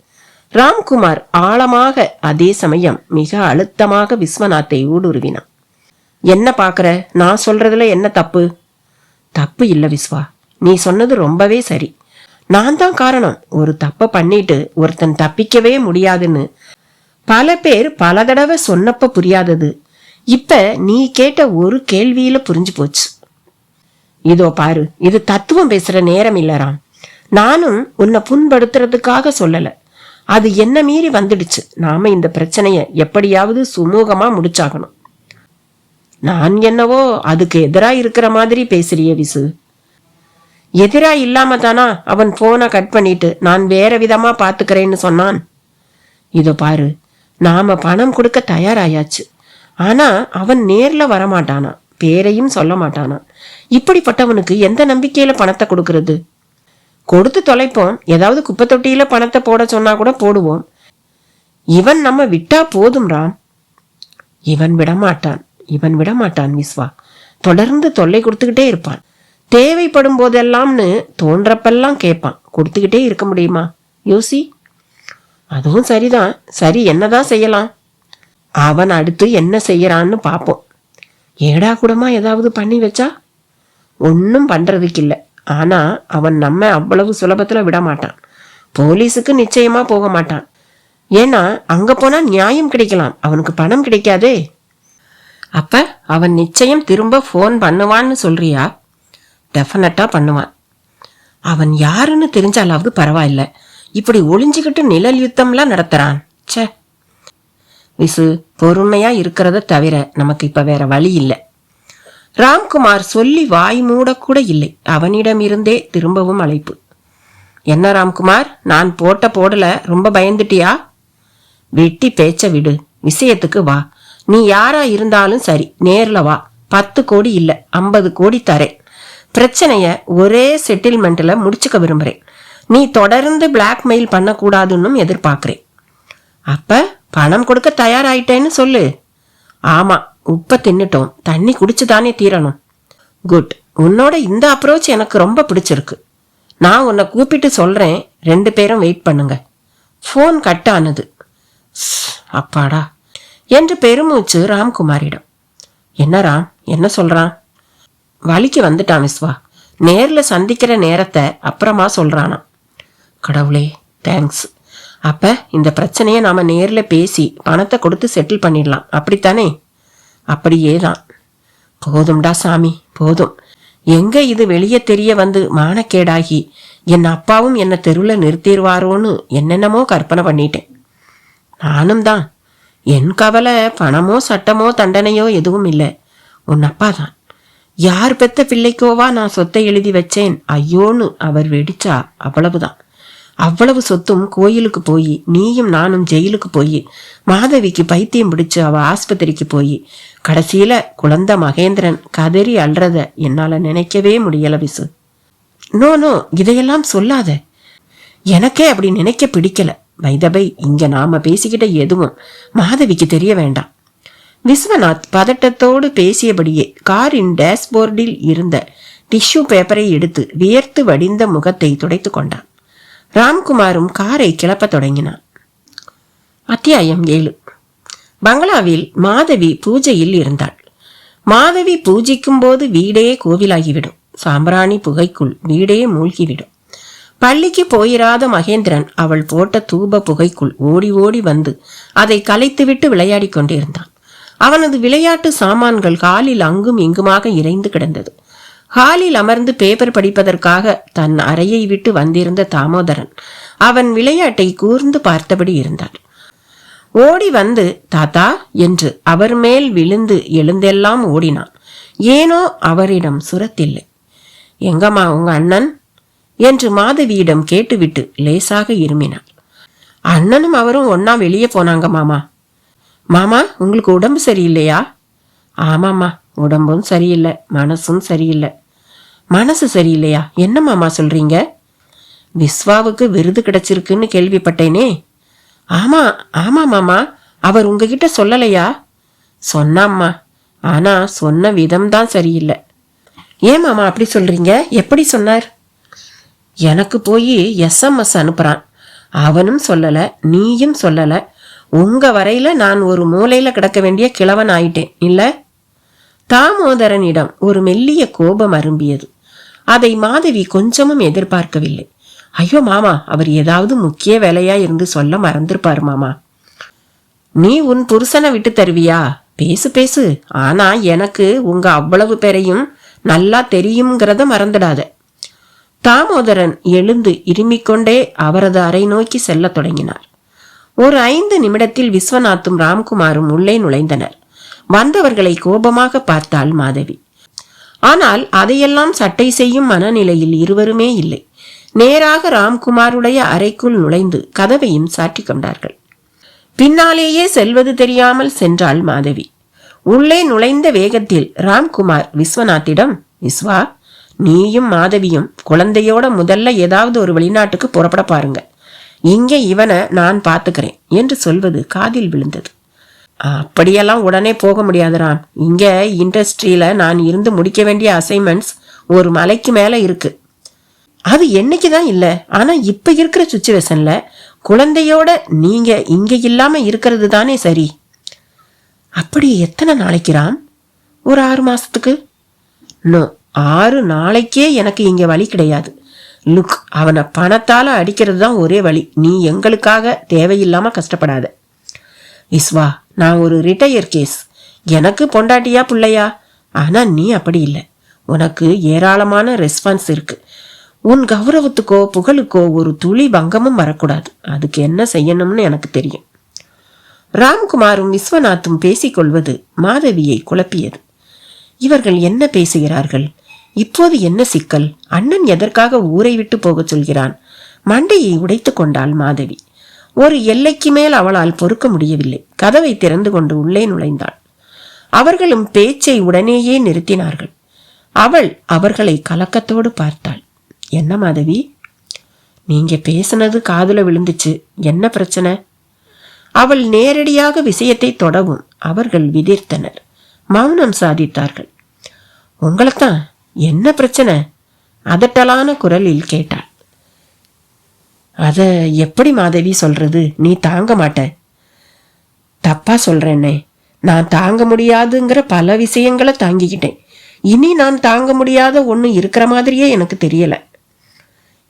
A: ராம்குமார் ஆழமாக, அதே சமயம் மிக அழுத்தமாக விஸ்வநாத்தை ஊடுருவினான். என்ன பாக்குற? நான் சொல்றதுல என்ன தப்பு? தப்பு இல்ல விஸ்வா, நீ சொன்னது ரொம்பவே சரி. நான் தான் காரணம். ஒரு தப்ப பண்ணிட்டு ஒருத்தன் தப்பிக்கவே முடியாதுன்னு பல பேர் பல தடவை சொன்னப்ப புரியாதது இப்ப நீ கேட்ட ஒரு கேள்வியில புரிஞ்சு போச்சு. இதோ பாரு, இது தத்துவம் பேசுற நேரம் இல்லராம். நானும் உன்னை புண்படுத்துறதுக்காக சொல்லல. அது என்ன மீறி வந்துடுச்சு. நாம இந்த பிரச்சனைய எப்படியாவது சுமூகமா முடிச்சாகணும். நான் என்னவோ அதுக்கு எதிரா இருக்கிற மாதிரி பேசுறிய விசு. எதிரா இல்லாம தானா அவன் போனை கட் பண்ணிட்டு நான் வேற விதமா பாத்துக்கிறேன்னு சொன்னான். இதோ பாரு, நாம பணம் கொடுக்க தயாராயாச்சு. ஆனா அவன் நேர்ல வரமாட்டானா, பேரையும் சொல்ல மாட்டானா. இப்படிப்பட்டவனுக்கு எந்த நம்பிக்கையில பணத்தை கொடுக்கறது? கொடுத்து தொலைப்போம். ஏதாவது குப்பை தொட்டியில பணத்தை போட சொன்னா கூட போடுவோம். இவன் நம்ம விட்டா போதும் ராம். இவன் விடமாட்டான் விஸ்வா. தொடர்ந்து தொல்லை கொடுத்துக்கிட்டே இருப்பான். தேவைப்படும் போதெல்லாம்னு தோன்றப்பெல்லாம் கேட்பான். கொடுத்துக்கிட்டே இருக்க முடியுமா? யோசி. அதுவும் சரிதான். சரி, என்னதான் செய்யலாம்? அவன் அடுத்து என்ன செய்யறான்னு பார்ப்போம். ஏடா கூடமா ஏதாவது பண்ணி வச்சா? ஒன்றும் பண்றதுக்கு இல்லை. ஆனா அவன் நம்ம அவ்வளவு சுலபத்துல விட மாட்டான். போலீஸுக்கு நிச்சயமா போக மாட்டான். ஏன்னா அங்க போனா நியாயம் கிடைக்கலாம், அவனுக்கு பணம் கிடைக்காதே. அப்ப அவன் நிச்சயம் திரும்ப ஃபோன் பண்ணுவான்னு சொல்றியா? டெஃபினட்டா பண்ணுவான். அவன் யாருன்னு தெரிஞ்சாலாவது பரவாயில்ல, இப்படி ஒளிஞ்சுக்கிட்டு நிழல் யுத்தம்லாம் நடத்துறான். சே விசு, பொறுமையா இருக்கிறத தவிர நமக்கு இப்ப வேற வழி இல்லை. ராம்குமார் சொல்லி வாய் மூடக்கூட இல்லை. அவனிடமிருந்தே திரும்பவும் அழைப்பு. என்ன ராம்குமார், நான் போட்ட போடல ரொம்ப பயந்துட்டியா? வெட்டி பேச்ச விடு, விஷயத்துக்கு வா. நீ யாரா இருந்தாலும் சரி, நேர்ல வா. 10 கோடி இல்ல 50 கோடி தரேன். பிரச்சனைய ஒரே செட்டில்மெண்ட்ல முடிச்சுக்க விரும்புறேன். நீ தொடர்ந்து பிளாக்மெயில் பண்ணக்கூடாதுன்னு எதிர்பார்க்கிறேன். அப்ப பணம் கொடுக்க தயாராயிட்டேன்னு சொல்லு. ஆமா, உப்ப தின்னுட்டோம், தண்ணி குடிச்சுதானே தீரணும். குட், உன்னோட இந்த அப்ரோச் எனக்கு ரொம்ப பிடிச்சிருக்கு. நான் உன்னை கூப்பிட்டு சொல்றேன், 2 பேரும் வெயிட் பண்ணுங்க. போன் கட் ஆனது. அப்பாடா என்று பெருமூச்சு ராம்குமாரிடம். என்ன ராம், என்ன சொல்றான்? வலிக்கு வந்துட்டான் விஸ்வா. நேர்ல சந்திக்கிற நேரத்தை அப்புறமா சொல்றானா. கடவுளே, தேங்க்ஸ். அப்ப இந்த பிரச்சனையை நாம நேர்ல பேசி பணத்தை கொடுத்து செட்டில் பண்ணிடலாம், அப்படித்தானே? அப்படியே தான். போதும்டா சாமி, போதும். எங்க இது வெளியே தெரிய வந்து மானக்கேடாகி என் அப்பாவும் என்னை தெருவில் நிறுத்திடுவாரோன்னு என்னென்னமோ கற்பனை பண்ணிட்டேன். நானும் தான். என் கவலை பணமோ சட்டமோ தண்டனையோ எதுவும் இல்லை, உன் அப்பா தான். யார் பெத்த பிள்ளைக்கோவா நான் சொத்தை எழுதி வச்சேன், ஐயோன்னு அவர் வெடிச்சா அவ்வளவுதான். அவ்வளவு சொத்தும் கோயிலுக்கு போய், நீயும் நானும் ஜெயிலுக்கு போய், மாதவிக்கு பைத்தியம் பிடிச்சு அவ ஆஸ்பத்திரிக்கு போய், கடைசியில குழந்தை மகேந்திரன் கதறி அல்றத என்னால நினைக்கவே முடியல விசு. நோ நோ, இதையெல்லாம் சொல்லாத. எனக்கே அப்படி நினைக்க பிடிக்கல. வைதபை, இங்க நாம பேசிக்கிட்ட எதுவும் மாதவிக்கு தெரிய வேண்டாம். விஸ்வநாத் பதட்டத்தோடு பேசியபடியே காரின் டேஷ்போர்டில் இருந்த டிஷ்யூ பேப்பரை எடுத்து வியர்த்து வடிந்த முகத்தை துடைத்து கொண்டான். ராம்குமாரும் காரை கிளப்ப தொடங்கினான். அத்தியாயம் 7. பங்களாவில் மாதவி பூஜையில் இருந்தாள். மாதவி பூஜிக்கும் போது வீடே கோவிலாகிவிடும். சாம்பிராணி புகைக்குள் வீடே மூழ்கிவிடும். பள்ளிக்கு போயிராத மகேந்திரன் அவள் போட்ட தூப புகைக்குள் ஓடி ஓடி வந்து அதை கலைத்துவிட்டு விளையாடி கொண்டிருந்தான். அவனது விளையாட்டு சாமான்கள் ஹாலில் அங்கும் இங்குமாக இறைந்து கிடந்தது. ஹாலில் அமர்ந்து பேப்பர் படிப்பதற்காக தன் அறையை விட்டு வந்திருந்த தாமோதரன் அவன் விளையாட்டை கூர்ந்து பார்த்தபடி இருந்தார். ஓடி வந்து தாத்தா என்று அவர் மேல் விழுந்து எழுந்தெல்லாம் ஓடினான். ஏனோ அவரிடம் சுரத்தில்லை. எங்கம்மா உங்க அண்ணன் என்று மாதவியிடம் கேட்டுவிட்டு லேசாக இருமினார். அண்ணனும் அவரும் ஒன்னா வெளியே போனாங்க மாமா. மாமா, உங்களுக்கு உடம்பு சரியில்லையா? ஆமாம்மா, உடம்பும் சரியில்லை, மனசும் சரியில்லை. மனசு சரியில்லையா? என்ன மாமா சொல்றீங்க? விஸ்வாவுக்கு விருது கிடைச்சிருக்குன்னு கேள்விப்பட்டேனே. ஆமா ஆமா மாமா, அவர் உங்ககிட்ட சொல்லலையா? சொன்னாம்மா, ஆனா சொன்ன விதம்தான் சரியில்லை. ஏன் மாமா அப்படி சொல்றீங்க? எப்படி சொன்னார்? எனக்கு போய் SMS அனுப்புறான். அவனும் சொல்லல, நீயும் சொல்லல. உங்க வரையில நான் ஒரு மூலையில கிடக்க வேண்டிய கிழவன் ஆயிட்டேன் இல்ல? தாமோதரனிடம் ஒரு மெல்லிய கோபம் அரும்பியது. அதை மாதவி கொஞ்சமும் எதிர்பார்க்கவில்லை. ஐயோ மாமா, அவர் ஏதாவது முக்கிய வேலையா இருந்து சொல்ல மறந்திருப்பாரு மாமா. நீ உன் புருஷனை விட்டு தருவியா? பேசு பேசு. ஆனா எனக்கு உங்க அவ்வளவு பேரையும் நல்லா தெரியுங்கிறத மறந்துடாத. தாமோதரன் எழுந்து இருமிக்கொண்டே அவரது அறை நோக்கி செல்ல தொடங்கினார். ஒரு 5 நிமிடத்தில் விஸ்வநாத்தும் ராம்குமாரும் உள்ளே நுழைந்தனர். வந்தவர்களை கோபமாக பார்த்தாள் மாதவி. ஆனால் அதையெல்லாம் சட்டை செய்யும் மனநிலையில் இருவருமே இல்லை. நேராக ராம்குமாருடைய அறைக்குள் நுழைந்து கதவையும் சாற்றி கொண்டார்கள். பின்னாலேயே செல்வது தெரியாமல் சென்றாள் மாதவி. உள்ளே நுழைந்த வேகத்தில் ராம்குமார் விஸ்வநாத்திடம், விஸ்வா, நீயும் மாதவியும் குழந்தையோட முதல்ல ஏதாவது ஒரு வெளிநாட்டுக்கு புறப்பட பாருங்க. இங்கே இவனை நான் பார்த்துக்கிறேன் என்று சொல்வது காதில் விழுந்தது. அப்படியெல்லாம் உடனே போக முடியாது ராம். இங்க இண்டஸ்ட்ரியில நான் இருந்து முடிக்க வேண்டிய அசைன்மெண்ட்ஸ் ஒரு மலைக்கு மேல இருக்கு. அது என்னைக்குதான் இல்ல, ஆனா இப்ப இருக்கிற சுச்சுவேஷன்ல குழந்தையோட நீங்க இங்க இல்லாம இருக்கிறது தானே சரி. அப்படி எத்தனை நாளைக்கு ராம்? ஒரு 6 மாசத்துக்கு. நோ, 6 நாளைக்கே எனக்கு இங்க வழி கிடையாது. லுக், அவனை பணத்தால அடிக்கிறது தான் ஒரே வழி. நீ எங்களுக்காக தேவையில்லாம கஷ்டப்படாத. விஸ்வா, நான் ஒரு ரிட்டையர் கேஸ். எனக்கு பொண்டாட்டியா பிள்ளையா? ஆனா நீ அப்படி இல்லை. உனக்கு ஏராளமான ரெஸ்பான்ஸ் இருக்கு. உன் கௌரவத்துக்கோ புகழுக்கோ ஒரு துளி பங்கமும் வரக்கூடாது. அதுக்கு என்ன செய்யணும்னு எனக்கு தெரியும். ராம்குமாரும் விஸ்வநாத்தும் பேசிக்கொள்வது மாதவியை குழப்பியது. இவர்கள் என்ன பேசுகிறார்கள்? இப்போது என்ன சிக்கல்? அண்ணன் எதற்காக ஊரை விட்டு போகச் சொல்கிறான்? மண்டையை உடைத்து கொண்டாள் மாதவி. ஒரு எல்லைக்கு மேல் அவளால் பொறுக்க முடியவில்லை. கதவை திறந்து கொண்டு உள்ளே நுழைந்தாள். அவர்களும் பேச்சை உடனேயே நிறுத்தினார்கள். அவள் அவர்களை கலக்கத்தோடு பார்த்தாள். என்ன மாதவி, நீங்க பேசினது காதுல விழுந்துச்சு, என்ன பிரச்சனை? அவள் நேரடியாக விஷயத்தை தொடவும் அவர்கள் விதிர்த்தனர். மௌனம் சாதித்தார்கள். உங்களைத்தான், என்ன பிரச்சனை? அதட்டலான குரலில் கேட்டாள். அத எப்படி மாதவி சொல்றது? நீ தாங்க மாட்ட. தப்பா சொல்றேன்னே. நான் தாங்க முடியாதுங்கிற பல விஷயங்களை தாங்கிக்கிட்டேன். இனி நான் தாங்க முடியாத ஒண்ணு இருக்கிற மாதிரியே எனக்கு தெரியல.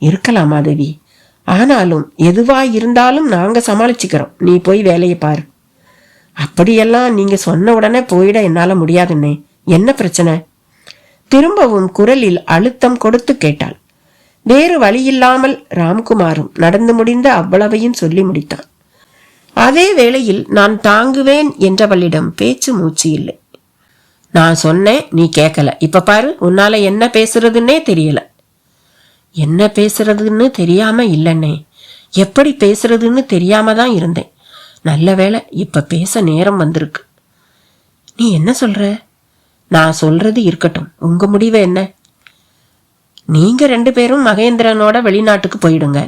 A: இருக்கலாம் மாதவி, ஆனாலும் எதுவா இருந்தாலும் நாங்க சமாளிச்சுக்கிறோம். நீ போய் வேலையை பாரு. அப்படியெல்லாம் நீங்க சொன்ன உடனே போயிட என்னால முடியாதுன்னே. என்ன பிரச்சனை? திரும்பவும் குரலில் அழுத்தம் கொடுத்து கேட்டாள். வேறு வழியில்லாமல் ராம்குமாரும் நடந்து முடிந்த அவ்வளவையும் சொல்லி முடித்தான். அதே வேளையில் நான் தாங்குவேன் என்றவளிடம் பேச்சு மூச்சு இல்லை. நான் சொன்னேன், நீ கேட்கல. இப்ப பாரு, உன்னால என்ன பேசுறதுன்னே தெரியல. என்ன பேசுறதுன்னு தெரியாம இல்லைன்னே, எப்படி பேசுறதுன்னு தெரியாம தான் இருந்தேன். நல்ல வேளை இப்ப பேச நேரம் வந்திருக்கு. நீ என்ன சொல்ற? நான் சொல்றது இருக்கட்டும், உங்க முடிவு என்ன? நீங்க 2 பேரும் மகேந்திரனோட வெளிநாட்டுக்கு போயிடுங்க.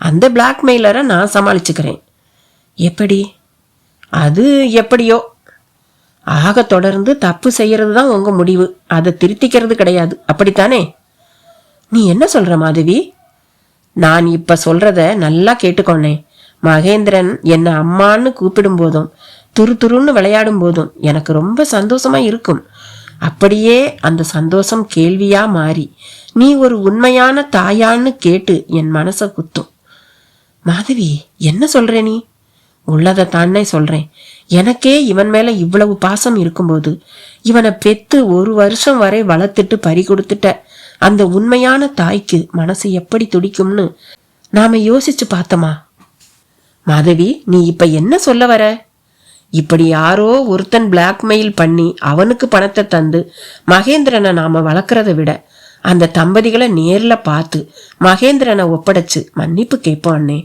A: அந்த பிளாக்மெயிலரை நான் சமாளிச்சுக்கிறேன். எப்படி? அது எப்படியோ. ஆக தொடர்ந்து தப்பு செய்யறது தான் உங்க முடிவு. அதை திருத்திக்கிறது கிடையாது, அப்படித்தானே? நீ என்ன சொல்ற மாதவி? நான் இப்ப சொல்றத நல்லா கேட்டுக்கொண்டேன். மகேந்திரன் என்ன அம்மான்னு கூப்பிடும் போதும் துரு துருன்னு விளையாடும் போதும் எனக்கு ரொம்ப சந்தோஷமா இருக்கும். அப்படியே அந்த சந்தோஷம் கேள்வியா மாறி நீ ஒரு உண்மையான தாயான்னு கேட்டு என் மனச குத்தும். மாதவி, என்ன சொல்ற நீ? உள்ளதை தானே சொல்றேன். எனக்கே இவன் மேல இவ்வளவு பாசம் இருக்கும்போது இவனை பெத்து 1 வருஷம் வரை வளர்த்துட்டு பறி கொடுத்துட்ட அந்த உண்மையான தாய்க்கு மனசு எப்படி துடிக்கும்னு நாம யோசிச்சு பார்த்தோமா? மாதவி, நீ இப்ப என்ன சொல்ல வர? இப்படி யாரோ ஒருத்தன் பிளாக்மெயில் பண்ணி அவனுக்கு பணத்தை தந்து மகேந்திரனை நாம வளர்க்கறத விட அந்த தம்பதிகளை நேர்ல பார்த்து மகேந்திரனை ஒப்படைச்சு மன்னிப்பு கேட்போம் அண்ணே.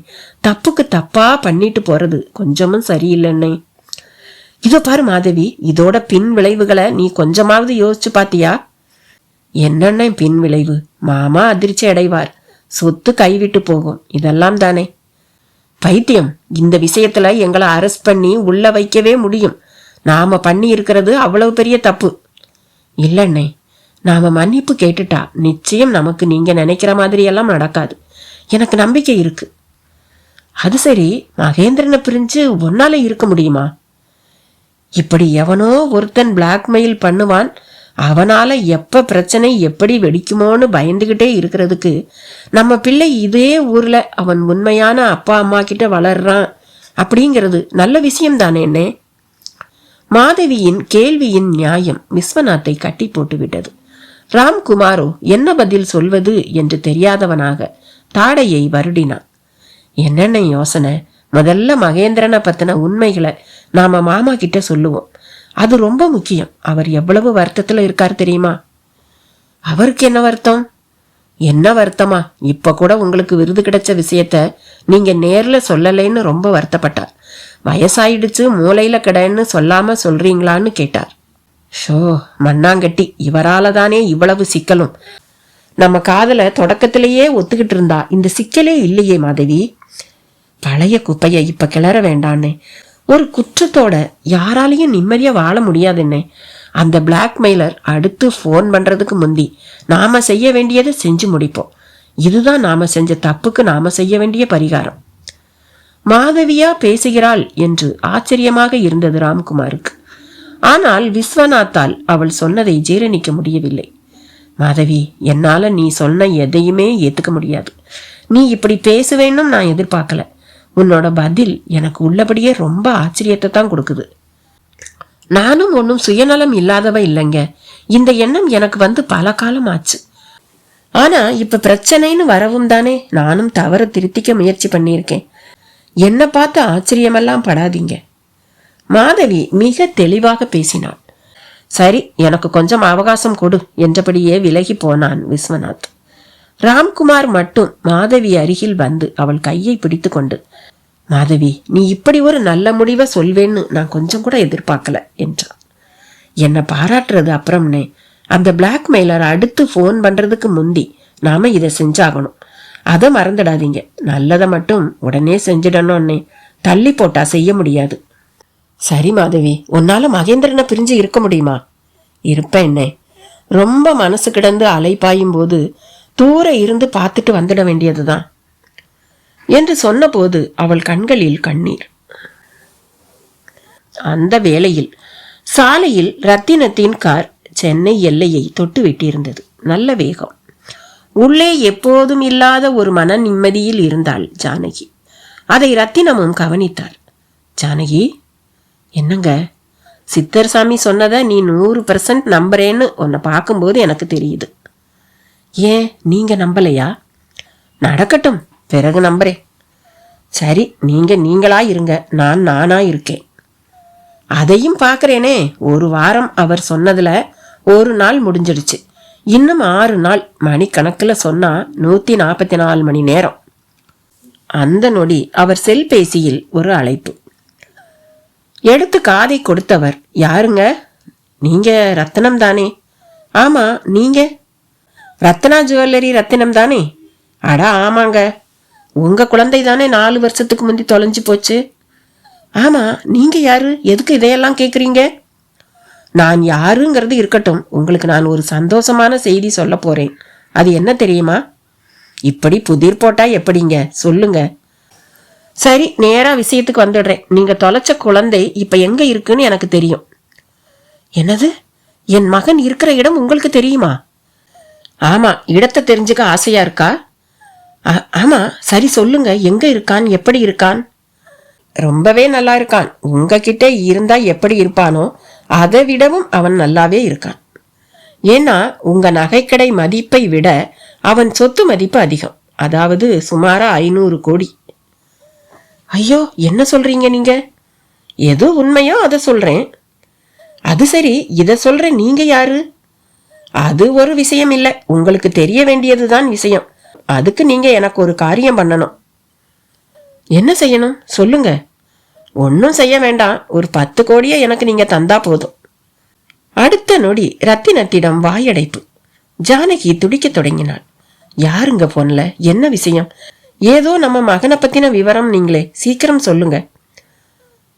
A: தப்புக்கு தப்பா பண்ணிட்டு போறது கொஞ்சமும் சரியில்லைன்னே. இதோ பாரு மாதவி, இதோட பின் விளைவுகளை நீ கொஞ்சமாவது யோசிச்சு பாத்தியா? என்னென்ன பின் விளைவு? மாமா அதிர்ச்சி அடைவார், சொத்து கைவிட்டு போகும், இதெல்லாம் தானே. பைத்தியம், இந்த விஷயத்துல எங்களை அரெஸ்ட் பண்ணி உள்ள வைக்கவே முடியும். நாம பண்ணி இருக்கிறது அவ்வளவு பெரிய தப்பு இல்லண்ணே. நாம மன்னிப்பு கேட்டுட்டா நிச்சயம் நமக்கு நீங்க நினைக்கிற மாதிரி எல்லாம் நடக்காது. எனக்கு நம்பிக்கை இருக்கு. அது சரி, மகேந்திரனை பிரிஞ்சு ஒன்னால இருக்க முடியுமா? இப்படி எவனோ ஒருத்தன் பிளாக்மெயில் பண்ணுவான், அவனால எப்ப பிரச்சனை எப்படி வெடிக்குமோன்னு பயந்துகிட்டே இருக்கிறதுக்கு நம்ம பிள்ளை இதே ஊர்ல அவன் உண்மையான அப்பா அம்மா கிட்ட வளர்றான் அப்படிங்கிறது நல்ல விஷயம் தானே என்ன? மாதவியின் கேள்வியின் நியாயம் விஸ்வநாத்தை கட்டி போட்டு விட்டது. ராம்குமாரோ என்ன பதில் சொல்வது என்று தெரியாதவனாக தாடையை வருடினான். என்னென்ன யோசனை? முதல்ல மகேந்திரனை பத்தின உண்மைகளை நாம மாமா கிட்ட சொல்லுவோம். அது ரொம்ப முக்கியம். அவர் எவ்வளவு வருத்தத்துல இருக்கார் தெரியுமா? அவருக்கு என்ன வருத்தம்? என்ன வருத்தமா? இப்ப கூட உங்களுக்கு விருது கிடைச்ச விஷயத்த நீங்க நேர்ல சொல்லலைன்னு ரொம்ப வருத்தப்பட்டார். வயசாயிடுச்சு, மூளையில கிடன்னு சொல்லாம சொல்றீங்களான்னு கேட்டார். ஷோ மண்ணாங்கட்டி, இவரால தானே இவ்வளவு சிக்கலும். நம்ம காதல தொடக்கத்திலேயே ஒத்துக்கிட்டு இருந்தா இந்த சிக்கலே இல்லையே மாதவி. பழைய குப்பைய இப்ப கிளற வேண்டான்னு. ஒரு குற்றத்தோட யாராலையும் நிம்மதியா வாழ முடியாதுன்னு. அந்த பிளாக்மெயிலர் அடுத்து ஃபோன் பண்றதுக்கு முந்தி நாம செய்ய வேண்டியதை செஞ்சு முடிப்போம். இதுதான் நாம செஞ்ச தப்புக்கு நாம செய்ய வேண்டிய பரிகாரம். மாதவியா பேசுகிறாள் என்று ஆச்சரியமாக இருந்தது ராம்குமாருக்கு. ஆனால் விஸ்வநாத்தால் அவள் சொன்னதை ஜீரணிக்க முடியவில்லை. மாதவி, என்னால நீ சொன்ன எதையுமே ஏத்துக்க முடியாது. நீ இப்படி பேசுவேன்னும் நான் எதிர்பார்க்கல. உன்னோட பதில் எனக்கு உள்ளபடியே ரொம்ப ஆச்சரியத்தை தான் கொடுக்குது. நானும் ஒன்னும் சுயநலம் இல்லாதவ இல்லைங்க. இந்த எண்ணம் எனக்கு வந்து பல காலம் ஆச்சு. ஆனா இப்ப பிரச்சனைன்னு வரவும் தானே நானும் தவறு திருத்திக்க முயற்சி பண்ணியிருக்கேன். என்ன பார்த்து ஆச்சரியமெல்லாம் படாதீங்க. மாதவி மிக தெளிவாக பேசினாள். சரி, எனக்கு கொஞ்சம் அவகாசம் கொடு என்றபடியே விலகி போனான் விஸ்வநாத். ராம்குமார் மட்டும் மாதவி அருகில் வந்து அவள் கையை பிடித்து கொண்டு, மாதவி, நீ இப்படி ஒரு நல்ல முடிவை சொல்வேன்னு நான் கொஞ்சம் கூட எதிர்பார்க்கல என்றான். என்னை பாராட்டுறது அப்புறம்னே, அந்த பிளாக்மெயிலர் அடுத்து ஃபோன் பண்றதுக்கு முந்தி நாம இதை செஞ்சாகணும். அதை மறந்துடாதீங்க. நல்லதை மட்டும் உடனே செஞ்சிடணும்னே, தள்ளி போட்டா செய்ய முடியாது. சரி மாதவி, உன்னால மகேந்திரனை பிரிஞ்சு இருக்க முடியுமா? இருப்பேன் என்னே. ரொம்ப மனசு கிடந்து அலைப்பாயும் போது தூர இருந்து பார்த்துட்டு வந்துட வேண்டியதுதான் என்று சொன்னபோது அவள் கண்களில் கண்ணீர். அந்த வேளையில் சாலையில் ரத்தினத்தின் கார் சென்னை எல்லையை தொட்டு விட்டிருந்தது. நல்ல வேகம். உள்ளே எப்போதும் இல்லாத ஒரு மன நிம்மதியில் இருந்தாள் ஜானகி. அதை ரத்தினமும் கவனித்தார். ஜானகி, என்னங்க, சித்தர் சாமி சொன்னதை நீ 100% நம்புறேன்னு உன்னை பார்க்கும்போது எனக்கு தெரியுது. ஏன் நீங்க நம்பலையா? நடக்கட்டும், பிறகு நம்புறேன். சரி, நீங்க நீங்களா இருங்க, நான் நானா இருக்கேன். அதையும் பார்க்கறேனே. ஒரு வாரம் அவர் சொன்னதுல ஒரு நாள் முடிஞ்சிடுச்சு. இன்னும் 6 நாள், மணிக்கணக்கில் சொன்னா 144 மணி நேரம். அந்த நொடி அவர் செல்பேசியில் ஒரு அழைப்பு. எடுத்து காதை கொடுத்தவர், யாருங்க? நீங்க ரத்தினம் தானே? ஆமா, நீங்க ரத்னா ஜுவல்லரி ரத்தினம் தானே? அட ஆமாங்க. உங்க குழந்தை தானே 4 வருஷத்துக்கு முந்தி தொலைஞ்சு போச்சு. ஆமா, நீங்க யாரு? எதுக்கு இதையெல்லாம் கேக்குறீங்க? நான் யாருங்கிறது இருக்கட்டும், உங்களுக்கு நான் ஒரு சந்தோஷமான செய்தி சொல்ல போறேன். அது என்ன தெரியுமா? இப்படி புதிர் போட்டா எப்படிங்க, சொல்லுங்க. சரி, நேரா விஷயத்துக்கு வந்துடுறேன். நீங்க தொலைச்ச குழந்தை இப்ப எங்க இருக்குன்னு எனக்கு தெரியும். என்னது? என் மகன் இருக்கிற இடம் உங்களுக்கு தெரியுமா? ஆமா, இடத்தை தெரிஞ்சுக்க ஆசையா இருக்கா? ஆமா. சரி சொல்லுங்க, எங்க இருக்கான், எப்படி இருக்கான்? ரொம்பவே நல்லா இருக்கான். உங்ககிட்ட இருந்தா எப்படி இருப்பானோ அதை விடவும் அவன் நல்லாவே இருக்கான். ஏன்னா உங்க நகைக்கடை மதிப்பை விட அவன் சொத்து மதிப்பு அதிகம். அதாவது சுமாரா 500 கோடி. ஐயோ, என்ன சொல்றீங்க நீங்க? எது உண்மையோ அதை சொல்றேன். அது சரி, இத சொல்ற நீங்க யாரு? அது ஒரு விஷயம் இல்லை, உங்களுக்கு தெரிய வேண்டியதுதான் விஷயம். அதுக்கு நீங்க எனக்கு ஒரு காரியம் பண்ணணும். என்ன செய்யணும் சொல்லுங்க. ஒன்னும் செய்ய வேண்டாம், ஒரு 10 கோடியை எனக்கு நீங்க தந்தா போதும். அடுத்த நொடி ரத்தினத்திடம் வாயடைப்பு. ஜானகி துடிக்க தொடங்கினாள். யாருங்க போன்ல? என்ன விஷயம்? ஏதோ நம்ம மகனை பத்தின விவரம் நீங்களே, சீக்கிரம் சொல்லுங்க.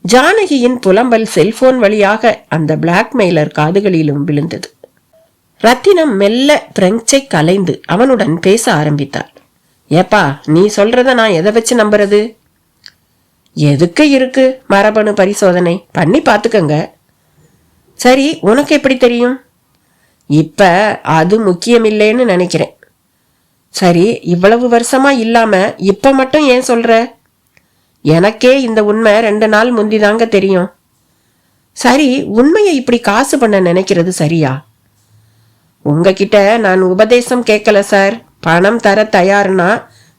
A: ஜானகியின் புலம்பல் செல்போன் வழியாக அந்த பிளாக்மெயிலர் காதுகளிலும் விழுந்தது. ரத்தினம் மெல்ல பிரெஞ்சை கலைந்து அவனுடன் பேச ஆரம்பித்தாள். ஏப்பா, நீ சொல்றத நான் எதை வச்சு நம்புறது? எதுக்கு இருக்கு மரபணு பரிசோதனை பண்ணி பாத்துக்கங்க. சரி, உனக்கு எப்படி தெரியும்? இப்ப அது முக்கியமில்லைன்னு நினைக்கிறேன். சரி, இவ்வளவு வருஷமா இல்லாம இப்ப மட்டும் ஏன் சொல்ற? எனக்கே இந்த உண்மை 2 நாள் முந்திதாங்க தெரியும். சரி, உண்மையை இப்படி காசு பண்ண நினைக்கிறது சரியா? உங்ககிட்ட நான் உபதேசம் கேட்கல சார். பணம் தர தயார்னா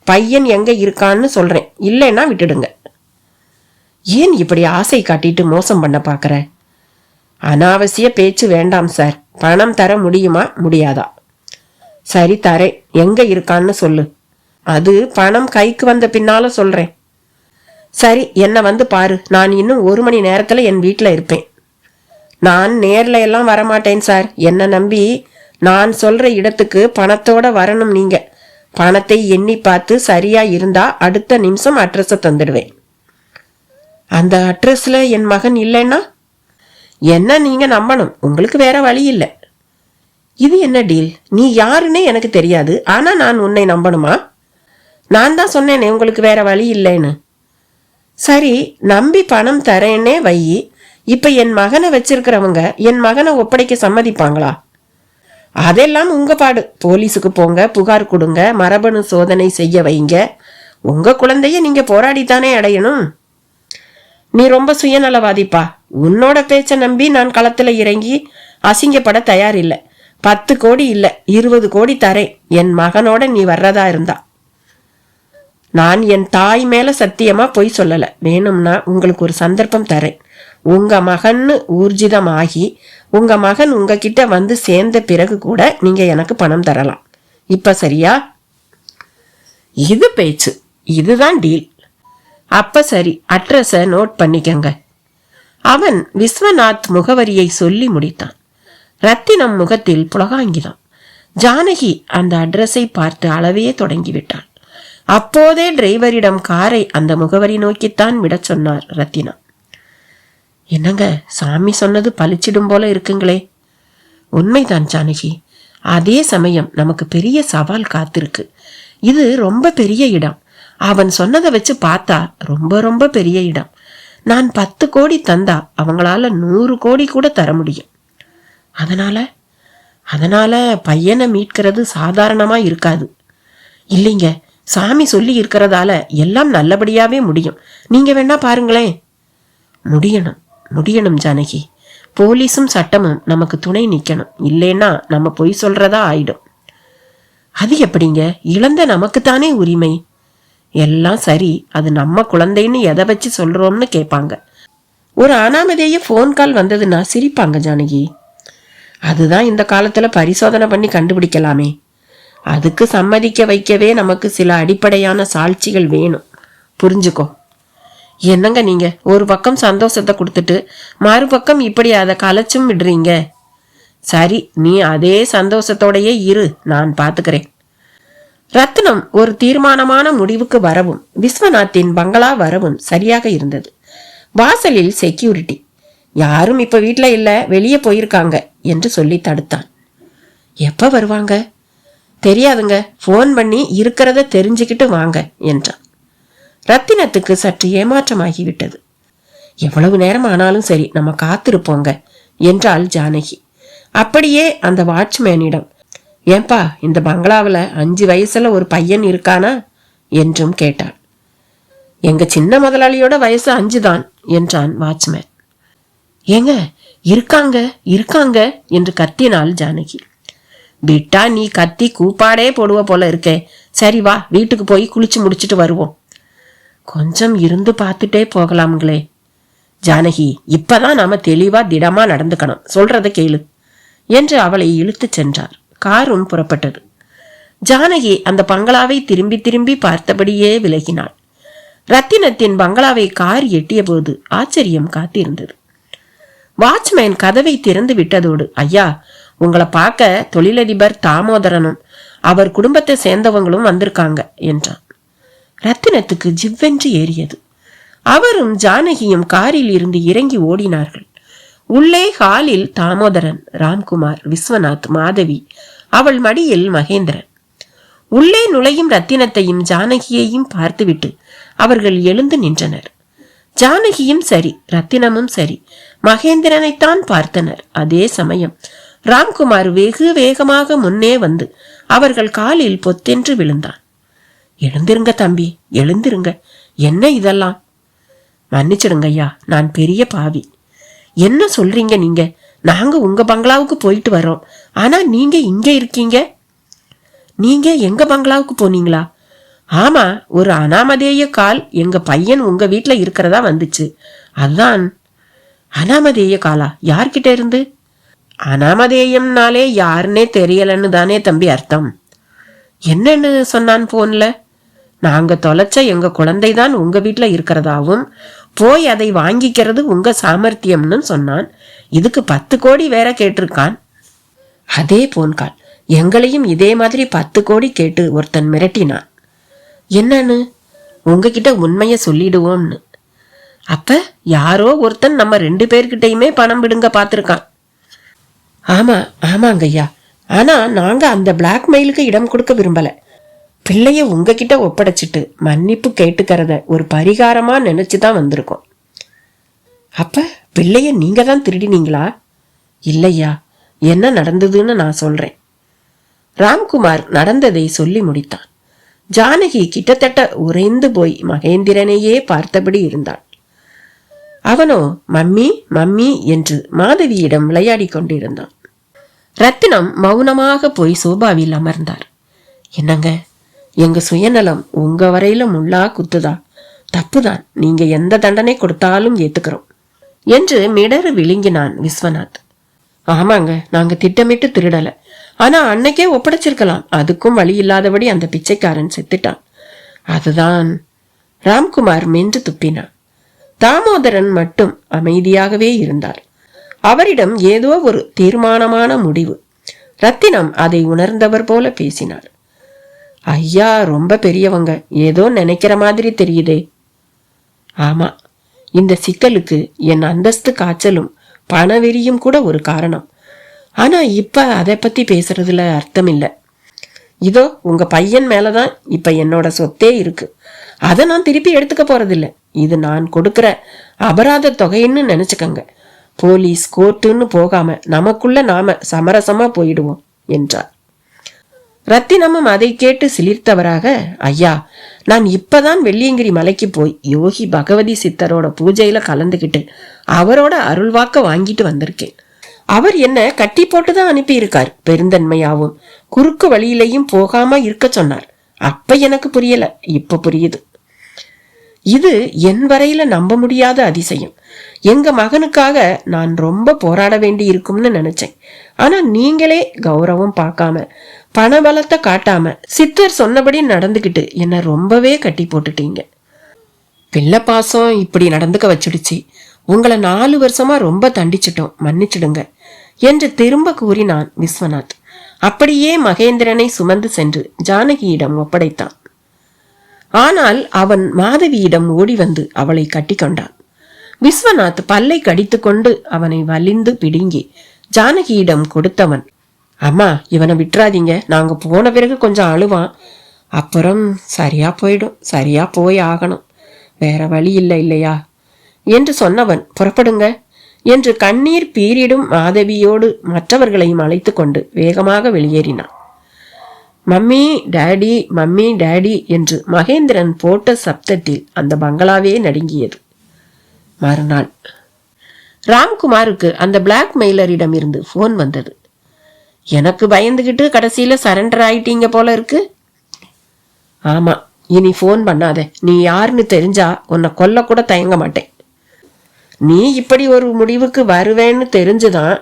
A: பையன் எங்க இருக்கான்னு சொல்றேன், இல்லைன்னா விட்டுடுங்க. ஏன் இப்படி ஆசை காட்டிட்டு மோசம் பண்ண பாக்குற? அனாவசிய பேச்சு வேண்டாம் சார். பணம் தர முடியுமா முடியாதா? சரி, தரேன். எங்க இருக்கான்னு சொல்லு. அது பணம் கைக்கு வந்த பின்னால சொல்றேன். சரி, என்ன வந்து பாரு. நான் இன்னும் 1 மணி நேரத்துல என் வீட்டுல இருப்பேன். நான் நேர்ல எல்லாம் வரமாட்டேன் சார். என்ன நம்பி நான் சொல்ற இடத்துக்கு பணத்தோட வரணும். நீங்க பணத்தை எண்ணி பார்த்து சரியா இருந்தா அடுத்த நிமிஷம் அட்ரஸ தந்துடுவேன். அந்த அட்ரஸ்ல என் மகன் இல்லைன்னா? என்ன நீங்க நம்பணும், உங்களுக்கு வேற வழி இல்லை. இது என்ன டீல்? நீ யாருன்னே எனக்கு தெரியாது, ஆனா நான் உன்னை நம்பணுமா? நான் தான் சொன்னேனே உங்களுக்கு வேற வழி இல்லைன்னு. சரி, நம்பி பணம் தரேன்னே வை. இப்ப என் மகனை வச்சிருக்கிறவங்க என் மகனை ஒப்படைக்க சம்மதிப்பாங்களா? அதெல்லாம் உங்க பாடு. போலீஸுக்கு போங்க, புகார் கொடுங்க, மரபணு சோதனை செய்ய வைங்க. உங்க குழந்தைய நீங்க போராடித்தானே அடையணும். நீ ரொம்ப சுயநலவாதிப்பா. உன்னோட பேச்ச நம்பி நான் களத்துல இறங்கி அசிங்கப்பட தயாரில்லை. 10 கோடி இல்ல 20 கோடி தரேன் என் மகனோட நீ வர்றதா இருந்தா. நான் என் தாய் மேல சத்தியமா பொய் சொல்லல. வேணும்னா உங்களுக்கு ஒரு சந்தர்ப்பம் தரேன். உங்க மகன்னு ஊர்ஜிதமாகி உங்க மகன் உங்ககிட்ட வந்து சேர்ந்த பிறகு கூட நீங்க எனக்கு பணம் தரலாம். இப்ப சரியா? இது பேச்சு, இதுதான் டீல். அப்ப சரி, அட்ரஸ நோட் பண்ணிக்கங்க. அவன் விஸ்வநாத் முகவரியை சொல்லி முடித்தான். ரத்தினம் முகத்தில் புலகாங்கிதான். ஜானகி அந்த அட்ரஸை பார்த்து அளவே தொடங்கிவிட்டாள். அப்போதே டிரைவரிடம் காரை அந்த முகவரி நோக்கித்தான் விட சொன்னார் ரத்தினா. என்னங்க, சாமி சொன்னது பலிச்சிடும் போல இருக்குங்களே. உண்மைதான் ஜானகி. அதே சமயம் நமக்கு பெரிய சவால் காத்திருக்கு. இது ரொம்ப பெரிய இடம். அவன் சொன்னதை வச்சு பார்த்தா ரொம்ப ரொம்ப பெரிய இடம். நான் 10 கோடி தந்தா அவங்களால 100 கோடி கூட தர முடியும். அதனால பையனை மீட்கிறது சாதாரணமா இருக்காது. இல்லைங்க, சாமி சொல்லி இருக்கிறதால எல்லாம் நல்லபடியாவே முடியும். நீங்க வேணா பாருங்களேன். முடியணும் ஜானகி. போலீஸும் சட்டமும் நமக்கு துணை நிக்கணும். இல்லைன்னா நம்ம பொய் சொல்றதா ஆயிடும். அது எப்படிங்க? இழந்த நமக்குத்தானே உரிமை. எல்லாம் சரி, அது நம்ம குழந்தைன்னு எதை வச்சு சொல்றோம்னு கேட்பாங்க. ஒரு அனாமதேய போன் கால் வந்ததுன்னா சிரிப்பாங்க ஜானகி. அதுதான் இந்த காலத்துல பரிசோதனை பண்ணி கண்டுபிடிக்கலாமே. அதுக்கு சம்மதிக்க வைக்கவே நமக்கு சில அடிப்படையான சாட்சிகள் வேணும். புரிஞ்சுக்கோ. என்னங்க நீங்க ஒரு பக்கம் சந்தோஷத்தை கொடுத்துட்டு மறுபக்கம் இப்படி அதை கலைச்சும் விடுறீங்க. சரி, நீ அதே சந்தோஷத்தோடையே இரு, நான் பாத்துக்கிறேன். ரத்னம் ஒரு தீர்மானமான முடிவுக்கு வரவும் விஸ்வநாத்தின் பங்களா வரவும் சரியாக இருந்தது. வாசலில் செக்யூரிட்டி. யாரும் இப்ப வீட்டுல இல்ல, வெளியே போயிருக்காங்க என்று சொல்லி தடுத்தான். எப்ப வருவாங்க? தெரியாதுங்க, போன் பண்ணி இருக்கிறத தெரிஞ்சுக்கிட்டு வாங்க என்றான். ரத்தினத்துக்கு சற்று ஏமாற்றமாகிவிட்டது. எவ்வளவு நேரம் ஆனாலும் சரி, நம்ம காத்திருப்போங்க என்றாள் ஜானகி. அப்படியே அந்த வாட்ச்மேனிடம், ஏன்பா இந்த பங்களாவில் 5 வயசுல ஒரு பையன் இருக்கானா என்றும் கேட்டாள். எங்க சின்ன முதலாளியோட வயசு 5 தான் என்றான் வாட்ச்மேன். ஏங்க, இருக்காங்க என்று கத்தினாள் ஜானகி. விட்டா நீ கத்தி கூப்பாடே போடுவ போல இருக்கே. சரி வா, வீட்டுக்கு போய் குளிச்சு முடிச்சுட்டு வருவோம். கொஞ்சம் இருந்து பார்த்துட்டே போகலாம்களே. ஜானகி, இப்பதான் நாம தெளிவா திடமா நடந்துக்கணும். சொல்றத கேளு என்று அவளை இழுத்து சென்றார். காரும் புறப்பட்டது. ஜானகி அந்த பங்களாவை திரும்பி திரும்பி பார்த்தபடியே விலகினாள். ரத்தினத்தின் பங்களாவை கார் எட்டிய போது ஆச்சரியம் காத்திருந்தது. வாட்ச்மேன் கதவை திறந்து விட்டதோடு, ஐயா, உங்களை பார்க்க தொழிலதிபர் தாமோதரனும் அவர் குடும்பத்தை சேர்ந்தவங்களும் வந்திருக்காங்க என்றான். ரத்தினத்துக்கு ஜிவ்வென்று ஏறியது. அவரும் ஜானகியும் காரில் இருந்து இறங்கி ஓடினார்கள். உள்ளே ஹாலில் தாமோதரன், ராம்குமார், விஸ்வநாத், மாதவி, அவள் மடியில் மகேந்திரன். உள்ளே நுழையும் ரத்தினத்தையும் ஜானகியையும் பார்த்துவிட்டு அவர்கள் எழுந்து நின்றனர். ஜானகியும் சரி, ரத்தினமும் சரி, மகேந்திரனைத்தான் பார்த்தனர். அதே சமயம் ராம்குமார் வெகு வேகமாக முன்னே வந்து அவர்கள் காலில் பொத்தென்று விழுந்தான். எழுந்திருங்க தம்பி, எழுந்திருங்க. என்ன இதெல்லாம்? மன்னிச்சிடுங்க ஐயா, நான் பெரிய பாவி. என்ன சொல்றீங்க நீங்க? நாங்க உங்க பங்களாவுக்கு போயிட்டு வரோம், ஆனா நீங்க இங்க இருக்கீங்க. நீங்க எங்க பங்களாவுக்கு போனீங்களா? ஆமா, ஒரு அனாமதேய கால் எங்க பையன் உங்க வீட்டுல இருக்கிறதா வந்துச்சு. அதான். அனாமதேய காலா? யார்கிட்ட இருந்து? அனாமதேயம்னாலே யாருன்னே தெரியலன்னு தானே தம்பி அர்த்தம். என்னன்னு சொன்னான் போன்ல? நாங்க தொலைச்ச எங்க குழந்தைதான் உங்க வீட்டுல இருக்கிறதாவும் போய் அதை வாங்கிக்கிறது உங்க சாமர்த்தியம்னு சொன்னான். இதுக்கு 10 கோடி வேற கேட்டிருக்கான். அதே போன்கால் எங்களையும் இதே மாதிரி 10 கோடி கேட்டு ஒருத்தன் மிரட்டினான். என்னன்னு? உங்ககிட்ட உண்மைய சொல்லிடுவோம்னு. அப்ப யாரோ ஒருத்தன் நம்ம 2 பேர்கிட்டயுமே பணம் விடுங்க பார்த்துருக்கான். ஆமா ஆமாங்க ஐயா, ஆனா நாங்க அந்த பிளாக்மெயிலுக்கு இடம் கொடுக்க விரும்பல. பிள்ளைய உங்ககிட்ட ஒப்படைச்சிட்டு மன்னிப்பு கேட்டுக்கிறத ஒரு பரிகாரமா நினைச்சுதான் வந்திருக்கோம். அப்ப பிள்ளைய நீங்க தான் திருடினீங்களா? இல்லையா, என்ன நடந்ததுன்னு நான் சொல்றேன். ராம்குமார் நடந்ததை சொல்லி முடித்தான். ஜானகி கிட்டத்தட்ட உறைந்து போய் மகேந்திரனையே பார்த்தபடி இருந்தாள். அவனோ மம்மி மம்மி என்று மாதவியிடம் விளையாடி கொண்டிருந்தான். ரத்தினம் மௌனமாக போய் சோபாவில் அமர்ந்தார். என்னங்க, எங்க சுயநலம் உங்க வரையில முள்ளா குத்துதா? தப்புதான், நீங்க எந்த தண்டனை கொடுத்தாலும் ஏத்துக்கிறோம் என்று மிடறு விழுங்கினான் விஸ்வநாத். ஆமாங்க, நாங்க திட்டமிட்டு திருடல. ஆனா அன்னைக்கே ஒப்படைச்சிருக்கலாம். அதுக்கும் வழி இல்லாதபடி அந்த பிச்சைக்காரன் செத்துட்டான். அதுதான். ராம்குமார் மென்று துப்பினான். தாமோதரன் மட்டும் அமைதியாகவே இருந்தார். அவரிடம் ஏதோ ஒரு தீர்மானமான முடிவு. ரத்தினம் அதை உணர்ந்தவர் போல பேசினார். ஐயா ரொம்ப பெரியவங்க, ஏதோ நினைக்கிற மாதிரி தெரியுதே. ஆமா, இந்த சிக்கலுக்கு என் அந்தஸ்து காய்ச்சலும் பணவெறியும் கூட ஒரு காரணம். ஆனா இப்ப அதை பத்தி பேசுறதுல அர்த்தம் இல்லை. இதோ உங்க பையன் மேலதான் இப்ப என்னோட சொத்தே இருக்கு. அதை நான் திருப்பி எடுத்துக்க போறதில்ல. இது நான் கொடுக்கிற அபராத தொகைன்னு நினைச்சுக்கங்க. போலீஸ் கோர்ட்டுன்னு போகாம நமக்குள்ள நாம சமரசமா போயிடுவோம் என்றார். ரத்தினமும் அதை கேட்டு சிலிர்த்தவராக, ஐயா, நான் இப்பதான் வெள்ளியங்கிரி மலைக்கு போய் யோகி பகவதி சித்தரோட பூஜையில கலந்துகிட்டு அவரோட அருள்வாக்க வாங்கிட்டு வந்திருக்கேன். அவர் என்ன கட்டி போட்டுதான் அனுப்பி இருக்கார். பெருந்தன்மையாவும் குறுக்கு வழியிலையும் போகாம இருக்க சொன்னார். அப்ப எனக்கு புரியல, இப்ப புரியுது. இது என் வரையில நம்ப முடியாத அதிசயம். எங்க மகனுக்காக நான் ரொம்ப போராட வேண்டி இருக்கும்னு நினைச்சேன். ஆனா நீங்களே கௌரவம் பார்க்காம பணபலத்தை காட்டாம சித்தர் சொன்னபடி நடந்துகிட்டு என்ன ரொம்பவே கட்டி போட்டுட்டீங்க. பிள்ளை பாசம் இப்படி நடந்துக்க வச்சிடுச்சு. உங்களை 4 வருஷமா ரொம்ப தண்டிச்சிட்டோம், மன்னிச்சிடுங்க என்று திரும்ப கூறினான் விஸ்வநாத். அப்படியே மகேந்திரனை சுமந்து சென்று ஜானகியிடம் ஒப்படைத்தான். ஆனால் அவன் மாதவியிடம் ஓடி வந்து அவளை கட்டி கொண்டான். விஸ்வநாத் பல்லை கடித்து கொண்டு அவனை வலிந்து பிடுங்கி ஜானகியிடம் கொடுத்தவன், அம்மா இவனை விட்டுறாதீங்க, நாங்க போன பிறகு கொஞ்சம் அழுவான், அப்புறம் சரியா போயிடும், சரியா போய் ஆகணும், வேற வழி இல்லை இல்லையா என்று சொன்னவன், புறப்படுங்க என்று கண்ணீர் பீரிடும் மாதவியோடு மற்றவர்களையும் அழைத்து கொண்டு வேகமாக வெளியேறினான். மம்மி டாடி மம்மி டாடி என்று மகேந்திரன் போட்ட சப்தத்தில் அந்த பங்களாவே நடுங்கியது. மறுநாள் ராம்குமாருக்கு அந்த பிளாக்மெயிலரிடம் இருந்து போன் வந்தது. எனக்கு பயந்துகிட்டு கடைசியில சரண்டர் ஆயிட்டீங்க போல இருக்கு. ஆமா, இனி போன் பண்ணாத, நீ யாருன்னு தெரிஞ்சா உன்னை கொல்ல கூட தயங்க மாட்டேன். நீ இப்படி ஒரு முடிவுக்கு வருவேன்னு தெரிஞ்சுதான்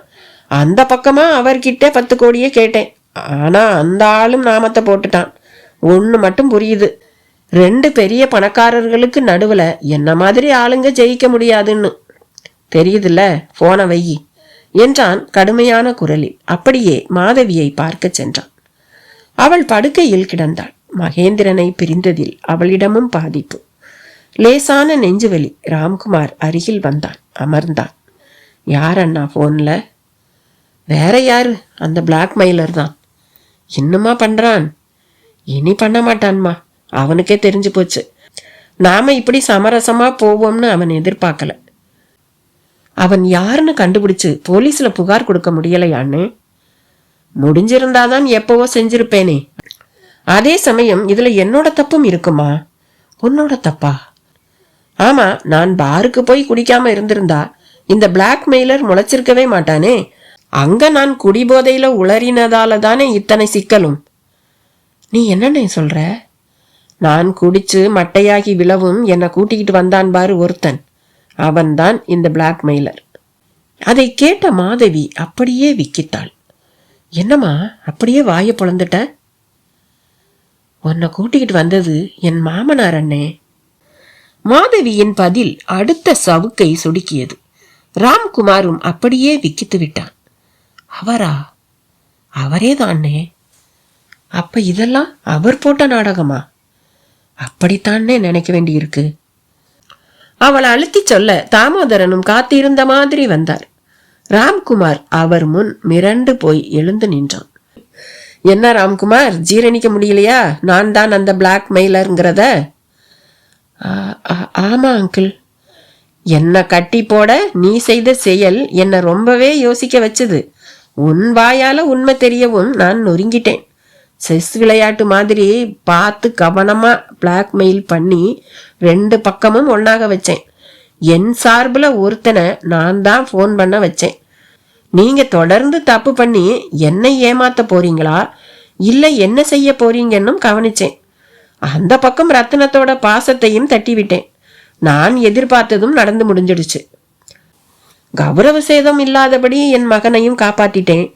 A: அந்த பக்கமா அவர்கிட்ட 10 கோடியே கேட்டேன். ஆனா அந்த ஆளும் நாமத்தை போட்டுட்டான். ஒண்ணு மட்டும் புரியுது, 2 பெரிய பணக்காரர்களுக்கு நடுவுல என்ன மாதிரி ஆளுங்க ஜெயிக்க முடியாதுன்னு தெரியுதுல்ல. போன வை என்றான் கடுமையான குரலில். அப்படியே மாதவியை பார்க்க சென்றான். அவள் படுக்கையில் கிடந்தாள். மகேந்திரனை பிரிந்ததில் அவளிடமும் பாதிப்பு, லேசான நெஞ்சுவலி. ராம்குமார் அருகில் வந்தான், அமர்ந்தான். யார் அண்ணா போன்ல? வேற யாரு, அந்த பிளாக்மெயிலர் தான். இன்னுமா பண்றான்? இனி பண்ண மாட்டான்மா, அவனுக்கே தெரிஞ்சு போச்சு. நாம இப்படி சமரசமா போவோம்னு அவன் எதிர்பார்க்கல. அவன் யாருன்னு கண்டுபிடிச்சு போலீஸ்ல புகார் கொடுக்க முடியலையான்னு? முடிஞ்சிருந்தாதான் எப்பவோ செஞ்சிருப்பேனே. அதே சமயம் இதுல என்னோட தப்பும் இருக்குமா? உன்னோட தப்பா? ஆமா, நான் பாருக்கு போய் குடிக்காம இருந்திருந்தா இந்த பிளாக்மெயிலர் முளைச்சிருக்கவே மாட்டானே. அங்க நான் குடிபோதையில உளறினதால தானே இத்தனை சிக்கலும். நீ என்னன்னு சொல்ற? நான் குடிச்சு மட்டையாகி விழவும் என்னை கூட்டிக்கிட்டு வந்தான் பாரு ஒருத்தன், அவன்தான் இந்த பிளாக்மெயிலர். அதை கேட்ட மாதவி அப்படியே விக்கித்தாள். என்னம்மா அப்படியே வாயை பொளந்துட்ட? உன்னை கூட்டிக்கிட்டு வந்தது என் மாமனார் அண்ணே. மாதவியின் பதில் அடுத்த சவுக்கை சுடுக்கியது. ராம்குமாரும் அப்படியே விக்கித்து விட்டான். அவரா? அவரே தானே. அப்ப இதெல்லாம் அவர் போட்ட நாடகமா? அப்படித்தானே நினைக்க வேண்டியிருக்கு. அவள் அழுத்தி சொல்ல தாமோதரனும் காத்திருந்த மாதிரி வந்தார். ராம்குமார் அவர் முன் மிரண்டு போய் எழுந்து நின்றான். என்ன ராம்குமார், ஜீரணிக்க முடியலையா நான் தான் அந்த பிளாக் மெயிலருங்கிறத? ஆமா அங்கிள். என்ன கட்டி போட நீ செய்த செயல் என்னை ரொம்பவே யோசிக்க வச்சது. உன் வாயால உண்மை தெரியவும் நான் நொறுங்கிட்டேன். செஸ் விளையாட்டு மாதிரி பார்த்து கவனமா பிளாக்மெயில் பண்ணி 2 பக்கமும் ஒன்னாக வச்சேன். என் சார்பில் ஒருத்தனை நான் தான் ஃபோன் பண்ண வச்சேன். நீங்க தொடர்ந்து தப்பு பண்ணி என்னை ஏமாத்த போறீங்களா இல்லை என்ன செய்ய போறீங்கன்னும் கவனிச்சேன். அந்த பக்கம் ரத்தினத்தோட பாசத்தையும் தட்டி விட்டேன். நான் எதிர்பார்த்ததும் நடந்து முடிஞ்சிடுச்சு. கௌரவ சேதம் இல்லாதபடி என் மகனையும் காப்பாத்திட்டேன்.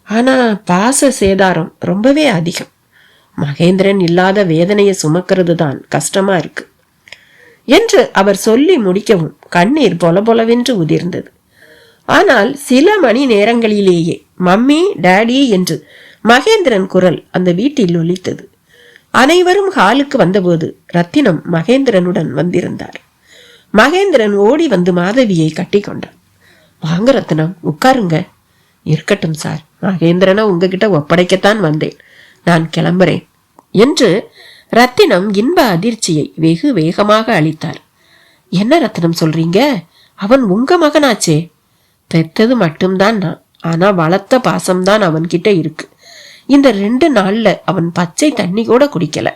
A: ஆனா பாச சேதாரம் ரொம்பவே அதிகம். மகேந்திரன் இல்லாத வேதனையை சுமக்கிறது தான் கஷ்டமா இருக்கு என்று அவர் சொல்லி முடிக்கவும் கண்ணீர் பொல பொலவென்று உதிர்ந்தது. ஆனால் சில மணி நேரங்களிலேயே மம்மி டாடி என்று மகேந்திரன் குரல் அந்த வீட்டில் ஒலித்தது. அனைவரும் ஹாலுக்கு வந்தபோது ரத்தினம் மகேந்திரனுடன் வந்திருந்தார். மகேந்திரன் ஓடி வந்து மாதவியை கட்டி கொண்டான். வாங்க ரத்தினம், உட்காருங்க. இருக்கட்டும் சார், மகேந்திரனை உங்ககிட்ட ஒப்படைக்கத்தான் வந்தேன். நான் கிளம்புறேன் என்று ரத்தினம் இன்ப அதிர்ச்சியை வெகு வேகமாக அளித்தார். என்ன ரத்தினம் சொல்றீங்க? அவன் உங்க மகனாச்சே. பெத்தது மட்டும்தான் நான், ஆனா வளர்த்த பாசம்தான் அவன்கிட்ட இருக்கு. இந்த 2 நாள்ல அவன் பச்சை தண்ணி கூட குடிக்கல.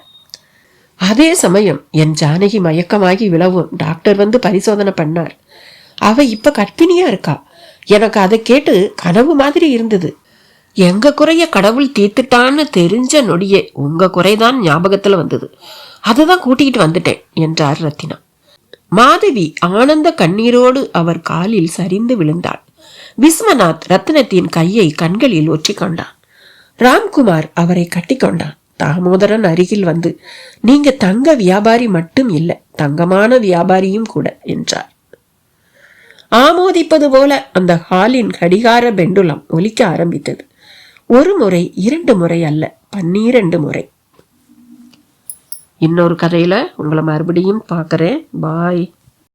A: அதே சமயம் என் ஜானகி மயக்கமாகி விழவும் டாக்டர் வந்து பரிசோதனை பண்ணார். அவ இப்ப கர்ப்பிணியா இருக்கா. எனக்கு அதை கேட்டு கனவு மாதிரி இருந்தது. எங்க குறைய கடவுள் தீர்த்துட்டான்னு தெரிஞ்ச நொடியே உங்க குறைதான் ஞாபகத்துல வந்தது. அதுதான் கூட்டிகிட்டு வந்துட்டேன் என்றார் ரத்தினா. மாதவி ஆனந்த கண்ணீரோடு அவர் காலில் சரிந்து விழுந்தாள். விஸ்வநாத் ரத்தினத்தின் கையை கண்களில் ஒற்றி கொண்டான். ராம்குமார் அவரை கட்டி கொண்டான். தாமோதரன் அருகில் வந்து, நீங்க தங்க வியாபாரி மட்டும் இல்லை, தங்கமான வியாபாரியும் கூட என்றார். ஆமோதிப்பது போல அந்த ஹாலின் கடிகார பெண்டுலம் ஒலிக்க ஆரம்பித்தது. 1 முறை 2 முறை அல்ல, 12 முறை. இன்னொரு கதையில உங்களை மறுபடியும் பார்க்கறேன். பாய்.